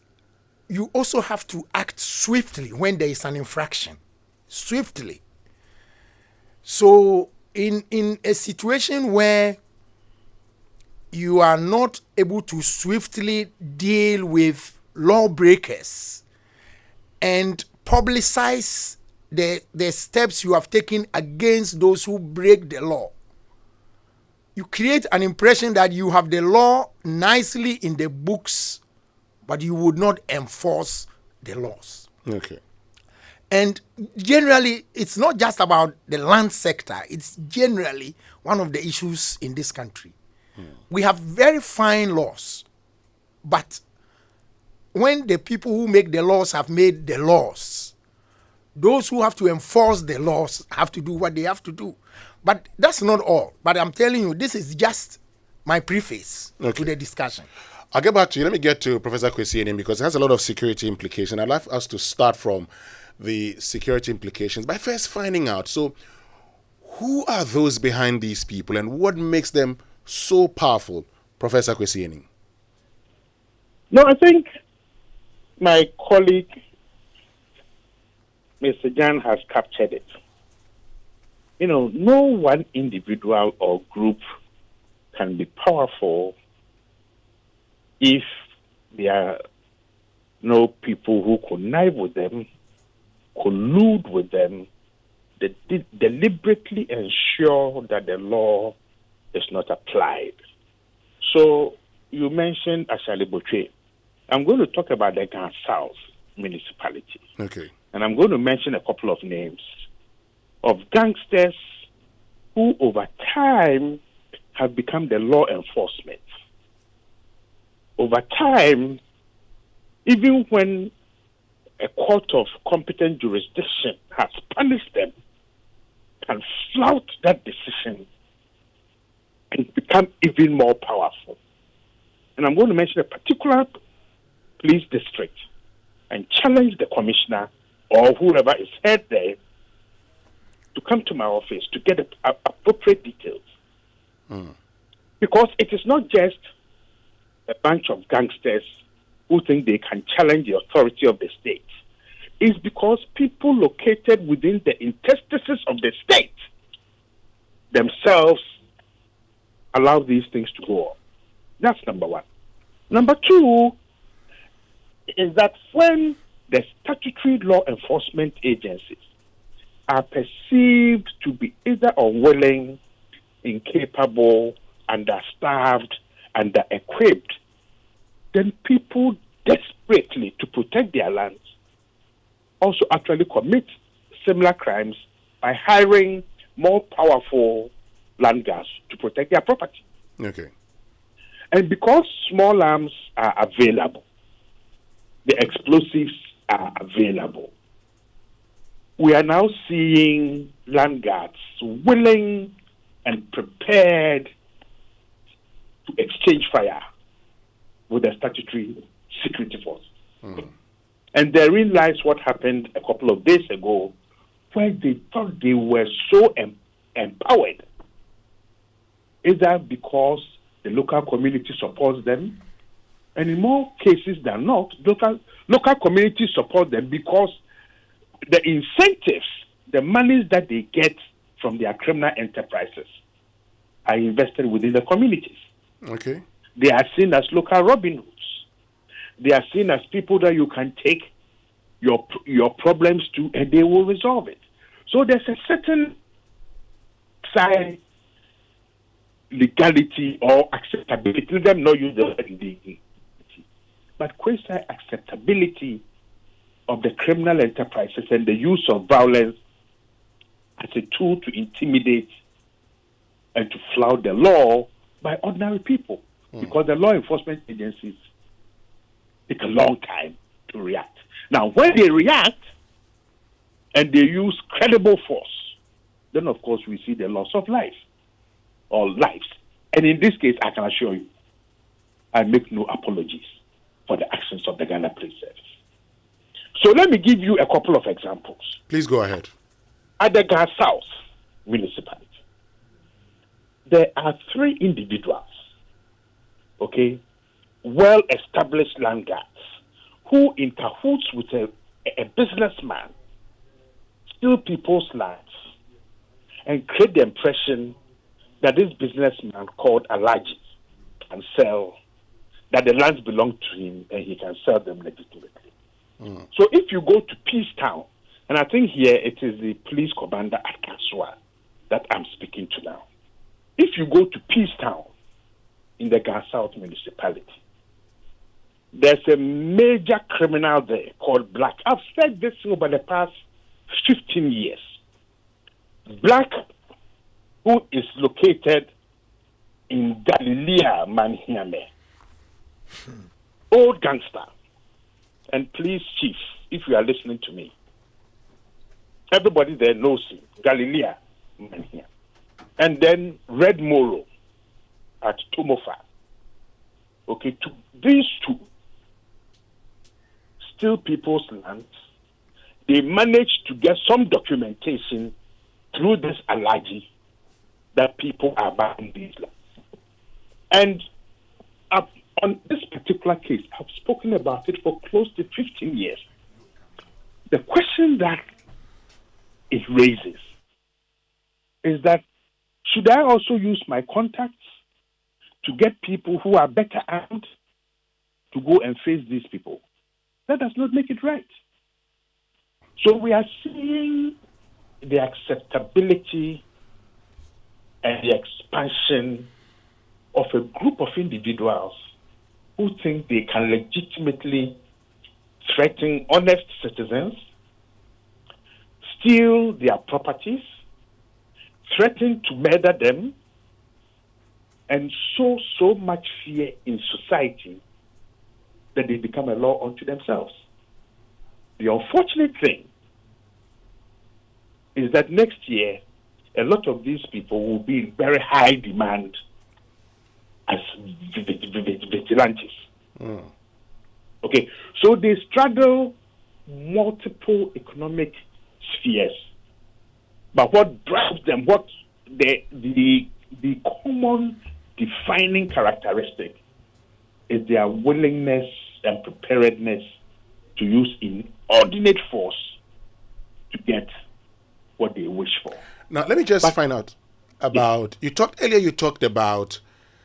you also have to act swiftly when there is an infraction. Swiftly. So in a situation where you are not able to swiftly deal with lawbreakers and publicize the steps you have taken against those who break the law, you create an impression that you have the law nicely in the books, but you would not enforce the laws. Okay. And generally, it's not just about the land sector, it's generally one of the issues in this country. We have very fine laws, but when the people who make the laws have made the laws, those who have to enforce the laws have to do what they have to do. But that's not all. But I'm telling you, this is just my preface to the discussion. I'll get back to you. Let me get to Professor Kwesi Enim because it has a lot of security implications. I'd like us to start from the security implications by first finding out, so who are those behind these people and what makes them so powerful, Professor Kwesi Enim? No, I think my colleague, Mr. Jan, has captured it. You know, no one individual or group can be powerful if there are no people who connive with them, collude with them, deliberately ensure that the law is not applied. So you mentioned Ashali Botwe. I'm going to talk about the Gan South municipality. Okay. And I'm going to mention a couple of names of gangsters who over time have become the law enforcement. Over time, even when a court of competent jurisdiction has punished them, can flout that decision and become even more powerful. And I'm going to mention a particular police district and challenge the commissioner or whoever is head there to come to my office to get appropriate details. Because it is not just a bunch of gangsters who think they can challenge the authority of the state. It's because people located within the interstices of the state themselves allow these things to go on. That's number one. Number two is that when the statutory law enforcement agencies are perceived to be either unwilling, incapable, understaffed, under-equipped, then people desperately to protect their lands also actually commit similar crimes by hiring more powerful landguards to protect their property. Okay. And because small arms are available, the explosives are available, we are now seeing landguards willing and prepared to exchange fire with the statutory security force. And therein lies what happened a couple of days ago, where they thought they were so empowered, either because the local community supports them, and in more cases than not, local communities support them because the incentives, the monies that they get from their criminal enterprises are invested within the communities. Okay. They are seen as local Robin Hoods. They are seen as people that you can take your problems to and they will resolve it. So there's a certain side legality or acceptability. Let them not use the word legality, but quasi acceptability of the criminal enterprises and the use of violence as a tool to intimidate and to flout the law by ordinary people. Because the law enforcement agencies take a long time to react. Now, when they react and they use credible force, then of course we see the loss of life or lives. And in this case, I can assure you, I make no apologies for the actions of the Ghana Police Service. So let me give you a couple of examples. Please go ahead. At the Ghana South municipality, there are 3 individuals, okay, well-established landguards who, in cahoots with a businessman, steal people's lands and create the impression that this businessman called Alaji can sell, that the lands belong to him and he can sell them legitimately. So if you go to Peace Town, and I think here it is the police commander at Kaswa that I'm speaking to now. If you go to Peace Town in the Ghana South municipality, there's a major criminal there called Black. I've said this over the past 15 years. Black, who is located in Galilea, Manhiame. Old gangster. And please, Chief, if you are listening to me, everybody there knows him. Galilea, Manhiame. And then Red Moro at Tomofa. Okay, these two steal people's lands. They managed to get some documentation through this allergy that people are buying these lands. And on this particular case, I've spoken about it for close to 15 years. The question that it raises is that should I also use my contacts to get people who are better armed to go and face these people? That does not make it right. So we are seeing the acceptability and the expansion of a group of individuals who think they can legitimately threaten honest citizens, steal their properties, threaten to murder them, and sow so much fear in society that they become a law unto themselves. The unfortunate thing is that next year, a lot of these people will be in very high demand as vigilantes. Okay, so they straddle multiple economic spheres. But what drives them, what the common defining characteristic is their willingness and preparedness to use inordinate force to get what they wish for. Now, let me just find out about, you talked about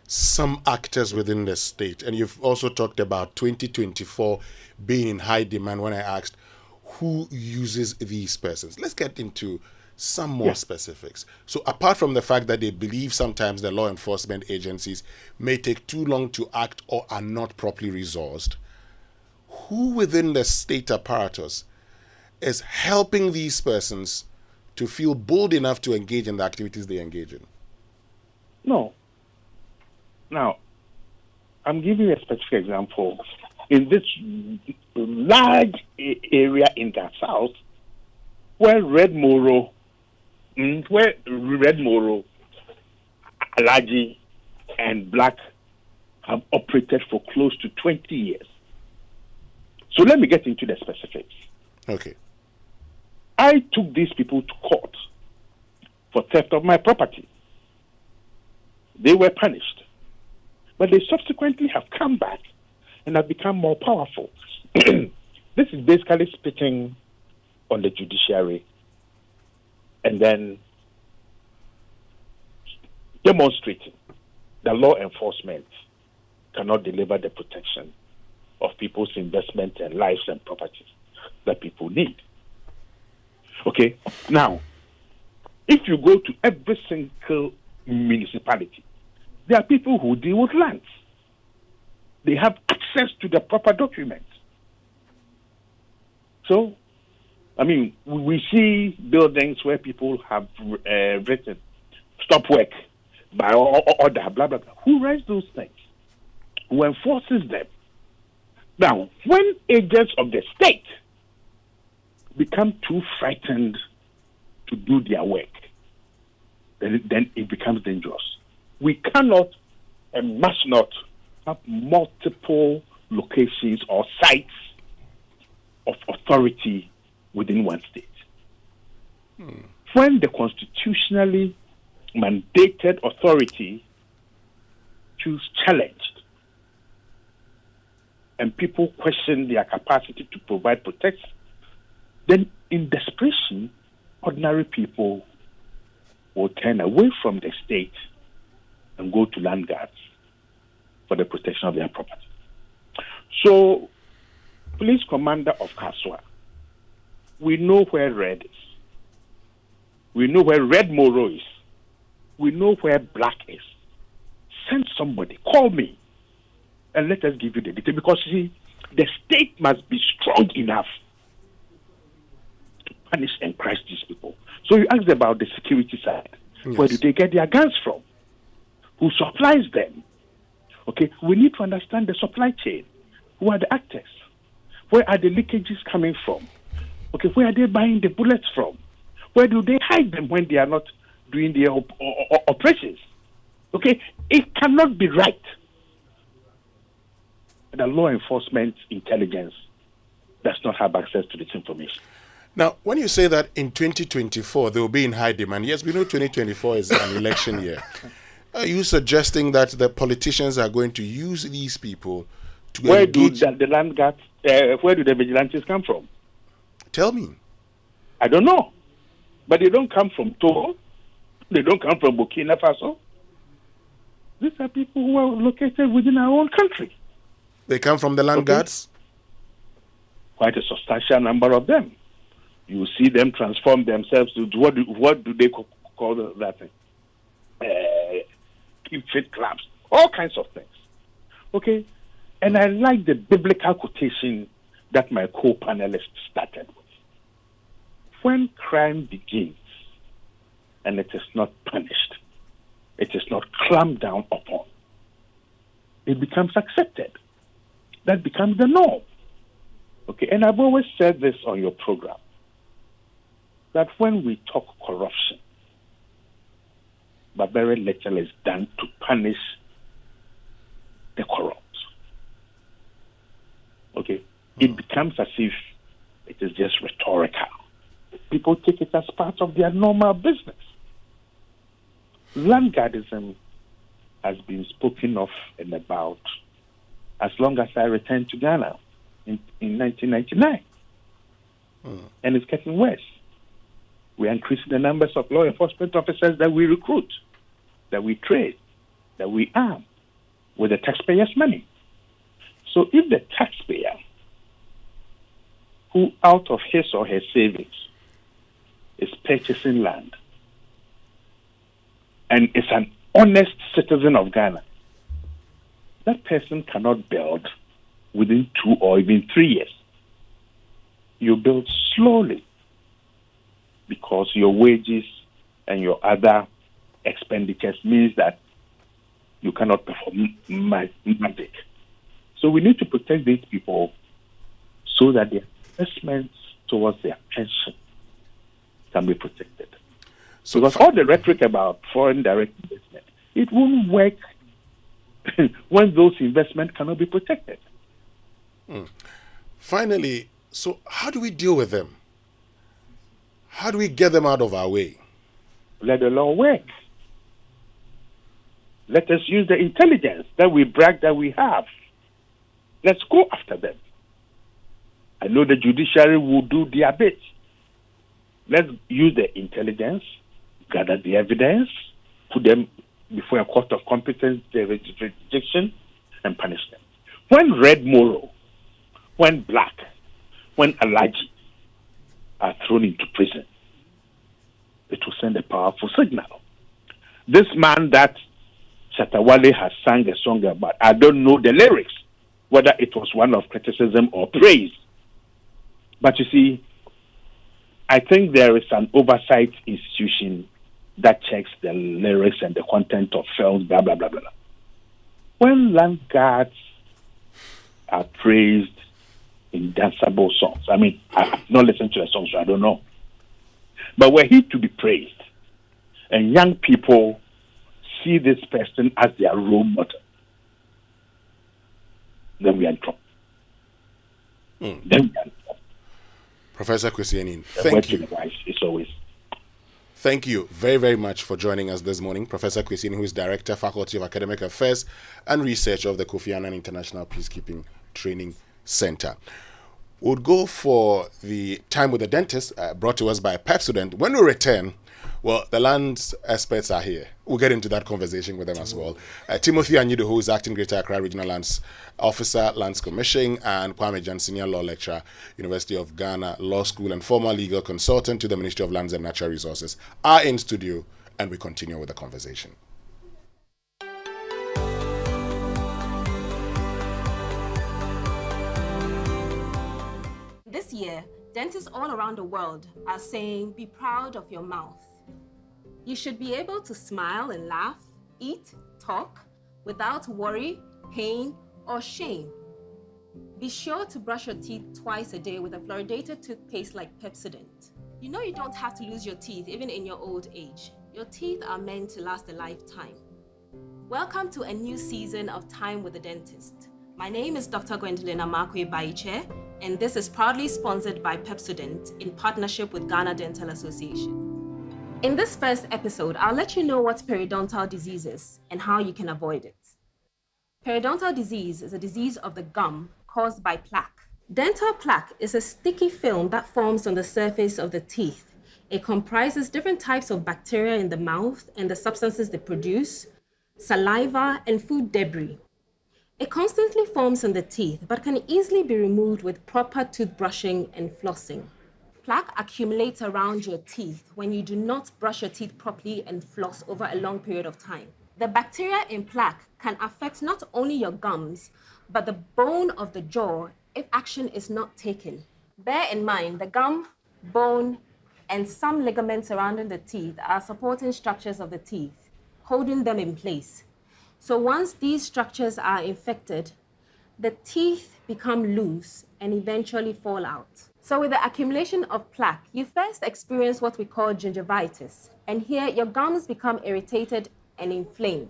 some actors within the state, and you've also talked about 2024 being in high demand when I asked who uses these persons. Let's get into some more specifics. So apart from the fact that they believe sometimes the law enforcement agencies may take too long to act or are not properly resourced, who within the state apparatus is helping these persons to feel bold enough to engage in the activities they engage in? No. Now, I'm giving you a specific example. In this large area in the south, where Red Moro, Alaji, and Black have operated for close to 20 years. So let me get into the specifics. Okay. I took these people to court for theft of my property. They were punished. But they subsequently have come back and have become more powerful. This is basically spitting on the judiciary and then demonstrating that law enforcement cannot deliver the protection of people's investment and lives and properties that people need. Okay, now, if you go to every single municipality, there are people who deal with lands. They have access to the proper documents. So, I mean, we see buildings where people have written, stop work by order, blah, blah, blah. Who writes those things? Who enforces them? Now, when agents of the state become too frightened to do their work, then it becomes dangerous. We cannot and must not have multiple locations or sites of authority within one state. When the constitutionally mandated authority feels challenged and people question their capacity to provide protection, then in desperation, ordinary people will turn away from the state and go to landguards for the protection of their property. So, police commander of Kaswa, we know where Red is. We know where Red Moro is. We know where Black is. Send somebody, call me, and let us give you the detail. Because, you see, the state must be strong enough to punish and crush these people. So you asked about the security side. Yes. Where do they get their guns from? Who supplies them? Okay, we need to understand the supply chain. Who are the actors? Where are the leakages coming from? Okay, where are they buying the bullets from? Where do they hide them when they are not doing their operations? Okay, it cannot be right that law enforcement intelligence does not have access to this information. Now, when you say that in 2024 they will be in high demand, yes, we know 2024 is an election year. Are you suggesting that the politicians are going to use these people to where engage? do the land guards, where do the vigilantes come from? Tell me. I don't know. But they don't come from Togo. They don't come from Burkina Faso. These are people who are located within our own country. They come from the land guards? Quite a substantial number of them. You see them transform themselves to what do they call that thing? Keep fit clubs, all kinds of things. Okay? And I like the biblical quotation that my co-panelist started with. When crime begins and it is not punished, it is not clamped down upon, it becomes accepted. That becomes the norm. Okay, and I've always said this on your program, that when we talk corruption, but very little is done to punish the corrupt. Okay, it becomes as if it is just rhetorical. People take it as part of their normal business. Landguardism has been spoken of and about as long as I returned to Ghana in 1999. And it's getting worse. We are increasing the numbers of law enforcement officers that we recruit, that we train, that we arm with the taxpayers' money. So if the taxpayer, who out of his or her savings is purchasing land and is an honest citizen of Ghana, that person cannot build within 2 or even 3 years. You build slowly because your wages and your other expenditures means that you cannot perform magic. So we need to protect these people so that their investments towards their pension can be protected. So because all the rhetoric about foreign direct investment, it won't work when those investments cannot be protected. Finally, so how do we deal with them? How do we get them out of our way? Let the law work. Let us use the intelligence that we brag that we have. Let's go after them. I know the judiciary will do their bit. Let's use the intelligence, gather the evidence, put them before a court of competence, jurisdiction, and punish them. When Red Moro, when Black, when Alaji are thrown into prison, it will send a powerful signal. This man that Shatawale has sang a song about, I don't know the lyrics, whether it was one of criticism or praise. But you see, I think there is an oversight institution that checks the lyrics and the content of films, blah, blah, blah, blah. When land guards are praised in danceable songs, I mean, I've not listened to the song, so I don't know. But were he to be praised, and young people see this person as their role model, then we are in trouble. Then we are in trouble. Professor Kwesi, thank you. It's always. Thank you very, very much for joining us this morning. Professor Kwesi, who is Director, Faculty of Academic Affairs and Research of the Kofi Annan International Peacekeeping Training Center. We'll go for the time with the dentist, brought to us by a PEP student. When we return, well, the lands experts are here. We'll get into that conversation with them as well. Timothy Anyido, who is Acting Greater Accra Regional Lands Officer, Lands Commission, and Kwame Jan, Senior Law Lecturer, University of Ghana Law School, and former legal consultant to the Ministry of Lands and Natural Resources, are in studio, and we continue with the conversation. This year, Dentists all around the world are saying, be proud of your mouth. You should be able to smile and laugh, eat, talk, without worry, pain, or shame. Be sure to brush your teeth twice a day with a fluoridated toothpaste like Pepsodent. You know you don't have to lose your teeth even in your old age. Your teeth are meant to last a lifetime. Welcome to a new season of Time with the Dentist. My name is Dr. Gwendolyn Amakwe Baiche, and this is proudly sponsored by Pepsodent in partnership with Ghana Dental Association. In this first episode, I'll let you know what periodontal disease is and how you can avoid it. Periodontal disease is a disease of the gum caused by plaque. Dental plaque is a sticky film that forms on the surface of the teeth. It comprises different types of bacteria in the mouth and the substances they produce, saliva, and food debris. It constantly forms on the teeth, but can easily be removed with proper toothbrushing and flossing. Plaque accumulates around your teeth when you do not brush your teeth properly and floss over a long period of time. The bacteria in plaque can affect not only your gums, but the bone of the jaw if action is not taken. Bear in mind, the gum, bone, and some ligaments surrounding the teeth are supporting structures of the teeth, holding them in place. So once these structures are infected, the teeth become loose and eventually fall out. So with the accumulation of plaque, you first experience what we call gingivitis. And here, your gums become irritated and inflamed.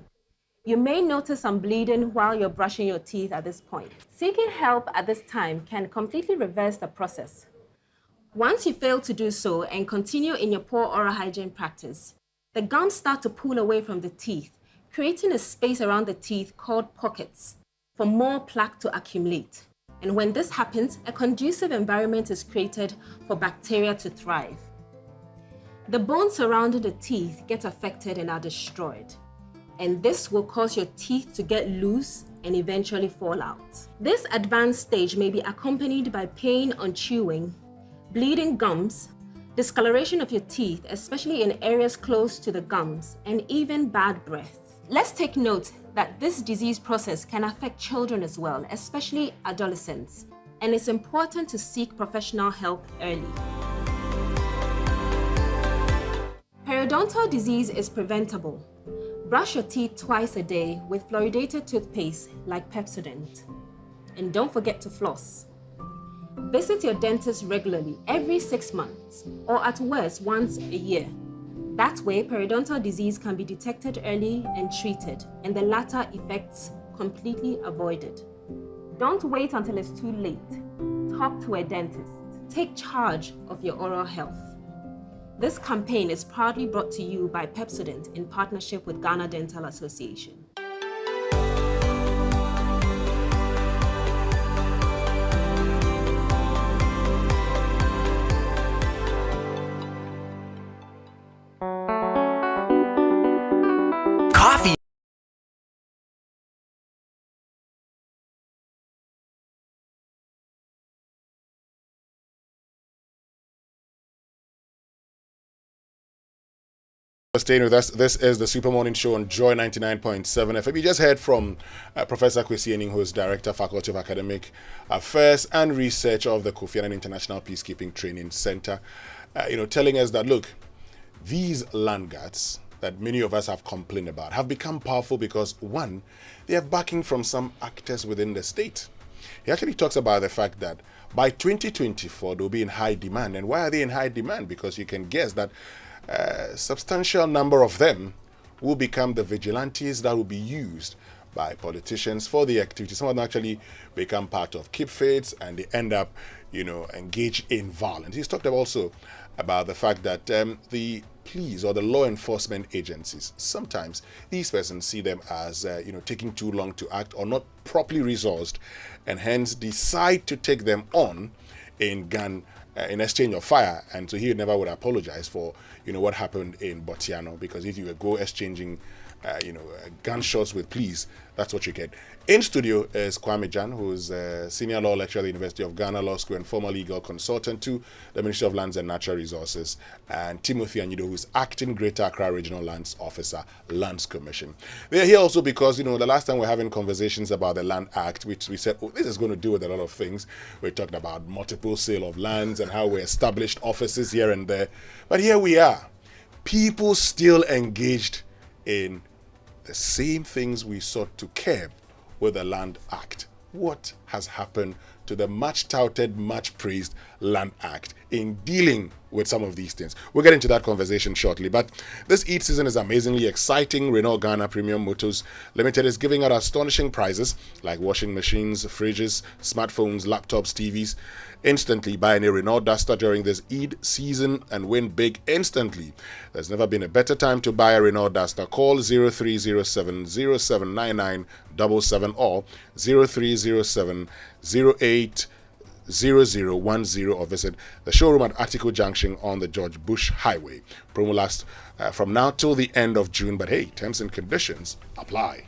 You may notice some bleeding while you're brushing your teeth at this point. Seeking help at this time can completely reverse the process. Once you fail to do so and continue in your poor oral hygiene practice, the gums start to pull away from the teeth, creating a space around the teeth called pockets for more plaque to accumulate. And when this happens, a conducive environment is created for bacteria to thrive. The bones surrounding the teeth get affected and are destroyed. And this will cause your teeth to get loose and eventually fall out. This advanced stage may be accompanied by pain on chewing, bleeding gums, discoloration of your teeth, especially in areas close to the gums, and even bad breath. Let's take note that this disease process can affect children as well, especially adolescents, and it's important to seek professional help early. Periodontal disease is preventable. Brush your teeth twice a day with fluoridated toothpaste like Pepsodent. And don't forget to floss. Visit your dentist regularly every 6 months, or at worst once a year. That way, periodontal disease can be detected early and treated, and the latter effects completely avoided. Don't wait until it's too late. Talk to a dentist. Take charge of your oral health. This campaign is proudly brought to you by Pepsodent in partnership with Ghana Dental Association. Coffee. Staying with us, this is the Super Morning Show on Joy 99.7 FM. You just heard from Professor Kwesi Ening, who is Director, Faculty of Academic Affairs and Research of the Kofi Annan International Peacekeeping Training Center, telling us that, look, these landguards that many of us have complained about have become powerful because, one, they have backing from some actors within the state. He actually talks about the fact that by 2024, they'll be in high demand. And why are they in high demand? Because you can guess that a substantial number of them will become the vigilantes that will be used by politicians for the activity. Some of them actually become part of keep faiths and they end up, engaged in violence. He's talked also about the fact that the police or the law enforcement agencies, sometimes these persons see them as, taking too long to act or not properly resourced, and hence decide to take them on in exchange of fire. And so he never would apologize for what happened in Botiano, because if you go exchanging gunshots with please. That's what you get. In studio is Kwame Jan, who's a senior law lecturer at the University of Ghana Law School and former legal consultant to the Ministry of Lands and Natural Resources, and Timothy Anyido, who's acting Greater Accra Regional Lands Officer, Lands Commission. They're here also because, the last time we're having conversations about the Land Act, which we said, this is going to do with a lot of things. We talked about multiple sale of lands and how we established offices here and there. But here we are. People still engaged in the same things we sought to curb with the Land Act. What has happened to the much touted, much praised Land Act in dealing with some of these things? We'll get into that conversation shortly. But this Eid season is amazingly exciting. Renault Ghana Premium Motors Limited is giving out astonishing prizes like washing machines, fridges, smartphones, laptops, TVs. Instantly buy any Renault Duster during this Eid season and win big instantly. There's never been a better time to buy a Renault Duster. Call 0307 0799 77 or 0307 08 0010 or visit the showroom at Article Junction on the George Bush Highway. Promo lasts from now till the end of June, but hey, terms and conditions apply.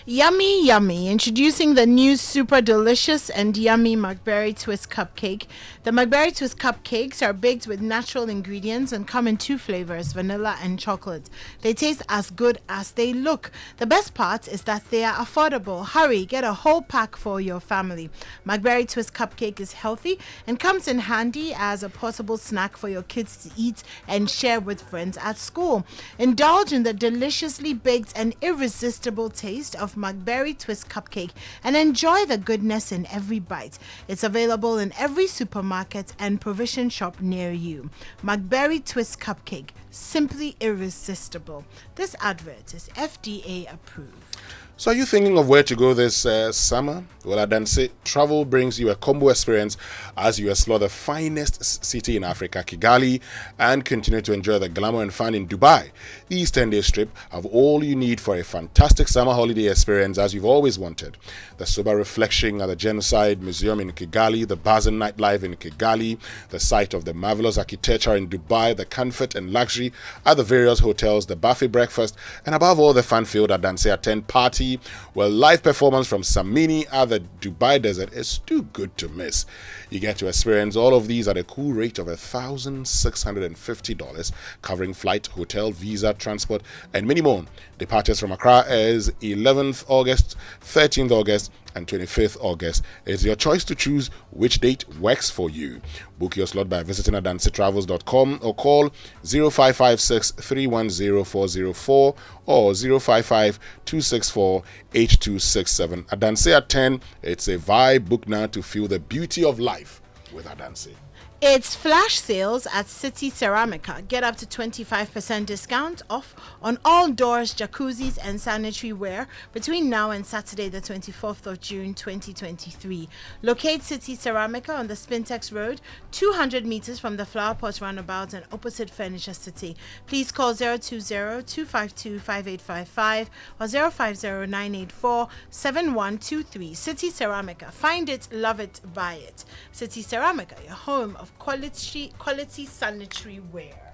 Yummy, yummy. Introducing the new super delicious and yummy McBerry Twist Cupcake. The McBerry Twist Cupcakes are baked with natural ingredients and come in 2 flavors, vanilla and chocolate. They taste as good as they look. The best part is that they are affordable. Hurry, get a whole pack for your family. McBerry Twist Cupcake is healthy and comes in handy as a portable snack for your kids to eat and share with friends at school. Indulge in the deliciously baked and irresistible taste of McBerry Twist Cupcake and enjoy the goodness in every bite. It's available in every supermarket and provision shop near you. McBerry Twist Cupcake, simply irresistible. This advert is FDA approved. So are you thinking of where to go this summer? Well, Adanse Travel brings you a combo experience as you explore the finest city in Africa, Kigali, and continue to enjoy the glamour and fun in Dubai. These 10-day trip have all you need for a fantastic summer holiday experience as you've always wanted. The sober reflection at the Genocide Museum in Kigali, the Bazaar nightlife in Kigali, the site of the marvelous architecture in Dubai, the comfort and luxury at the various hotels, the buffet breakfast, and above all, the fun-filled Adanse Attend party. Well, live performance from Samini at the Dubai desert is too good to miss. You get to experience all of these at a cool rate of $1,650, covering flight, hotel, visa, transport, and many more. Departures from Accra is 11th August, 13th August, and 25th August. It's your choice to choose which date works for you. Book your slot by visiting adansitravels.com or call 0556 310 404 or 055 264 8267. Adanse at 10. It's a vibe. Book now to feel the beauty of life with Adanse. It's flash sales at City Ceramica. Get up to 25% discount off on all doors, jacuzzis, and sanitary ware between now and Saturday, the 24th of June, 2023. Locate City Ceramica on the Spintex Road, 200 meters from the Flower Pot Roundabout and opposite Furniture City. Please call 020-252-5855 or 050-984-7123. City Ceramica. Find it, love it, buy it. City Ceramica, your home of quality sanitary ware.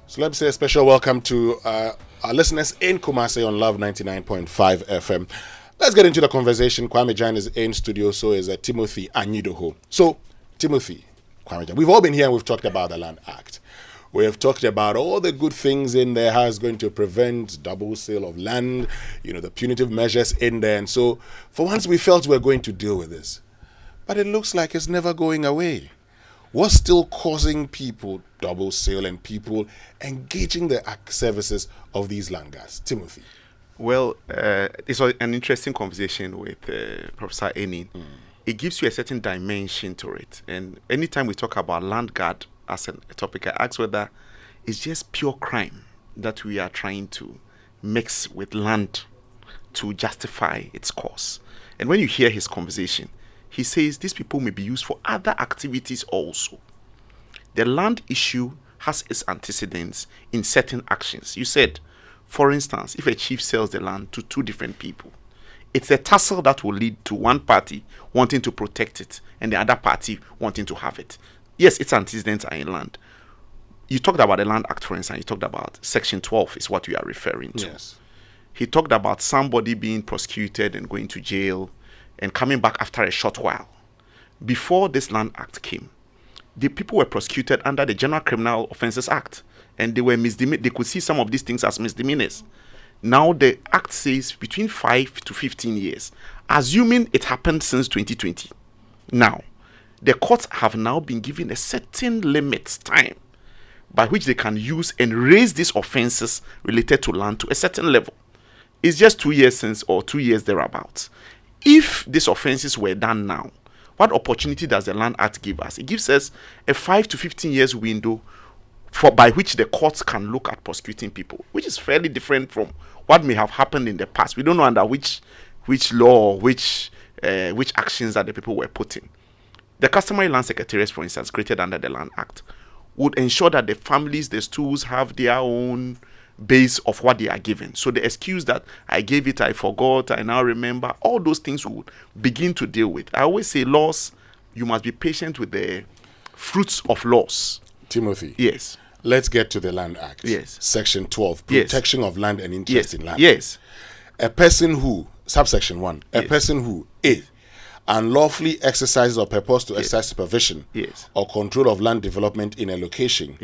So let me say a special welcome to our listeners in Kumasi on Love 99.5 FM. Let's get into the conversation. Kwame Jan is in studio, so is Timothy Anyido. So, Timothy, Kwame Jan, we've all been here and we've talked about the Land Act. We have talked about all the good things in there, how it's going to prevent double sale of land, the punitive measures in there. And so, for once, we felt we were going to deal with this. But it looks like it's never going away. What's still causing people double sale and people engaging the services of these landguards? Timothy. Well, it's an interesting conversation with Professor Enin. It gives you a certain dimension to it. And anytime we talk about landguard as a topic, I ask whether it's just pure crime that we are trying to mix with land to justify its cause. And when you hear his conversation, he says these people may be used for other activities also. The land issue has its antecedents in certain actions. You said, for instance, if a chief sells the land to 2 different people, it's a tussle that will lead to one party wanting to protect it and the other party wanting to have it. Yes, its antecedents are in land. You talked about the Land Act, for instance. You talked about Section 12 is what you are referring to. Yes. he talked about somebody being prosecuted and going to jail and coming back after a short while. Before this Land Act came, the people were prosecuted under the General Criminal Offences Act, and they were they could see some of these things as misdemeanors. Now the Act says between 5 to 15 years, assuming it happened since 2020. Now, the courts have now been given a certain limit time by which they can use and raise these offenses related to land to a certain level. It's just 2 years since, or 2 years thereabouts. If these offenses were done now, what opportunity does the Land Act give us? It gives us a 5 to 15 years window by which the courts can look at prosecuting people, which is fairly different from what may have happened in the past. We don't know under which law, which actions that the people were put in. The customary land secretariats, for instance, created under the Land Act, would ensure that the families, the stools, have their own base of what they are given. So the excuse that I gave it, I forgot, I now remember, all those things we would begin to deal with. I always say laws, you must be patient with the fruits of laws. Timothy. Yes. Let's get to the Land Act. Yes. Section 12, protection of land and interest in land. Yes. A person who, subsection 1, a person who, A, unlawfully exercises or purports to exercise supervision or control of land development in a location,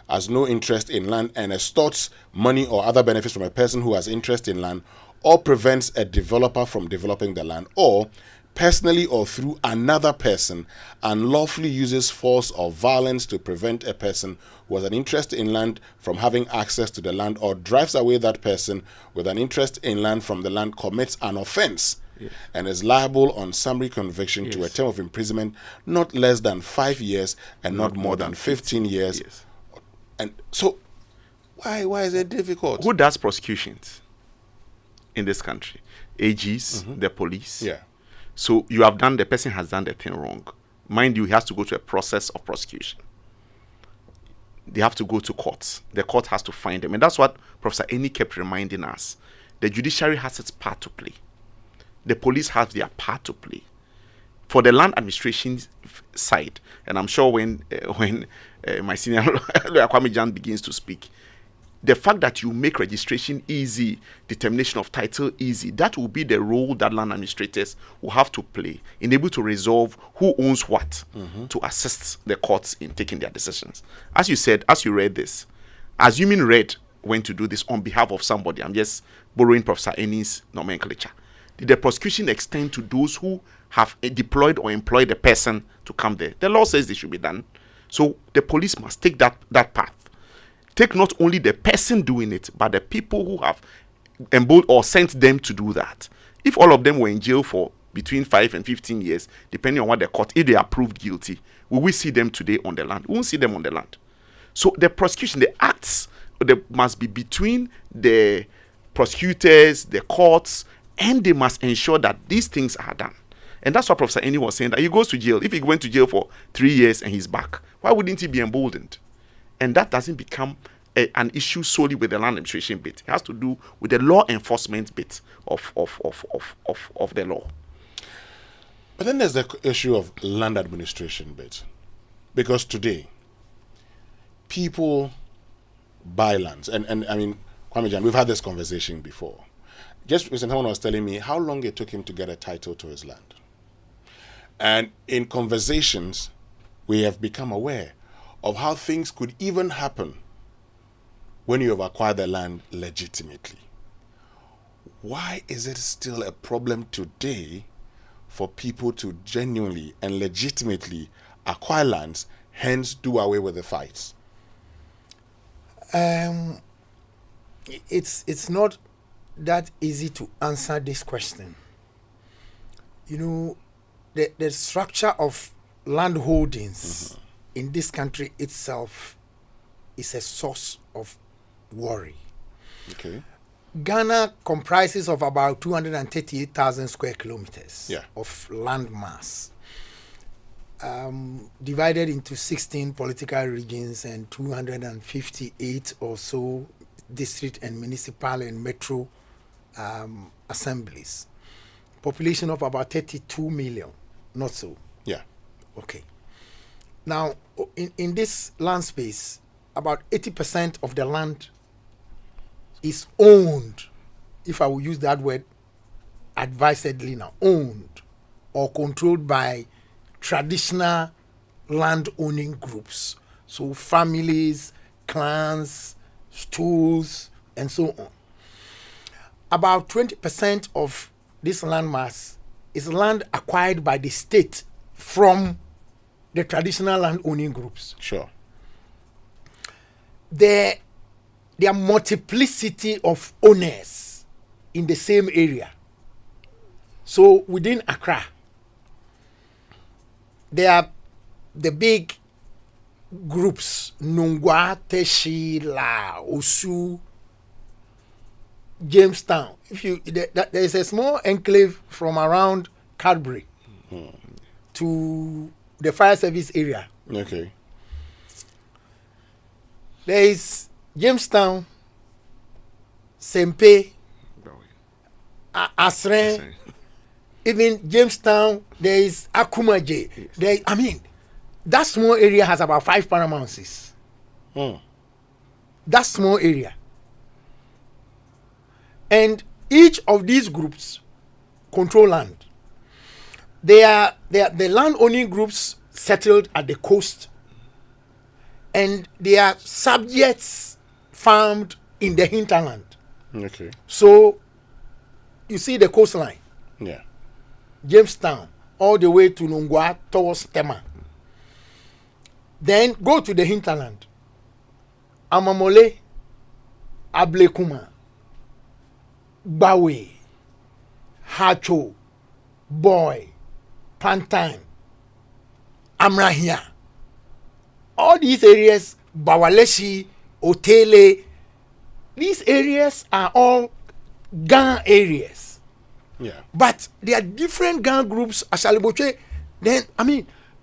has no interest in land and extorts money or other benefits from a person who has interest in land, or prevents a developer from developing the land, or personally or through another person unlawfully uses force or violence to prevent a person who has an interest in land from having access to the land, or drives away that person with an interest in land from the land, commits an offense and is liable on summary conviction to a term of imprisonment not less than 5 years and not more than 15 years. And so why is it difficult? Who does prosecutions in this country? AGs, the police. Yeah. So you have done, the person has done the thing wrong. Mind you, he has to go to a process of prosecution. They have to go to courts. The court has to find them. And that's what Professor Eni kept reminding us. The judiciary has its part to play. The police have their part to play. For the land administration side, and I'm sure when my senior lawyer Kwame Jan begins to speak, the fact that you make registration easy, determination of title easy, that will be the role that land administrators will have to play in able to resolve who owns what, to assist the courts in taking their decisions. As you said, as you read this, assuming Red went to do this on behalf of somebody, I'm just borrowing Professor Eni's nomenclature, did the prosecution extend to those who have deployed or employed the person to come there? The law says this should be done. So the police must take that path. Take not only the person doing it, but the people who have emboldened or sent them to do that. If all of them were in jail for between 5 and 15 years, depending on what the court, if they are proved guilty, will we see them today on the land? We won't see them on the land. So the prosecution, the acts, they must be between the prosecutors, the courts, and they must ensure that these things are done. And that's what Professor Eni was saying, that he goes to jail. If he went to jail for 3 years and he's back, why wouldn't he be emboldened? And that doesn't become an issue solely with the land administration bit. It has to do with the law enforcement bit of the law. But then there's the issue of land administration bit. Because today, people buy lands. And I mean, Kwame Jan, we've had this conversation before. Just recently, someone was telling me how long it took him to get a title to his land. And in conversations, we have become aware of how things could even happen when you have acquired the land legitimately. Why is it still a problem today for people to genuinely and legitimately acquire lands, hence do away with the fights? It's not that easy to answer this question. You know, the structure of land holdings in this country itself is a source of worry. Okay. Ghana comprises of about 238,000 square kilometers Yeah. of land mass, divided into 16 political regions and 258 or so district and municipal and metro assemblies. Population of about 32 million, not so? Yeah. Okay. Now, in this land space, about 80% of the land is owned if I will use that word advisedly now, owned or controlled by traditional land owning groups. So families, clans, stools, and so on. About 20% of this land mass is land acquired by the state from the traditional land owning groups. Sure. There are multiplicity of owners in the same area. So within Accra, there are the big groups, Nungwa, Teshi, La, Osu, Jamestown. There is a small enclave from around Cadbury to the fire service area. Okay. There is Jamestown, Sempe, Asren, even Jamestown, there is Akumaje. That small area has about 5 paramounces. That small area. And each of these groups control land. They are the land owning groups settled at the coast, and their subjects farmed in the hinterland. Okay. So you see the coastline. Yeah. Jamestown, all the way to Nungwa towards Tema. Then go to the hinterland. Amamole, Ablekuma, Bawe, Hacho, Boy, Pantine, Amrahia. All these areas, Bawaleshi, Otele, these areas are all gang areas. Yeah. But there are different gang groups. Asaliboche. Then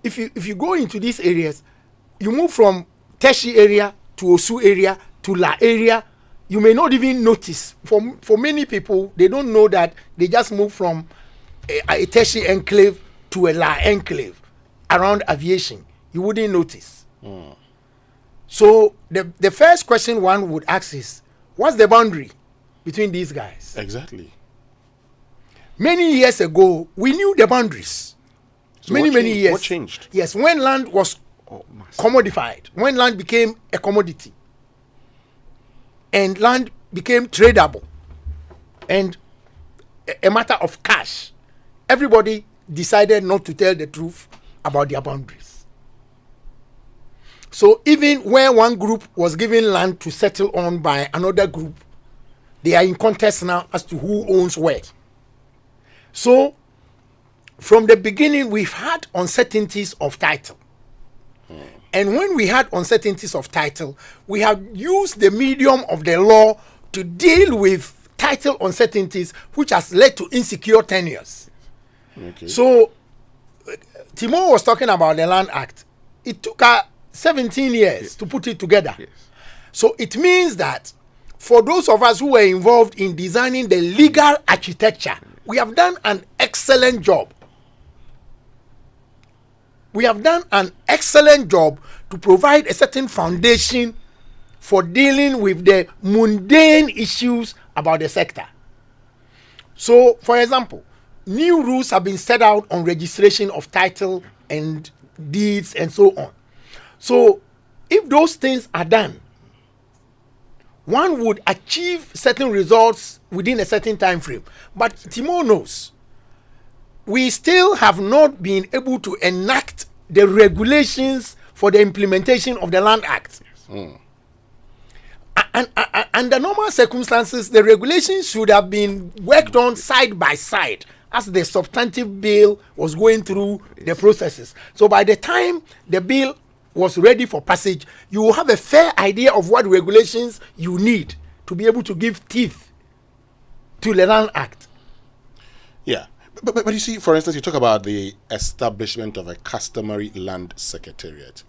if you go into these areas, you move from Teshi area to Osu area to La area, you may not even notice. For many people, they don't know that they just moved from a Teshi enclave to a La enclave around aviation. You wouldn't notice. So the first question one would ask is, what's the boundary between these guys? Exactly. Many years ago, we knew the boundaries. So many years. What changed? Yes, when land was commodified, when land became a commodity, and land became tradable, and a matter of cash, everybody decided not to tell the truth about their boundaries. So even where one group was given land to settle on by another group, they are in contest now as to who owns where. So from the beginning, we've had uncertainties of title. And when we had uncertainties of title, we have used the medium of the law to deal with title uncertainties, which has led to insecure tenures. Okay. So Timo was talking about the Land Act. It took 17 years to put it together. So it means that for those of us who were involved in designing the legal architecture, we have done an excellent job. We have done an excellent job to provide a certain foundation for dealing with the mundane issues about the sector. So, for example, new rules have been set out on registration of title and deeds and so on. So, if those things are done, one would achieve certain results within a certain time frame. But Timo knows we still have not been able to enact the regulations for the implementation of the Land Act. And under normal circumstances, the regulations should have been worked on side by side as the substantive bill was going through the processes. So by the time the bill was ready for passage, you will have a fair idea of what regulations you need to be able to give teeth to the Land Act. Yeah. But you see, for instance, you talk about the establishment of a customary land secretariat,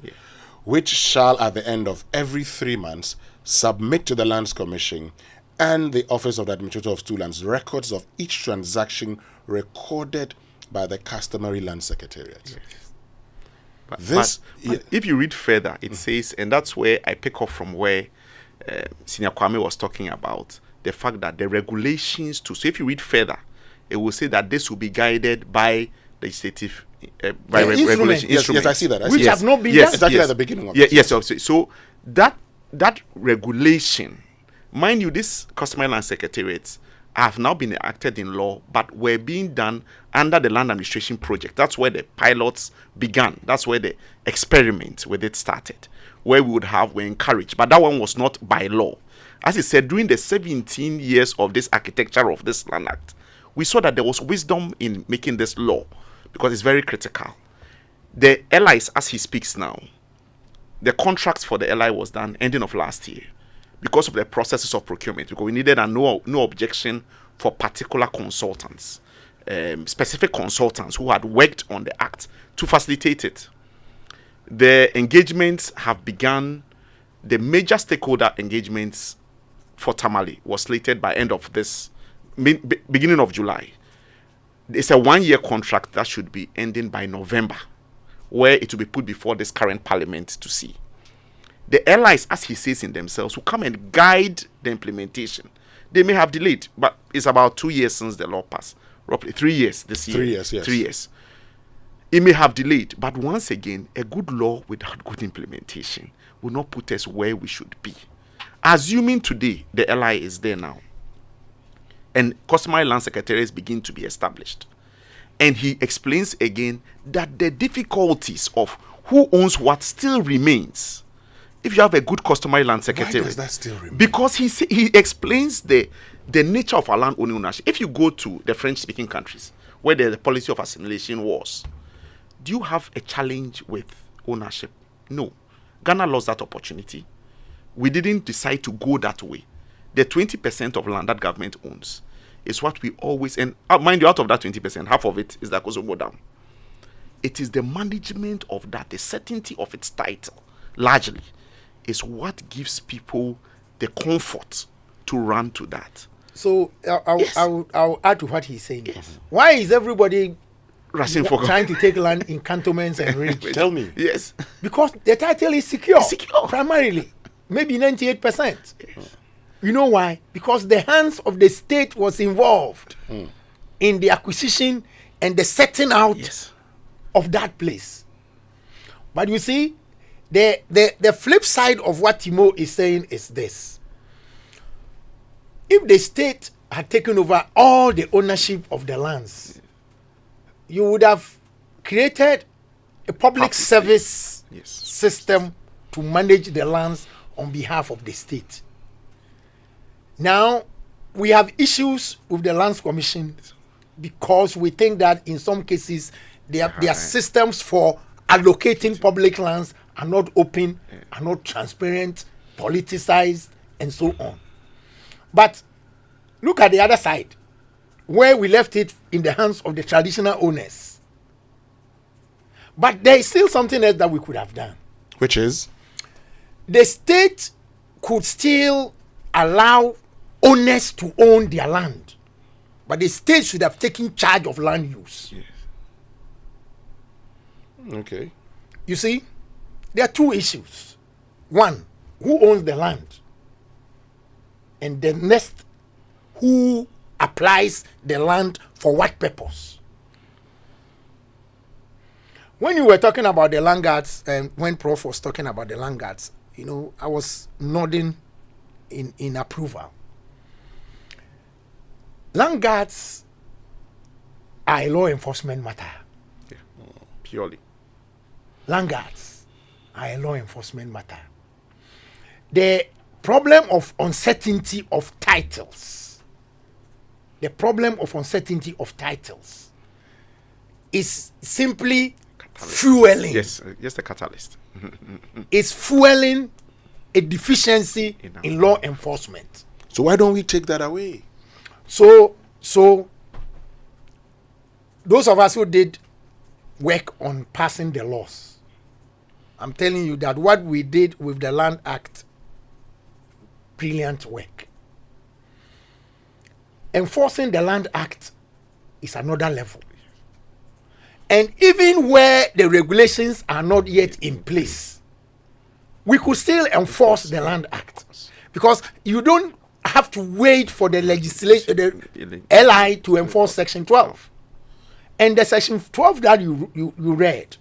which shall, at the end of every 3 months, submit to the Lands Commission and the Office of the Administrator of Stool Lands records of each transaction recorded by the customary land secretariat. But if you read further, it says, and that's where I pick up from where Senior Kwame was talking about the fact that the regulations too. So if you read further, it will say that this will be guided by legislative regulation instruments. Yes, I see that. Which have not been done. Exactly at the beginning of Yes, so that regulation, mind you, these customary land secretariats have now been enacted in law, but were being done under the land administration project. That's where the pilots began. That's where the experiment with it started, where we encouraged. But that one was not by law. As I said, during the 17 years of this architecture of this Land Act, we saw that there was wisdom in making this law because it's very critical. The LIs, as he speaks now, the contracts for the LI was done ending of last year because of the processes of procurement, because we needed a no objection for particular consultants, specific consultants who had worked on the act to facilitate it. The engagements have begun. The major stakeholder engagements for Tamale was slated by end of this beginning of July. It's a 1-year contract that should be ending by November, where it will be put before this current parliament to see. The allies, as he says in themselves, will come and guide the implementation. They may have delayed, but it's about 2 years since the law passed. Roughly 3 years this year. 3 years, yes. 3 years. It may have delayed, but once again, a good law without good implementation will not put us where we should be. Assuming today the LI is there now, and customary land secretaries begin to be established, and he explains again that the difficulties of who owns what still remains. If you have a good customary land secretary, why does that still remain? Because he explains the nature of our land ownership. If you go to the French-speaking countries where the policy of assimilation was, do you have a challenge with ownership? No. Ghana lost that opportunity. We didn't decide to go that way. The 20% of land that government owns is what we always, and mind you, out of that 20%, half of it is the Kosovo Dam. It is the management of that, the certainty of its title, largely, is what gives people the comfort to run to that. So I'll add to what he's saying. Yes. Why is everybody rushing for trying to take land in cantonments and range? Tell me. Yes. Because the title is secure. Primarily. Maybe 98%. Yes. You know why? Because the hands of the state was involved in the acquisition and the setting out of that place. But you see, the flip side of what Timo is saying is this. If the state had taken over all the ownership of the lands, you would have created a public service system to manage the lands on behalf of the state. Now, we have issues with the Lands Commission because we think that in some cases their systems for allocating public lands are not open, are not transparent, politicized, and so on. But look at the other side, where we left it in the hands of the traditional owners. But there is still something else that we could have done. Which is? The state could still allow owners to own their land, but the state should have taken charge of land use. Yes. Okay. You see, there are two issues. One, who owns the land? And the next, who applies the land for what purpose? When you were talking about the landguards, and when Prof was talking about the landguards, you know, I was nodding in approval. Landguards are a law enforcement matter. Yeah. Purely. Landguards are a law enforcement matter. The problem of uncertainty of titles, is simply fueling. Yes, just a catalyst. It's fueling a deficiency in law enforcement. So why don't we take that away? So those of us who did work on passing the laws, I'm telling you that what we did with the Land Act, brilliant work. Enforcing the Land Act is another level. And even where the regulations are not yet in place, we could still enforce the Land Act. Because you don't have to wait for the legislation, the LI, to enforce Section 12. And the Section 12 that you read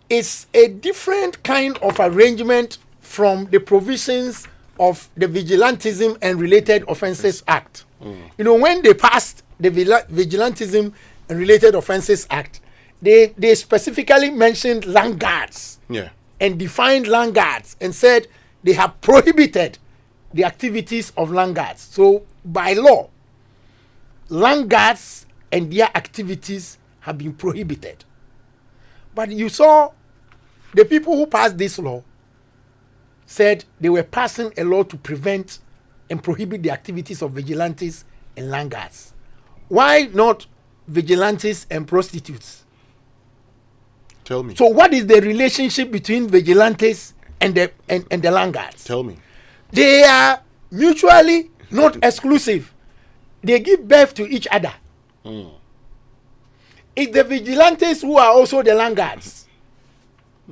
is a different kind of arrangement from the provisions of the Vigilantism and Related Offences Act. You know, when they passed the Vigilantism and Related Offences Act, they specifically mentioned landguards and defined landguards and said they have prohibited the activities of landguards. So by law, landguards and their activities have been prohibited. But you saw the people who passed this law said they were passing a law to prevent and prohibit the activities of vigilantes and landguards. Why not vigilantes and prostitutes? Tell me. So what is the relationship between vigilantes and the landguards? Tell me. They are mutually not exclusive. They give birth to each other. It's the vigilantes who are also the landguards.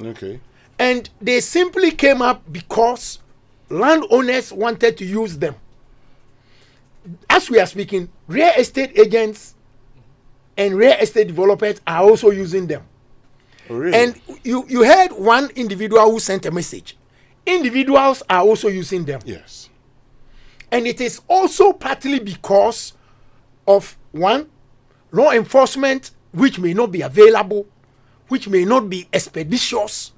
Okay. And they simply came up because landowners wanted to use them. As we are speaking, real estate agents and real estate developers are also using them. Oh, really? And you heard one individual who sent a message. Individuals are also using them. Yes. And it is also partly because of, one, law enforcement, which may not be available, which may not be expeditious,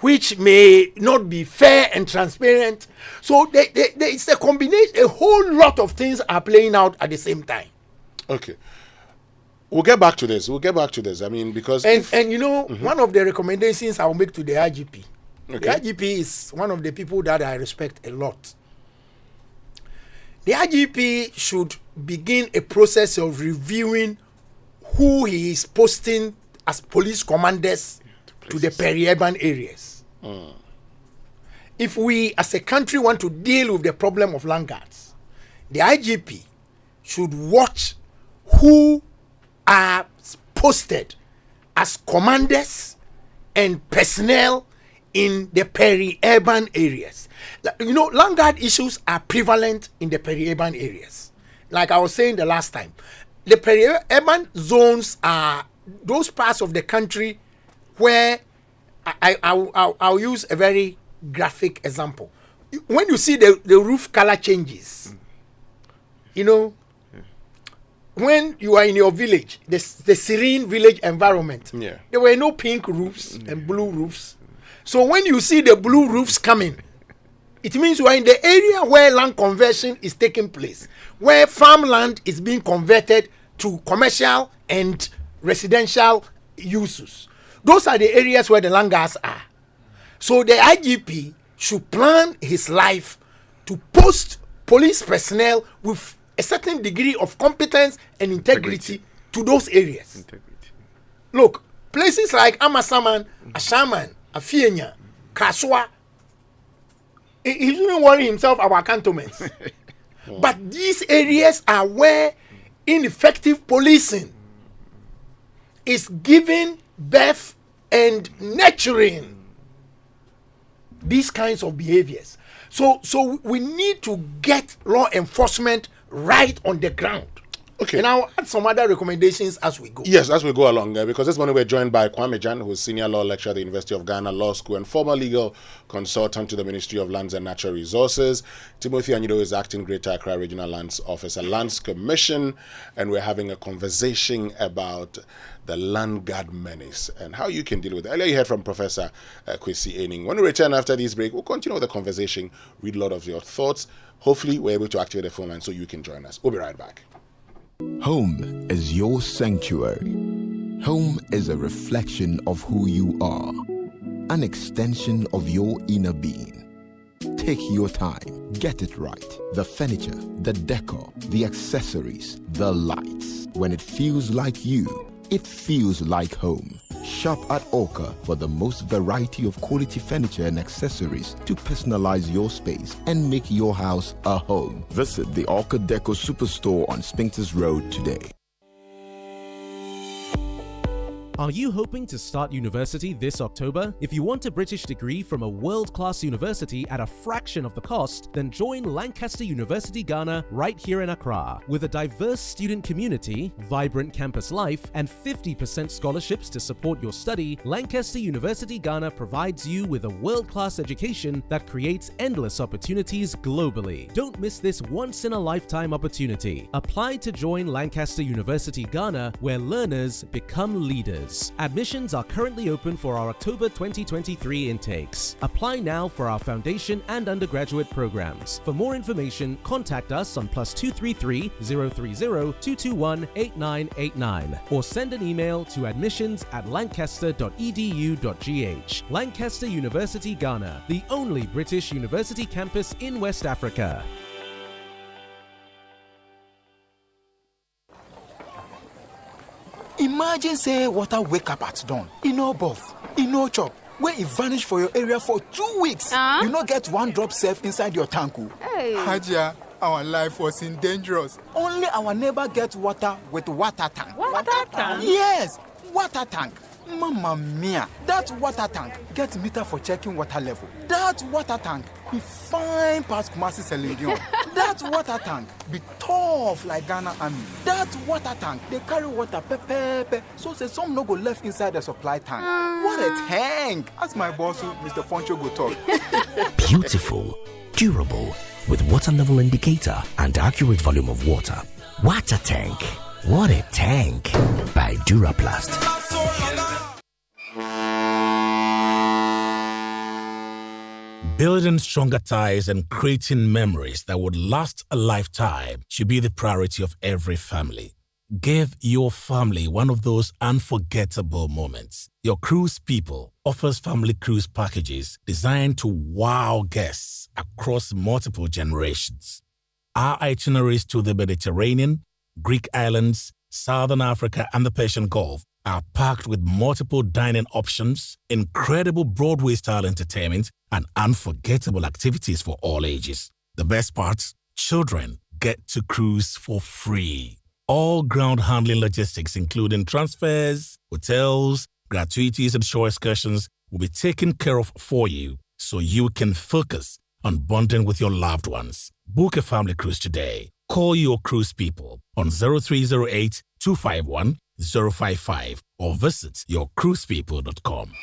which may not be fair and transparent. So it's a combination, a whole lot of things are playing out at the same time. Okay. We'll get back to this. I mean, because... And you know, one of the recommendations I'll make to the IGP. Okay. The IGP is one of the people that I respect a lot. The IGP should begin a process of reviewing who he is posting as police commanders to the peri-urban areas. If we as a country want to deal with the problem of landguards, the IGP should watch who are posted as commanders and personnel in the peri-urban areas. You know, landguard issues are prevalent in the peri-urban areas. Like I was saying the last time, the peri-urban zones are those parts of the country where I'll use a very graphic example. When you see the roof color changes, you know, when you are in your village, the serene village environment, there were no pink roofs and blue roofs. So when you see the blue roofs coming, it means you are in the area where land conversion is taking place, where farmland is being converted to commercial and residential uses. Those are the areas where the landguards are. So the IGP should plan his life to post police personnel with a certain degree of competence and integrity to those areas. Look, places like Amasaman, Ashaman, Afienya, Kaswa, he shouldn't worry himself about cantonments. But these areas are where ineffective policing is giving birth and nurturing these kinds of behaviors. So we need to get law enforcement right on the ground. Okay. And I'll add some other recommendations as we go. Yes, as we go along, because this morning we're joined by Kwame Jan, who is Senior Law Lecturer at the University of Ghana Law School and former legal consultant to the Ministry of Lands and Natural Resources. Timothy Anyido is Acting Greater Accra Regional Lands Officer, Lands Commission, and we're having a conversation about the land guard menace and how you can deal with it. Earlier you heard from Professor Kwesi Ening. When we return after this break, we'll continue with the conversation, read a lot of your thoughts. Hopefully we're able to activate the phone line so you can join us. We'll be right back. Home is your sanctuary. Home is a reflection of who you are, an extension of your inner being. Take your time, get it right. The furniture, the decor, the accessories, the lights. When it feels like you, it feels like home. Shop at Orca for the most variety of quality furniture and accessories to personalize your space and make your house a home. Visit the Orca Deco Superstore on Spinks Road today. Are you hoping to start university this October? If you want a British degree from a world-class university at a fraction of the cost, then join Lancaster University Ghana right here in Accra. With a diverse student community, vibrant campus life, and 50% scholarships to support your study, Lancaster University Ghana provides you with a world-class education that creates endless opportunities globally. Don't miss this once-in-a-lifetime opportunity. Apply to join Lancaster University Ghana, where learners become leaders. Admissions are currently open for our October 2023 intakes. Apply now for our foundation and undergraduate programs. For more information, contact us on +233 030 221 8989 or send an email to admissions@lancaster.edu.gh. Lancaster University Ghana, the only British university campus in West Africa. Imagine say water wake up at dawn. E no buff, e no chop. Where it vanish for your area for 2 weeks. You no get one drop safe inside your tank. Hey. Haja, our life was in dangerous. Only our neighbor get water with water tank. Water tank? Yes, water tank. Mamma mia, that water tank get meter for checking water level. That water tank be fine past Kumasi Selenium. That water tank be tough like Ghana Army. That water tank, they carry water pepe, so say some no go left inside the supply tank. What a tank! As my boss, Mr. Poncho, go talk. Beautiful, durable, with water level indicator and accurate volume of water. Water tank. What a tank! By Duraplast. Building stronger ties and creating memories that would last a lifetime should be the priority of every family. Give your family one of those unforgettable moments. Your Cruise People offers family cruise packages designed to wow guests across multiple generations. Our itineraries to the Mediterranean, Greek islands, Southern Africa, and the Persian Gulf are packed with multiple dining options, incredible Broadway-style entertainment, and unforgettable activities for all ages. The best part? Children get to cruise for free. All ground handling logistics, including transfers, hotels, gratuities, and shore excursions, will be taken care of for you so you can focus on bonding with your loved ones. Book a family cruise today. Call your Cruise People on 0308 251 055 or visit yourcruisepeople.com.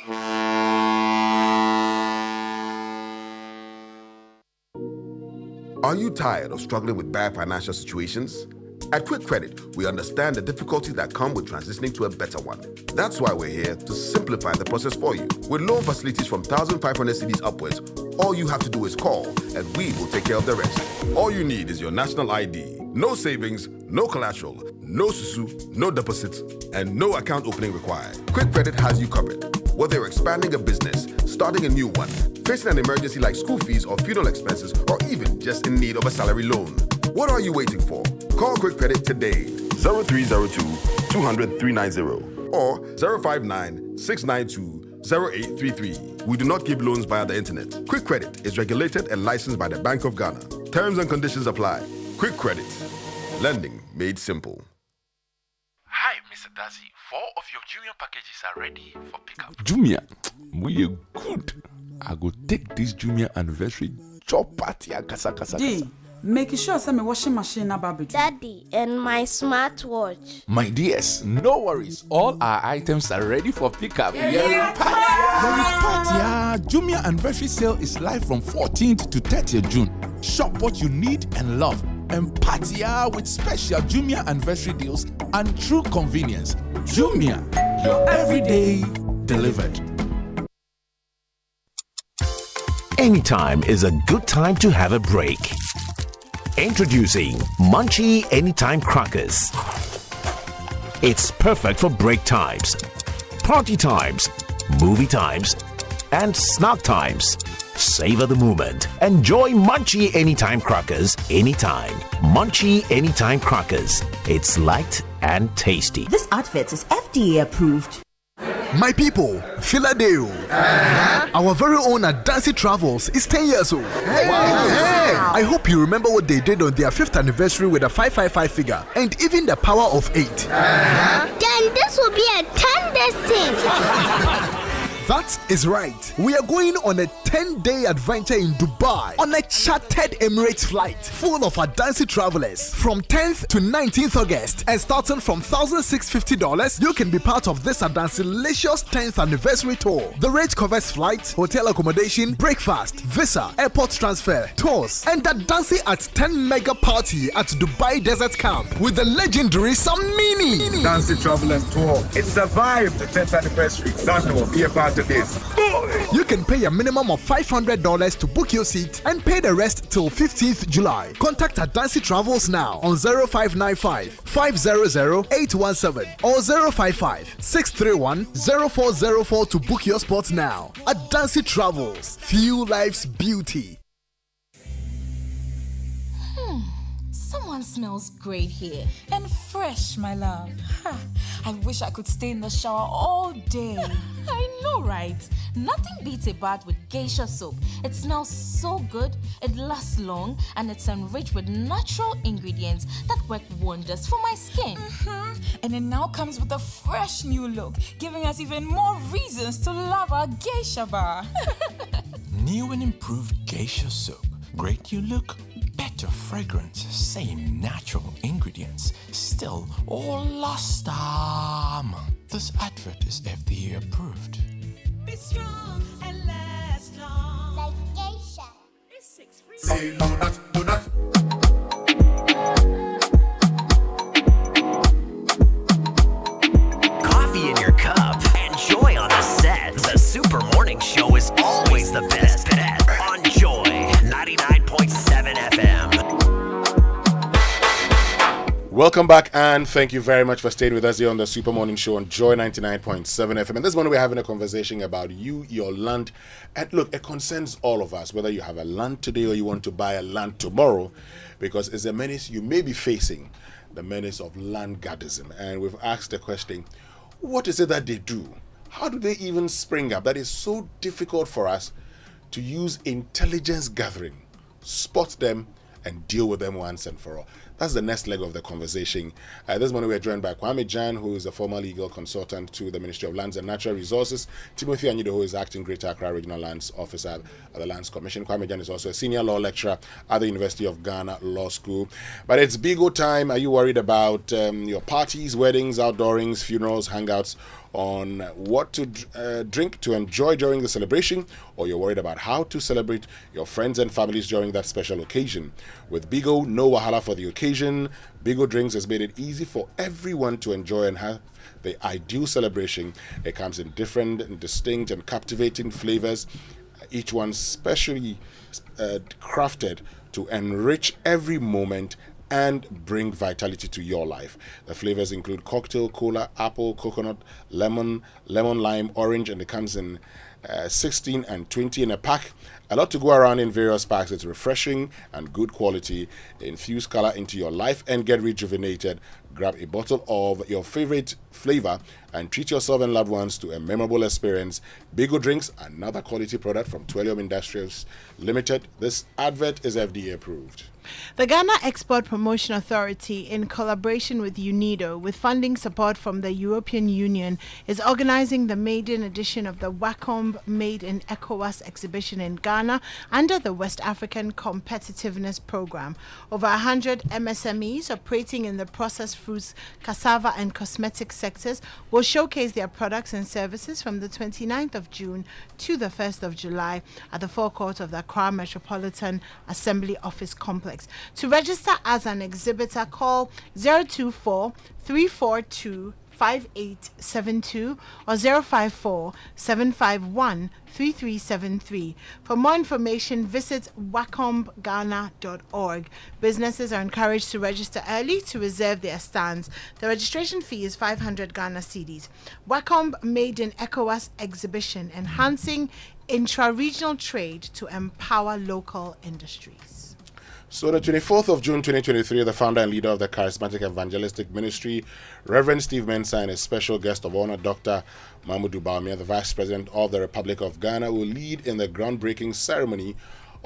Are you tired of struggling with bad financial situations? At Quick Credit, we understand the difficulties that come with transitioning to a better one. That's why we're here to simplify the process for you. With loan facilities from 1,500 cedis upwards, all you have to do is call and we will take care of the rest. All you need is your national ID. No savings, no collateral, no susu, no deposits, and no account opening required. Quick Credit has you covered. Whether you're expanding a business, starting a new one, facing an emergency like school fees or funeral expenses, or even just in need of a salary loan. What are you waiting for? Call Quick Credit today. 0302 200 390 or 059 692 0833. We do not give loans via the internet. Quick Credit is regulated and licensed by the Bank of Ghana. Terms and conditions apply. Quick Credit. Lending made simple. Hi, Mr. Dazi. 4 of your junior packages are ready for pickup. Jumia, we are good. I go take this Jumia anniversary chop party and kasa. Making sure my washing machine about Daddy, and my smartwatch. My dears, no worries. All our items are ready for pickup. Jumia anniversary sale is live from 14th to 30th June. Shop what you need and love. And party with special Jumia anniversary deals and true convenience. Jumia, your everyday delivered. Anytime is a good time to have a break. Introducing Munchie Anytime Crackers. It's perfect for break times, party times, movie times, and snack times. Savor the moment. Enjoy Munchie Anytime Crackers anytime. Munchie Anytime Crackers. It's light and tasty. This outfit is FDA approved. My people, Philadelphia. Our very own Adansi Travels is 10 years old. Hey. I hope you remember what they did on their 5th anniversary with a 555 figure and even the power of 8. Then this will be a 10-day thing. That is right. We are going on a 10-day adventure in Dubai on a chartered Emirates flight full of Adansi travelers from 10th to 19th August. And starting from $1,650, you can be part of this Adansi-licious 10th anniversary tour. The rate covers flights, hotel accommodation, breakfast, visa, airport transfer, tours, and Adansi at 10 mega party at Dubai Desert Camp with the legendary Samini. Adansi Travelers Tour. It's a vibe to 10th anniversary. Don't be a part of this. You can pay a minimum of $500 to book your seat and pay the rest till 15th July. Contact Adansi Travels now on 0595 500 817 or 055 631 0404 to book your spot now. Adansi Travels. Feel life's beauty. Someone smells great here. And fresh, my love. I wish I could stay in the shower all day. I know, right? Nothing beats a bath with geisha soap. It smells so good, it lasts long, and it's enriched with natural ingredients that work wonders for my skin. And it now comes with a fresh new look, giving us even more reasons to love our geisha bar. New and improved geisha soap. Great new look, better fragrance, same natural ingredients, still all last time. This advert is FDA approved. Be strong and last long. Like geisha. It's 6 free. Say no, not. Coffee in your cup. Enjoy on the set. The Super Morning Show is always the best bet. On Joy 99.7 FM. Welcome back, and thank you very much for staying with us here on the Super Morning Show on Joy 99.7 FM. And this morning we're having a conversation about you, your land. And look, it concerns all of us, whether you have a land today or you want to buy a land tomorrow, because it's a menace you may be facing, the menace of landguardism. And we've asked the question, what is it that they do? How do they even spring up? That is so difficult for us to use intelligence gathering, spot them, and deal with them once and for all. That's the next leg of the conversation. This morning we're joined by Kwame Jan, who is a former legal consultant to the Ministry of Lands and Natural Resources, Timothy Anyido, who is acting Greater Accra Regional Lands Officer at the Lands Commission. Kwame Jan is also a senior law lecturer at the University of Ghana Law School. But it's Bigo time. Are you worried about your parties, weddings, outdoorings, funerals, hangouts, on what to drink to enjoy during the celebration, or you're worried about how to celebrate your friends and families during that special occasion? With Bigo, no wahala for the occasion. Bigo Drinks has made it easy for everyone to enjoy and have the ideal celebration. It comes in different and distinct and captivating flavors, each one specially crafted to enrich every moment and bring vitality to your life. The flavors include cocktail, cola, apple, coconut, lemon, lime, orange, and it comes in 16 and 20 in a pack. A lot to go around in various packs. It's refreshing and good quality. Infuse color into your life and get rejuvenated. Grab a bottle of your favorite flavor and treat yourself and loved ones to a memorable experience. Bigo Drinks, another quality product from Twelium Industries Limited. This advert is FDA approved. The Ghana Export Promotion Authority, in collaboration with UNIDO, with funding support from the European Union, is organizing the maiden edition of the Wacom Made in ECOWAS exhibition in Ghana under the West African Competitiveness Program. Over 100 MSMEs operating in the processed fruits, cassava and cosmetic sectors will showcase their products and services from the 29th of June to the 1st of July at the forecourt of the Accra Metropolitan Assembly Office Complex. To register as an exhibitor, call 024-342-5872 or 054-751-3373. For more information, visit wacombghana.org. Businesses are encouraged to register early to reserve their stands. The registration fee is 500 Ghana cedis. Wacom Made in ECOWAS exhibition, enhancing intra-regional trade to empower local industries. So, the 24th of June 2023, the founder and leader of the Charismatic Evangelistic Ministry, Reverend Steve Mensah, and his special guest of honor, Dr. Mahmoud Bawumia, the Vice President of the Republic of Ghana, will lead in the groundbreaking ceremony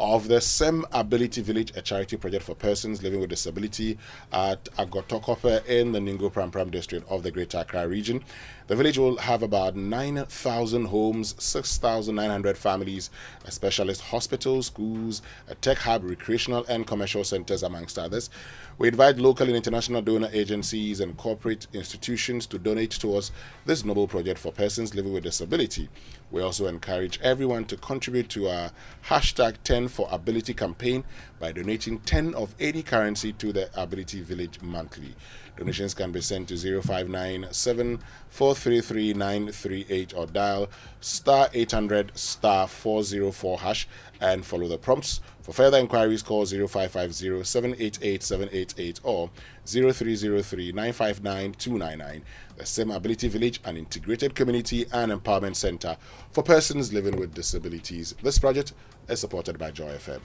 of the SEM Ability Village, a charity project for persons living with disability at Agotokope in the Ningo Pram district of the Greater Accra region. The village will have about 9,000 homes, 6,900 families, a specialist hospital, schools, a tech hub, recreational and commercial centers, amongst others. We invite local and international donor agencies and corporate institutions to donate towards this noble project for persons living with disability. We also encourage everyone to contribute to our hashtag 10 for Ability campaign by donating 10 of any currency to the Ability Village monthly. Donations can be sent to 0597-433-938 or dial star 800 star 404 hash and follow the prompts. For further inquiries, call 0550-788-788 or 0303-959-299. The SEM Ability Village, an integrated community and empowerment center for persons living with disabilities. This project is supported by Joy FM.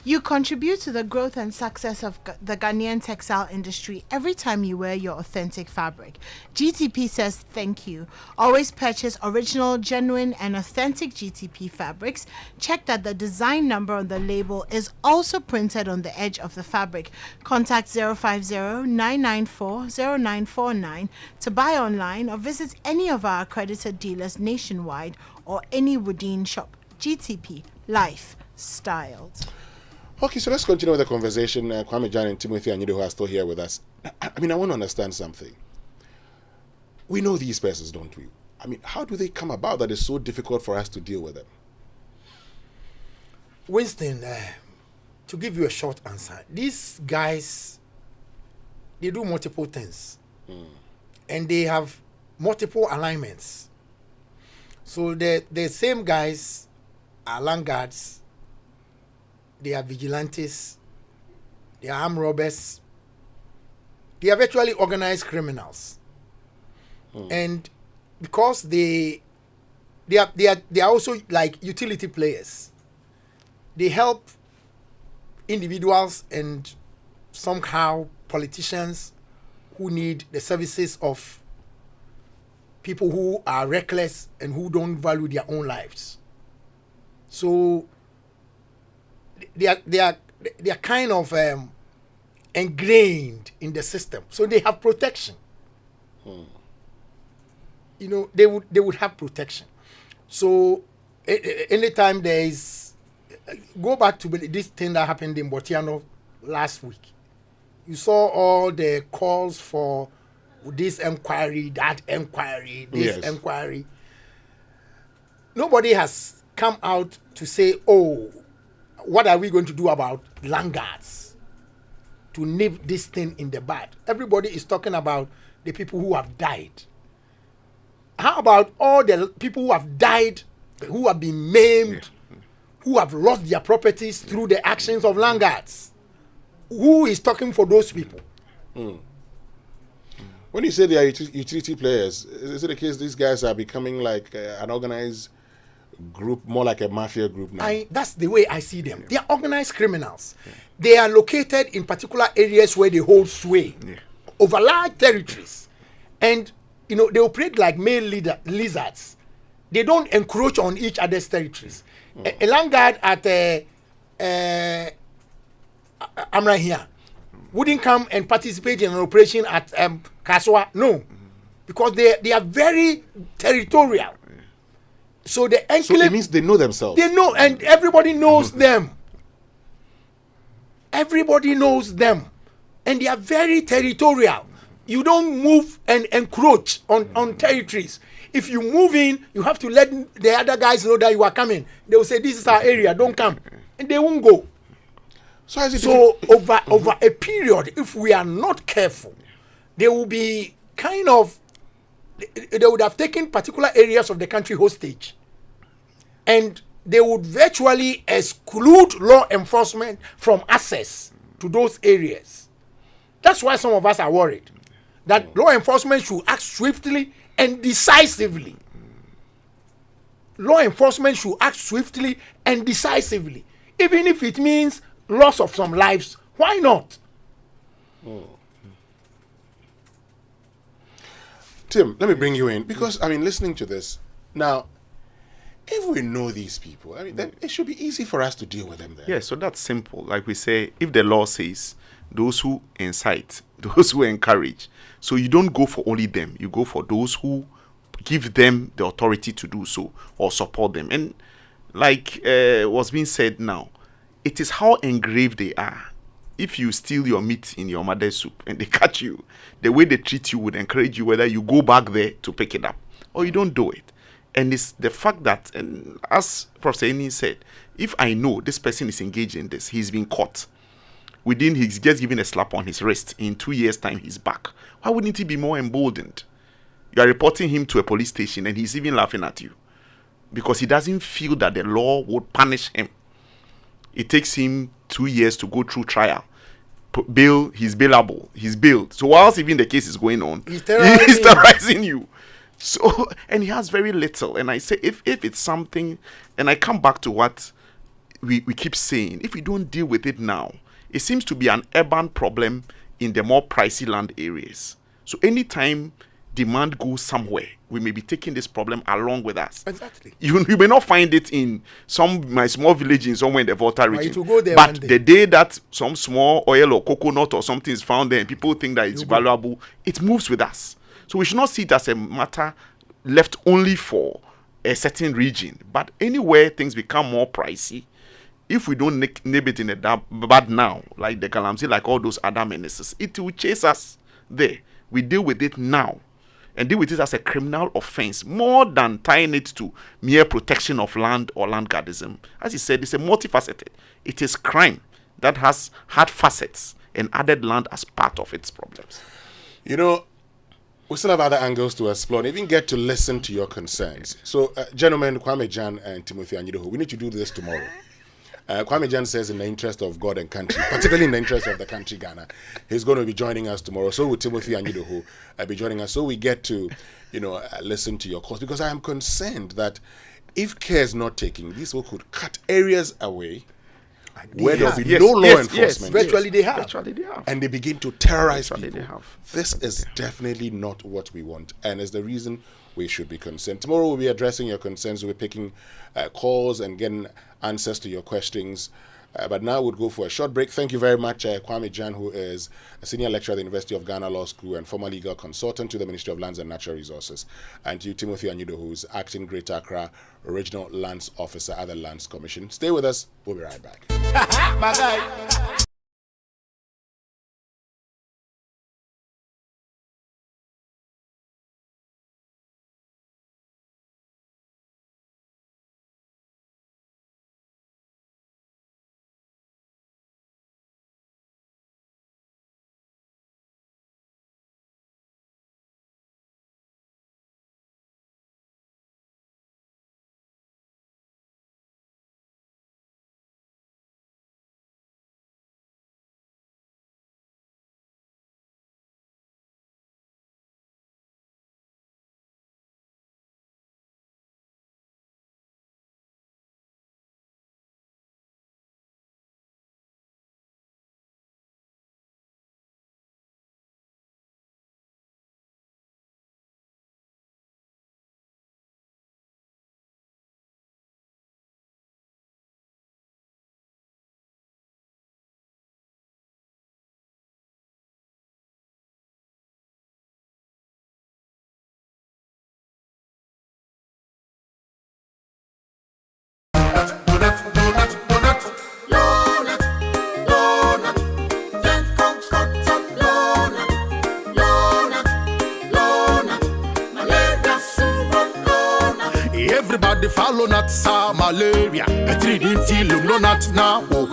You contribute to the growth and success of the Ghanaian textile industry every time you wear your authentic fabric. GTP says thank you. Always purchase original, genuine, and authentic GTP fabrics. Check that the design number on the label is also printed on the edge of the fabric. Contact 050-994-0949 to buy online or visit any of our accredited dealers nationwide or any Woodin shop. GTP, life styled. Okay, so let's continue with the conversation. Kwame Jan and Timothy Anyido are still here with us. I want to understand something. We know these persons, don't we? How do they come about that it's so difficult for us to deal with them? Winston, to give you a short answer, these guys, they do multiple things. And they have multiple alignments. So the same guys are landguards, they are vigilantes, they are armed robbers, they are virtually organized criminals. And because they are also like utility players, they help individuals and somehow politicians who need the services of people who are reckless and who don't value their own lives. So they are kind of ingrained in the system. So they have protection. They would have protection. So anytime there is, go back to this thing that happened in Botiano last week. You saw all the calls for this inquiry, that inquiry, this inquiry. Nobody has come out to say, oh, what are we going to do about landguards to nip this thing in the bud? Everybody is talking about the people who have died. How about all the people who have died, who have been maimed, who have lost their properties through the actions of landguards? Who is talking for those people? When you say they are utility players, is it the case these guys are becoming like an organized group, more like a mafia group now? That's the way I see them. They are organized criminals. They are located in particular areas where they hold sway over large territories. And, they operate like male lizards. They don't encroach on each other's territories. A landguard at Amra here wouldn't come and participate in an operation at Kaswa. No. Because they are very territorial. So the enclave, so it means they know themselves. They know, and everybody knows them. Everybody knows them. And they are very territorial. You don't move and encroach on territories. If you move in, you have to let the other guys know that you are coming. They will say, this is our area, don't come. And they won't go. So over a period, if we are not careful, they will be kind of, they would have taken particular areas of the country hostage. And they would virtually exclude law enforcement from access to those areas. That's why some of us are worried that law enforcement should act swiftly and decisively. Law enforcement should act swiftly and decisively, even if it means loss of some lives Why not? Tim, let me bring you in because listening to this now, if we know these people, then it should be easy for us to deal with them then. Yeah, so that's simple. Like we say, if the law says those who incite, those who encourage, so you don't go for only them, you go for those who give them the authority to do so or support them. And like what's being said now, it is how engraved they are. If you steal your meat in your mother's soup and they catch you, the way they treat you would encourage you whether you go back there to pick it up or you don't do it. And it's the fact that, and as Professor Eni said, if I know this person is engaged in this, he's been caught. He's just given a slap on his wrist. In 2 years' time, he's back. Why wouldn't he be more emboldened? You are reporting him to a police station and he's even laughing at you because he doesn't feel that the law would punish him. It takes him 2 years to go through trial. Bail, he's bailable. He's bailed. So whilst even the case is going on, he's terrorizing you. So, and he has very little. And I say, if it's something, and I come back to what we keep saying, if we don't deal with it now, it seems to be an urban problem in the more pricey land areas. So anytime demand goes somewhere, we may be taking this problem along with us. Exactly. You may not find it in my small village in somewhere in the Volta region. It will go there but the day that some small oil or coconut or something is found there and people think that it's valuable, it moves with us. So we should not see it as a matter left only for a certain region. But anywhere things become more pricey, if we don't nib it in the bud now, like the Galamsey, like all those other menaces, it will chase us there. We deal with it now. And deal with it as a criminal offense more than tying it to mere protection of land or landguardism. As he said, it's a multifaceted. It is crime that has had facets and added land as part of its problems. You know, we still have other angles to explore and even get to listen to your concerns. So, gentlemen, Kwame Jan and Timothy Anyidoho, we need to do this tomorrow. Kwame Jan says in the interest of God and country, particularly in the interest of the country Ghana, he's going to be joining us tomorrow. So will Timothy Anyidoho be joining us. So we get to, listen to your cause. Because I am concerned that if care is not taken, these people could cut areas away where there will be no law enforcement. Virtually they have. And they begin to terrorize people. This is definitely not what we want. And it's the reason we should be concerned. Tomorrow we'll be addressing your concerns. We'll be picking calls and getting answers to your questions. But now we'll go for a short break. Thank you very much, Kwame Jan, who is a senior lecturer at the University of Ghana Law School and former legal consultant to the Ministry of Lands and Natural Resources. And to you, Timothy Anyido, who is acting Greater Accra Regional Lands Officer at the Lands Commission. Stay with us. We'll be right back. My guy. Everybody follow not sa malaria. A 3D no not now. Oh,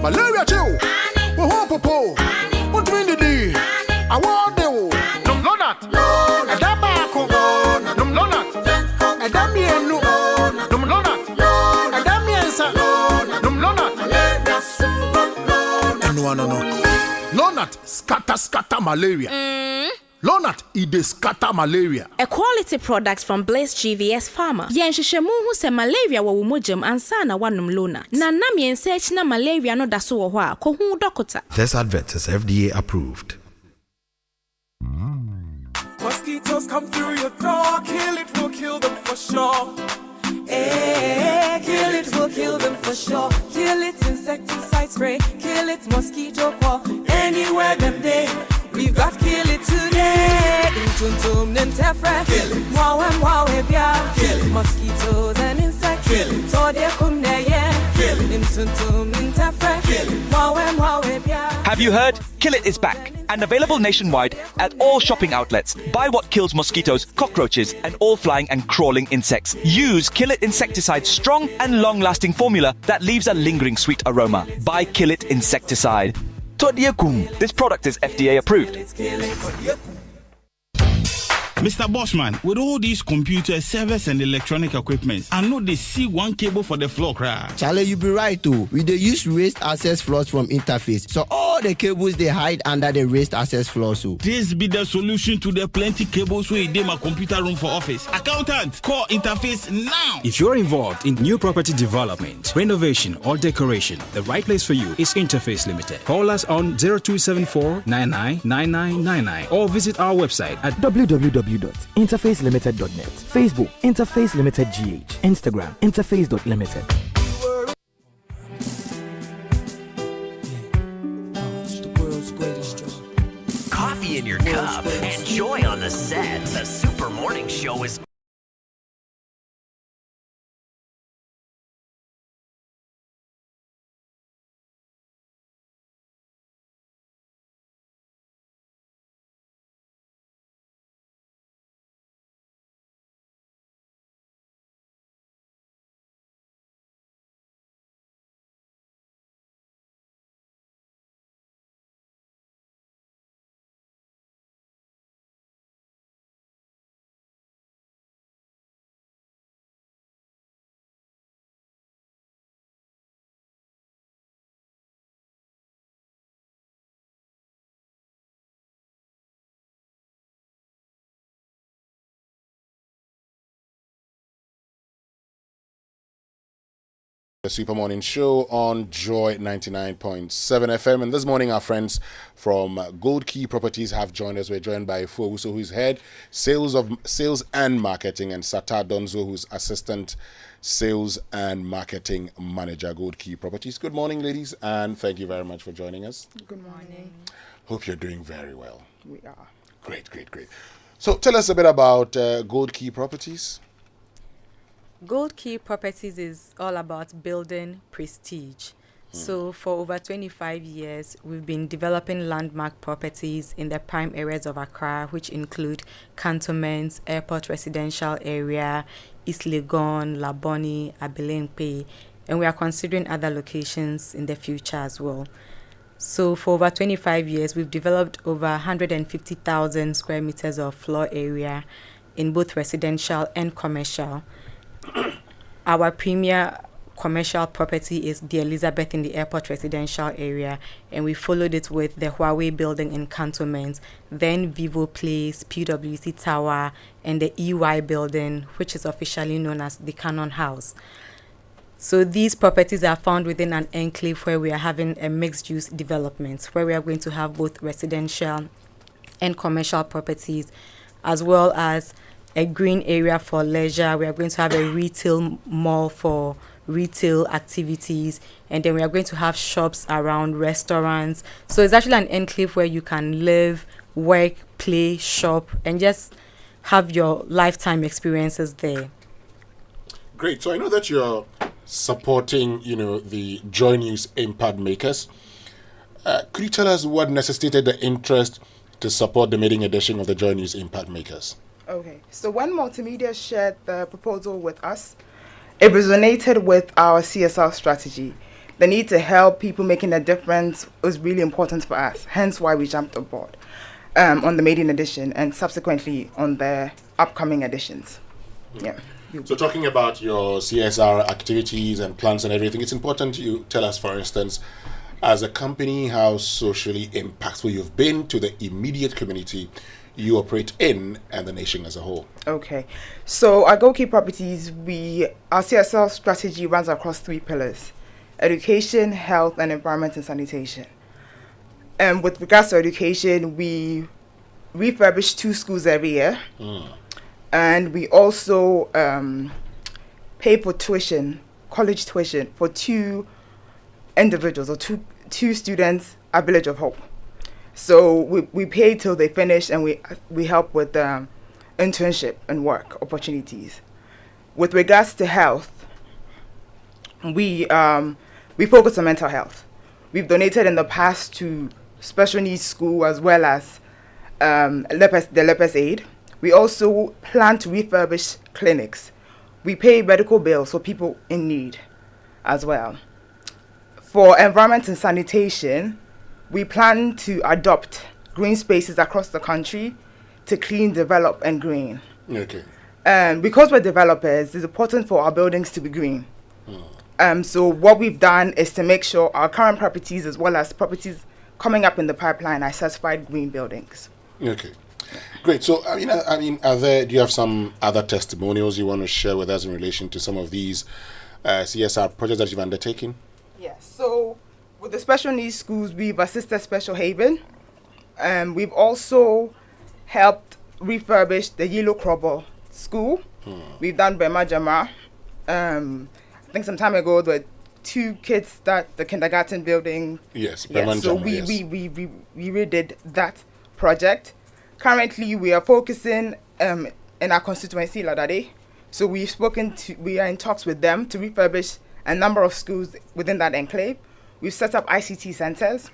malaria too. Oh, popo. What mean the day? I want the no not. A dabako. No not. A damiano. No not. A damiansa. No not. No. No not. Scatter malaria. Lonat, it dey scatter malaria. A quality product from Blaze GVS Pharma. Yen hwehwemu hu se malaria wo wo mojam ansa na wanom Lonat. Na nam yen search na malaria no da so wo ho a ko hu doctor. This advert is FDA approved. Mosquitoes come through your door, kill it, will kill them for sure. Eh, kill it, will kill them for sure. Kill it, insecticide spray, kill it, mosquito call. Anywhere them day, we've got kill it today. Intuntum nintefre, kill it. Mwawe bia, kill it. Mosquitoes and insects, kill it. So they come there, yeah, kill it. Intuntum nintefre, kill it. Mwawe bia. Have you heard? Kill It is back and available nationwide at all shopping outlets. Buy what kills mosquitoes, cockroaches, and all flying and crawling insects. Use Kill It Insecticide's strong and long-lasting formula that leaves a lingering sweet aroma. Buy Kill It Insecticide. Todiekum. This product is FDA approved. Mr. Bossman, with all these computers, servers, and electronic equipment, I know they see one cable for the floor crack. Charlie, you be right too. We dey use raised access floors from interface, so all the cables they hide under the raised access floor. So this be the solution to the plenty cables where they my computer room for office. Accountant, call interface now. If you're involved in new property development, renovation, or decoration, the right place for you is Interface Limited. Call us on 0274-999999 or visit our website at www.interfacelimited.net. Facebook, Interface Limited GH. Instagram, interface.limited. Coffee in your cup and joy on the set. The Super Morning Show is The Super Morning Show on Joy 99.7 FM. And this morning, our friends from Gold Key Properties have joined us. We're joined by Fuowuso, who's head sales and marketing, and Sata Donzo, who's assistant sales and marketing manager, Gold Key Properties. Good morning, ladies, and thank you very much for joining us. Good morning. Hope you're doing very well. We are. Great. So tell us a bit about Gold Key Properties. Gold Key Properties is all about building prestige. So for over 25 years, we've been developing landmark properties in the prime areas of Accra, which include cantonments, airport residential area, East Legon, Laboni, Abelempe, and we are considering other locations in the future as well. So for over 25 years, we've developed over 150,000 square meters of floor area in both residential and commercial. Our premier commercial property is the Elizabeth in the airport residential area, and we followed it with the Huawei building in Cantonment, then Vivo Place, PwC Tower, and the EY building, which is officially known as the Cannon House. So these properties are found within an enclave where we are having a mixed-use development, where we are going to have both residential and commercial properties, as well as a green area for leisure. We are going to have a retail mall for retail activities, and then we are going to have shops around, restaurants. So it's actually an enclave where you can live, work, play, shop, and just have your lifetime experiences there. Great. So I know that you're supporting, the Joy News Impact Makers. Could you tell us what necessitated the interest to support the maiden edition of the Joy News Impact Makers? Okay, so when Multimedia shared the proposal with us, it resonated with our CSR strategy. The need to help people making a difference was really important for us, hence why we jumped aboard on the maiden edition and subsequently on the upcoming editions. Yeah. So talking about your CSR activities and plans and everything, it's important you tell us, for instance, as a company, how socially impactful you've been to the immediate community you operate in and the nation as a whole? Okay, so at Gold Key Properties, our CSL strategy runs across 3 pillars: education, health, and environment and sanitation. And with regards to education, we refurbish 2 schools every year, and we also pay for college tuition for 2 individuals or two students at Village of Hope. So we pay till they finish, and we help with internship and work opportunities. With regards to health, we focus on mental health. We've donated in the past to special needs school as well as the Lepers Aid. We also plan to refurbish clinics. We pay medical bills for people in need as well. For environment and sanitation, we plan to adopt green spaces across the country to clean, develop, and green. Okay. And because we're developers, it's important for our buildings to be green. So what we've done is to make sure our current properties as well as properties coming up in the pipeline are certified green buildings. Okay. Great. So, do you have some other testimonials you want to share with us in relation to some of these CSR projects that you've undertaken? Yes. So, with the special needs schools, we've assisted Special Haven. We've also helped refurbish the Yellow Crobble School. We've done Bema Jama. I think some time ago, there were 2 kids that the kindergarten building. Yes, yes. So we redid that project. Currently, we are focusing in our constituency, Ladade. So we are in talks with them to refurbish a number of schools within that enclave. We've set up ICT centers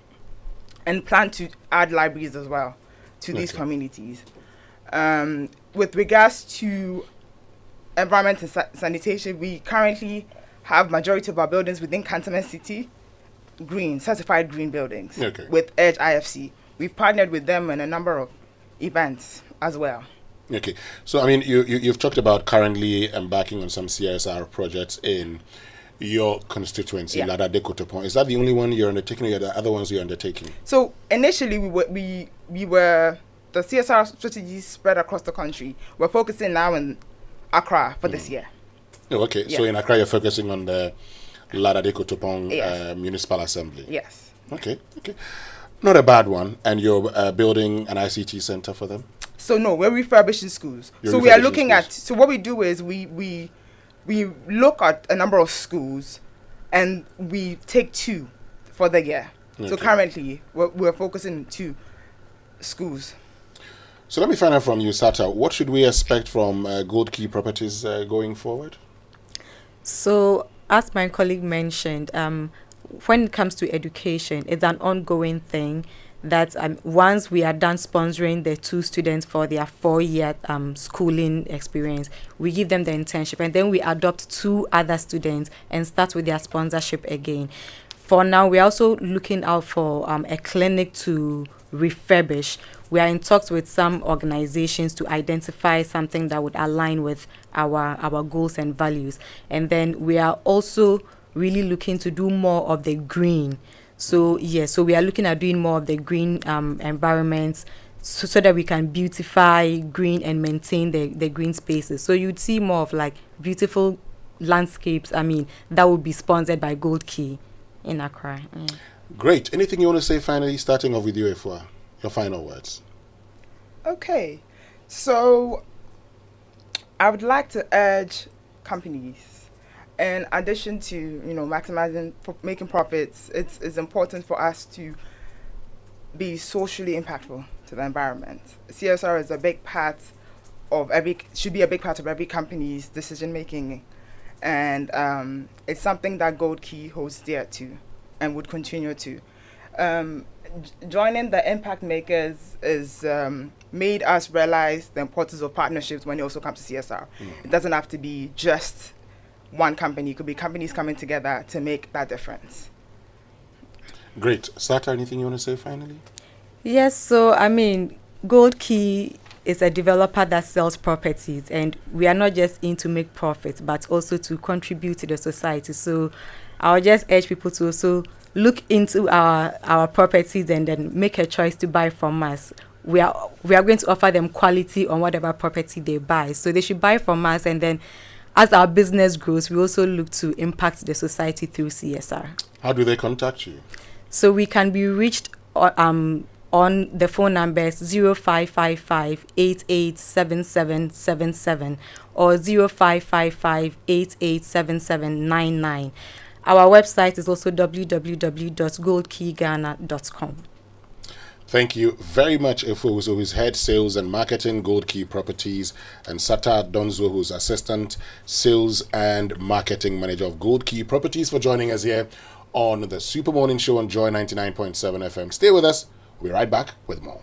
and plan to add libraries as well to these communities. With regards to environment and sanitation, we currently have majority of our buildings within Cantonment City certified green buildings with Edge IFC. We've partnered with them in a number of events as well. Okay, so you've talked about currently embarking on some CSR projects in your constituency, Lada de Kotopon. Is that the only one you're undertaking, or are there other ones you're undertaking? So initially we were the CSR strategies spread across the country. We're focusing now in Accra for this year. Oh, okay. So in Accra, you're focusing on the Lada de Kotopon Municipal Assembly. Yes. Okay. Not a bad one. And you're building an ICT center for them? So no, we're refurbishing schools. We are looking at. So what we do is we look at a number of schools, and we take 2 for the year. So currently we're focusing on 2 schools. So let me find out from you, Sata. What should we expect from Gold Key Properties going forward? So, as my colleague mentioned, when it comes to education, it's an ongoing thing that once we are done sponsoring the 2 students for their 4-year schooling experience, we give them the internship, and then we adopt 2 other students and start with their sponsorship again. For now, we're also looking out for a clinic to refurbish. We are in talks with some organizations to identify something that would align with our goals and values. And then we are also really looking to do more of the green. So we are looking at doing more of the green environments so that we can beautify green and maintain the green spaces. So you'd see more of like beautiful landscapes, that would be sponsored by Gold Key in Accra. Great. Anything you want to say finally, starting off with you, Efua? Your final words. Okay. So I would like to urge companies, in addition to maximizing making profits, it's important for us to be socially impactful to the environment. CSR is a big part of should be a big part of every company's decision making, and it's something that Gold Key holds dear to and would continue to. Joining the impact makers is made us realize the importance of partnerships when it also comes to CSR. It doesn't have to be just one company. It could be companies coming together to make that difference. Great. Sata, anything you want to say finally? Yes, so Gold Key is a developer that sells properties, and we are not just in to make profits, but also to contribute to the society. So I'll just urge people to also look into our properties and then make a choice to buy from us. we are going to offer them quality on whatever property they buy. So they should buy from us, and then as our business grows, we also look to impact the society through CSR. How do they contact you? So we can be reached on the phone numbers 0555 887777 or 0555 887799. Our website is also www.goldkeyghana.com. Thank you very much, Efo, who's head sales and marketing, Gold Key Properties, and Sata Donzo, who's assistant sales and marketing manager of Gold Key Properties, for joining us here on the Super Morning Show on Joy 99.7 FM. Stay with us. We'll be right back with more.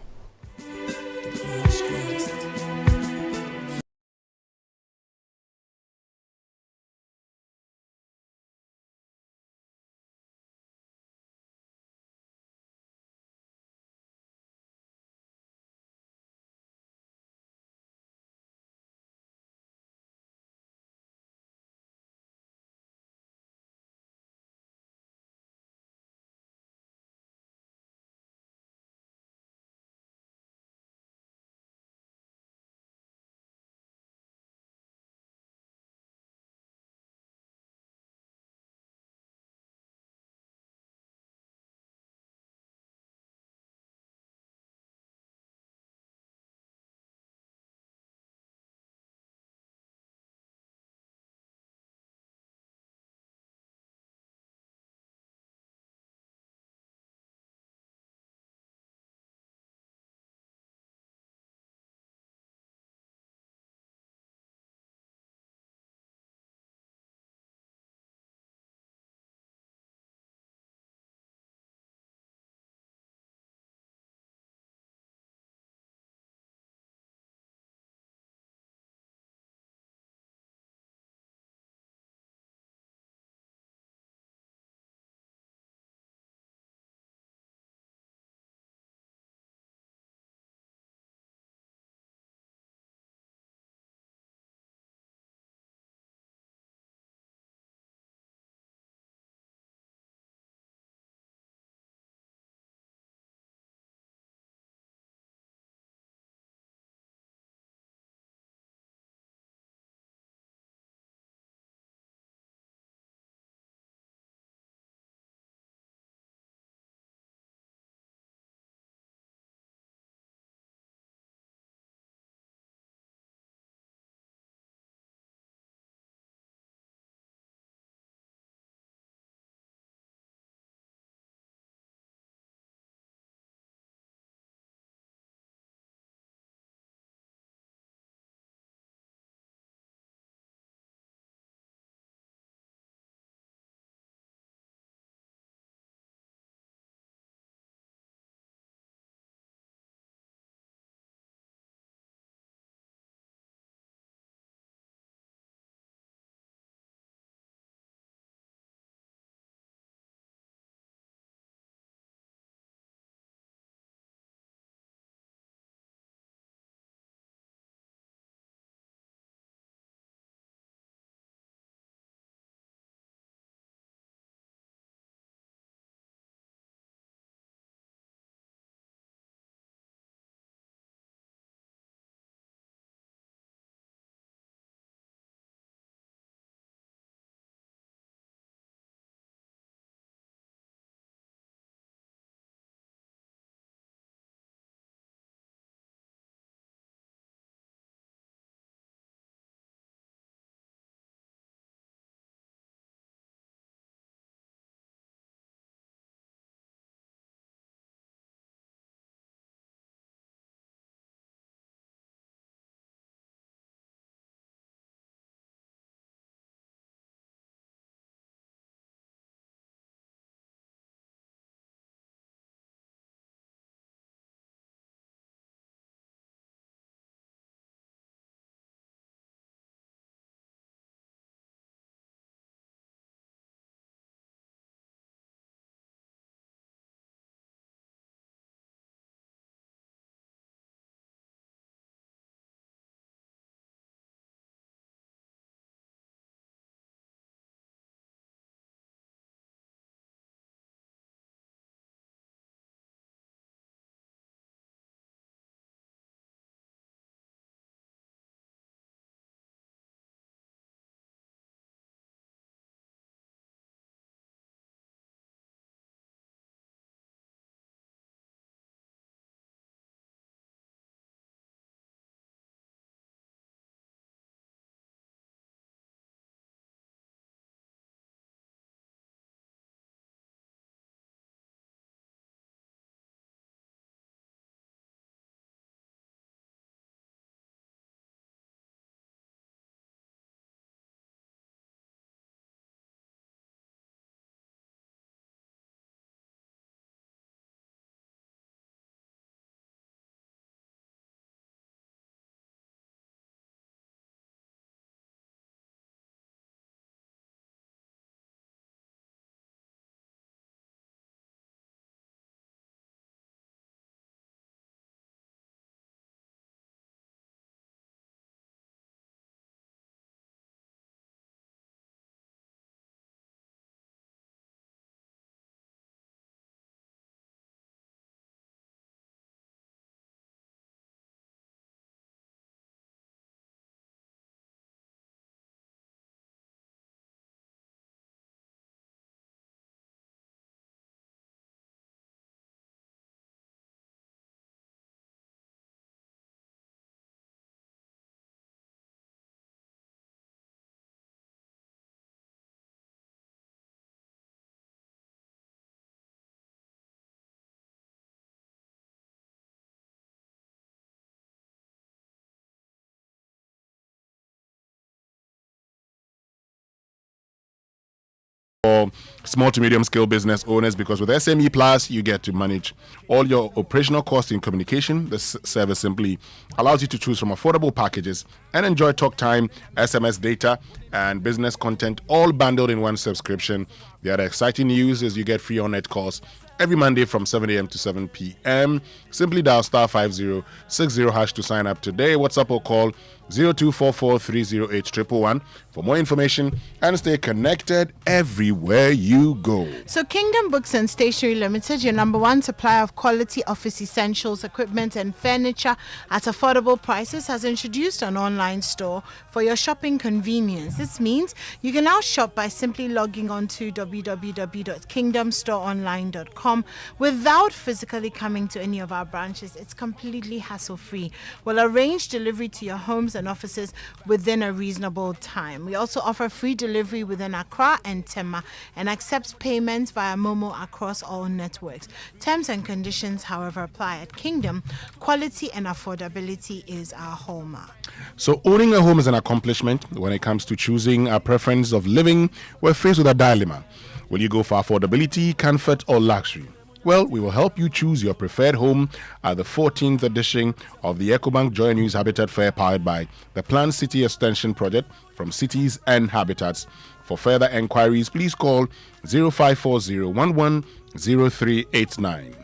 for small to medium scale business owners, because with SME Plus, you get to manage all your operational costs in communication. This service simply allows you to choose from affordable packages and enjoy talk time, SMS data, and business content all bundled in one subscription. The other exciting news is you get free on-net calls every Monday from 7 a.m. to 7 p.m. Simply dial star 5060 hash to sign up today. WhatsApp or call 0244308111 for more information and stay connected everywhere you go. So Kingdom Books and Stationery Limited, your number one supplier of quality office essentials, equipment and furniture at affordable prices, has introduced an online store for your shopping convenience. This means you can now shop by simply logging on to www.kingdomstoreonline.com without physically coming to any of our branches. It's completely hassle-free. We'll arrange delivery to your homes and offices within a reasonable time. We also offer free delivery within Accra and Tema and accept payments via Momo across all networks. Terms and conditions, however, apply. At Kingdom, quality and affordability is our hallmark. So owning a home is an accomplishment. When it comes to choosing a preference of living, we're faced with a dilemma. Will you go for affordability, comfort, or luxury? Well, we will help you choose your preferred home at the 14th edition of the EcoBank Joy News Habitat Fair, powered by the Planned City Extension Project from Cities and Habitats. For further enquiries, please call 0540110389.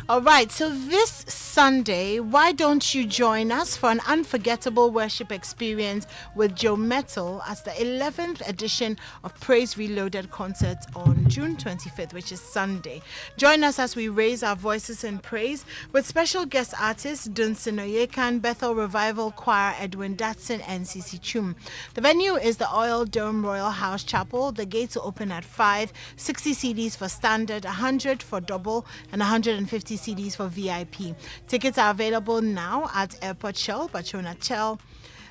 All right, so this Sunday, why don't you join us for an unforgettable worship experience with Joe Metal at the 11th edition of Praise Reloaded concert on June 25th, which is Sunday. Join us as we raise our voices in praise with special guest artists Dunsin Oyekan, Bethel Revival Choir, Edwin Datson, and Cece Chum. The venue is the Oil Dome Royal House Chapel. The gates will open at 5, 60 CDs for standard, 100 for double, and 150 CDs for VIP. Tickets are available now at Airport Shell, Bachona Total,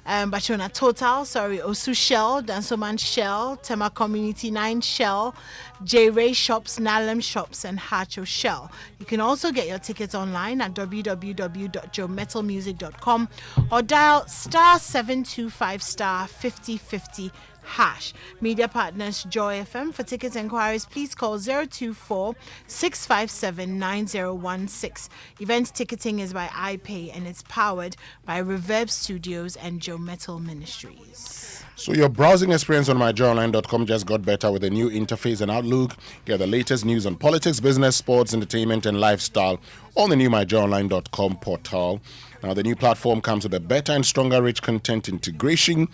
Osu Shell, Dansoman Shell, Tema Community 9 Shell, J Ray Shops, Nalem Shops, and Hacho Shell. You can also get your tickets online at www.joemetalmusic.com or dial star 725 star 5050 hash. Media partners Joy FM. For tickets inquiries, please call 024-657-9016. Event ticketing is by iPay and it's powered by Reverb Studios and Joe Metal Ministries. So your browsing experience on myjoyonline.com just got better with a new interface and outlook. Get the latest news on politics, business, sports, entertainment, and lifestyle on the new myjoyonline.com portal. Now, the new platform comes with a better and stronger rich content integration.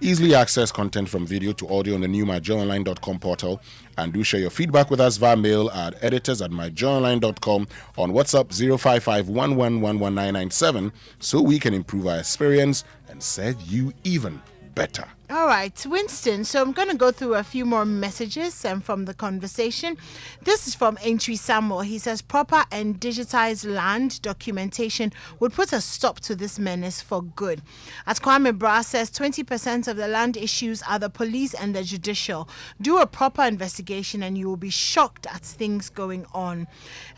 Easily access content from video to audio on the new myjoyonline.com portal. And do share your feedback with us via mail at editors@myjoyonline.com on WhatsApp 05511119997 so we can improve our experience and serve you even better. All right, Winston. So I'm going to go through a few more messages from the conversation. This is from Entry Samuel. He says proper and digitized land documentation would put a stop to this menace for good. As Kwame Bra says, 20% of the land issues are the police and the judicial. Do a proper investigation and you will be shocked at things going on.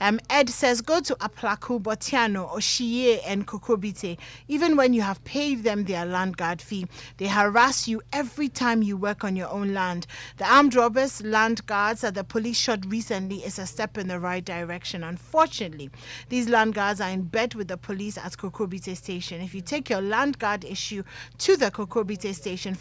Ed says go to Aplaku, Botiano, Oshie, and Kokobite. Even when you have paid them their land guard fee, they harass you every time you work on your own land. The armed robbers, land guards that the police shot recently is a step in the right direction. Unfortunately, these land guards are in bed with the police at Kokobite station. If you take your land guard issue to the Kokobite station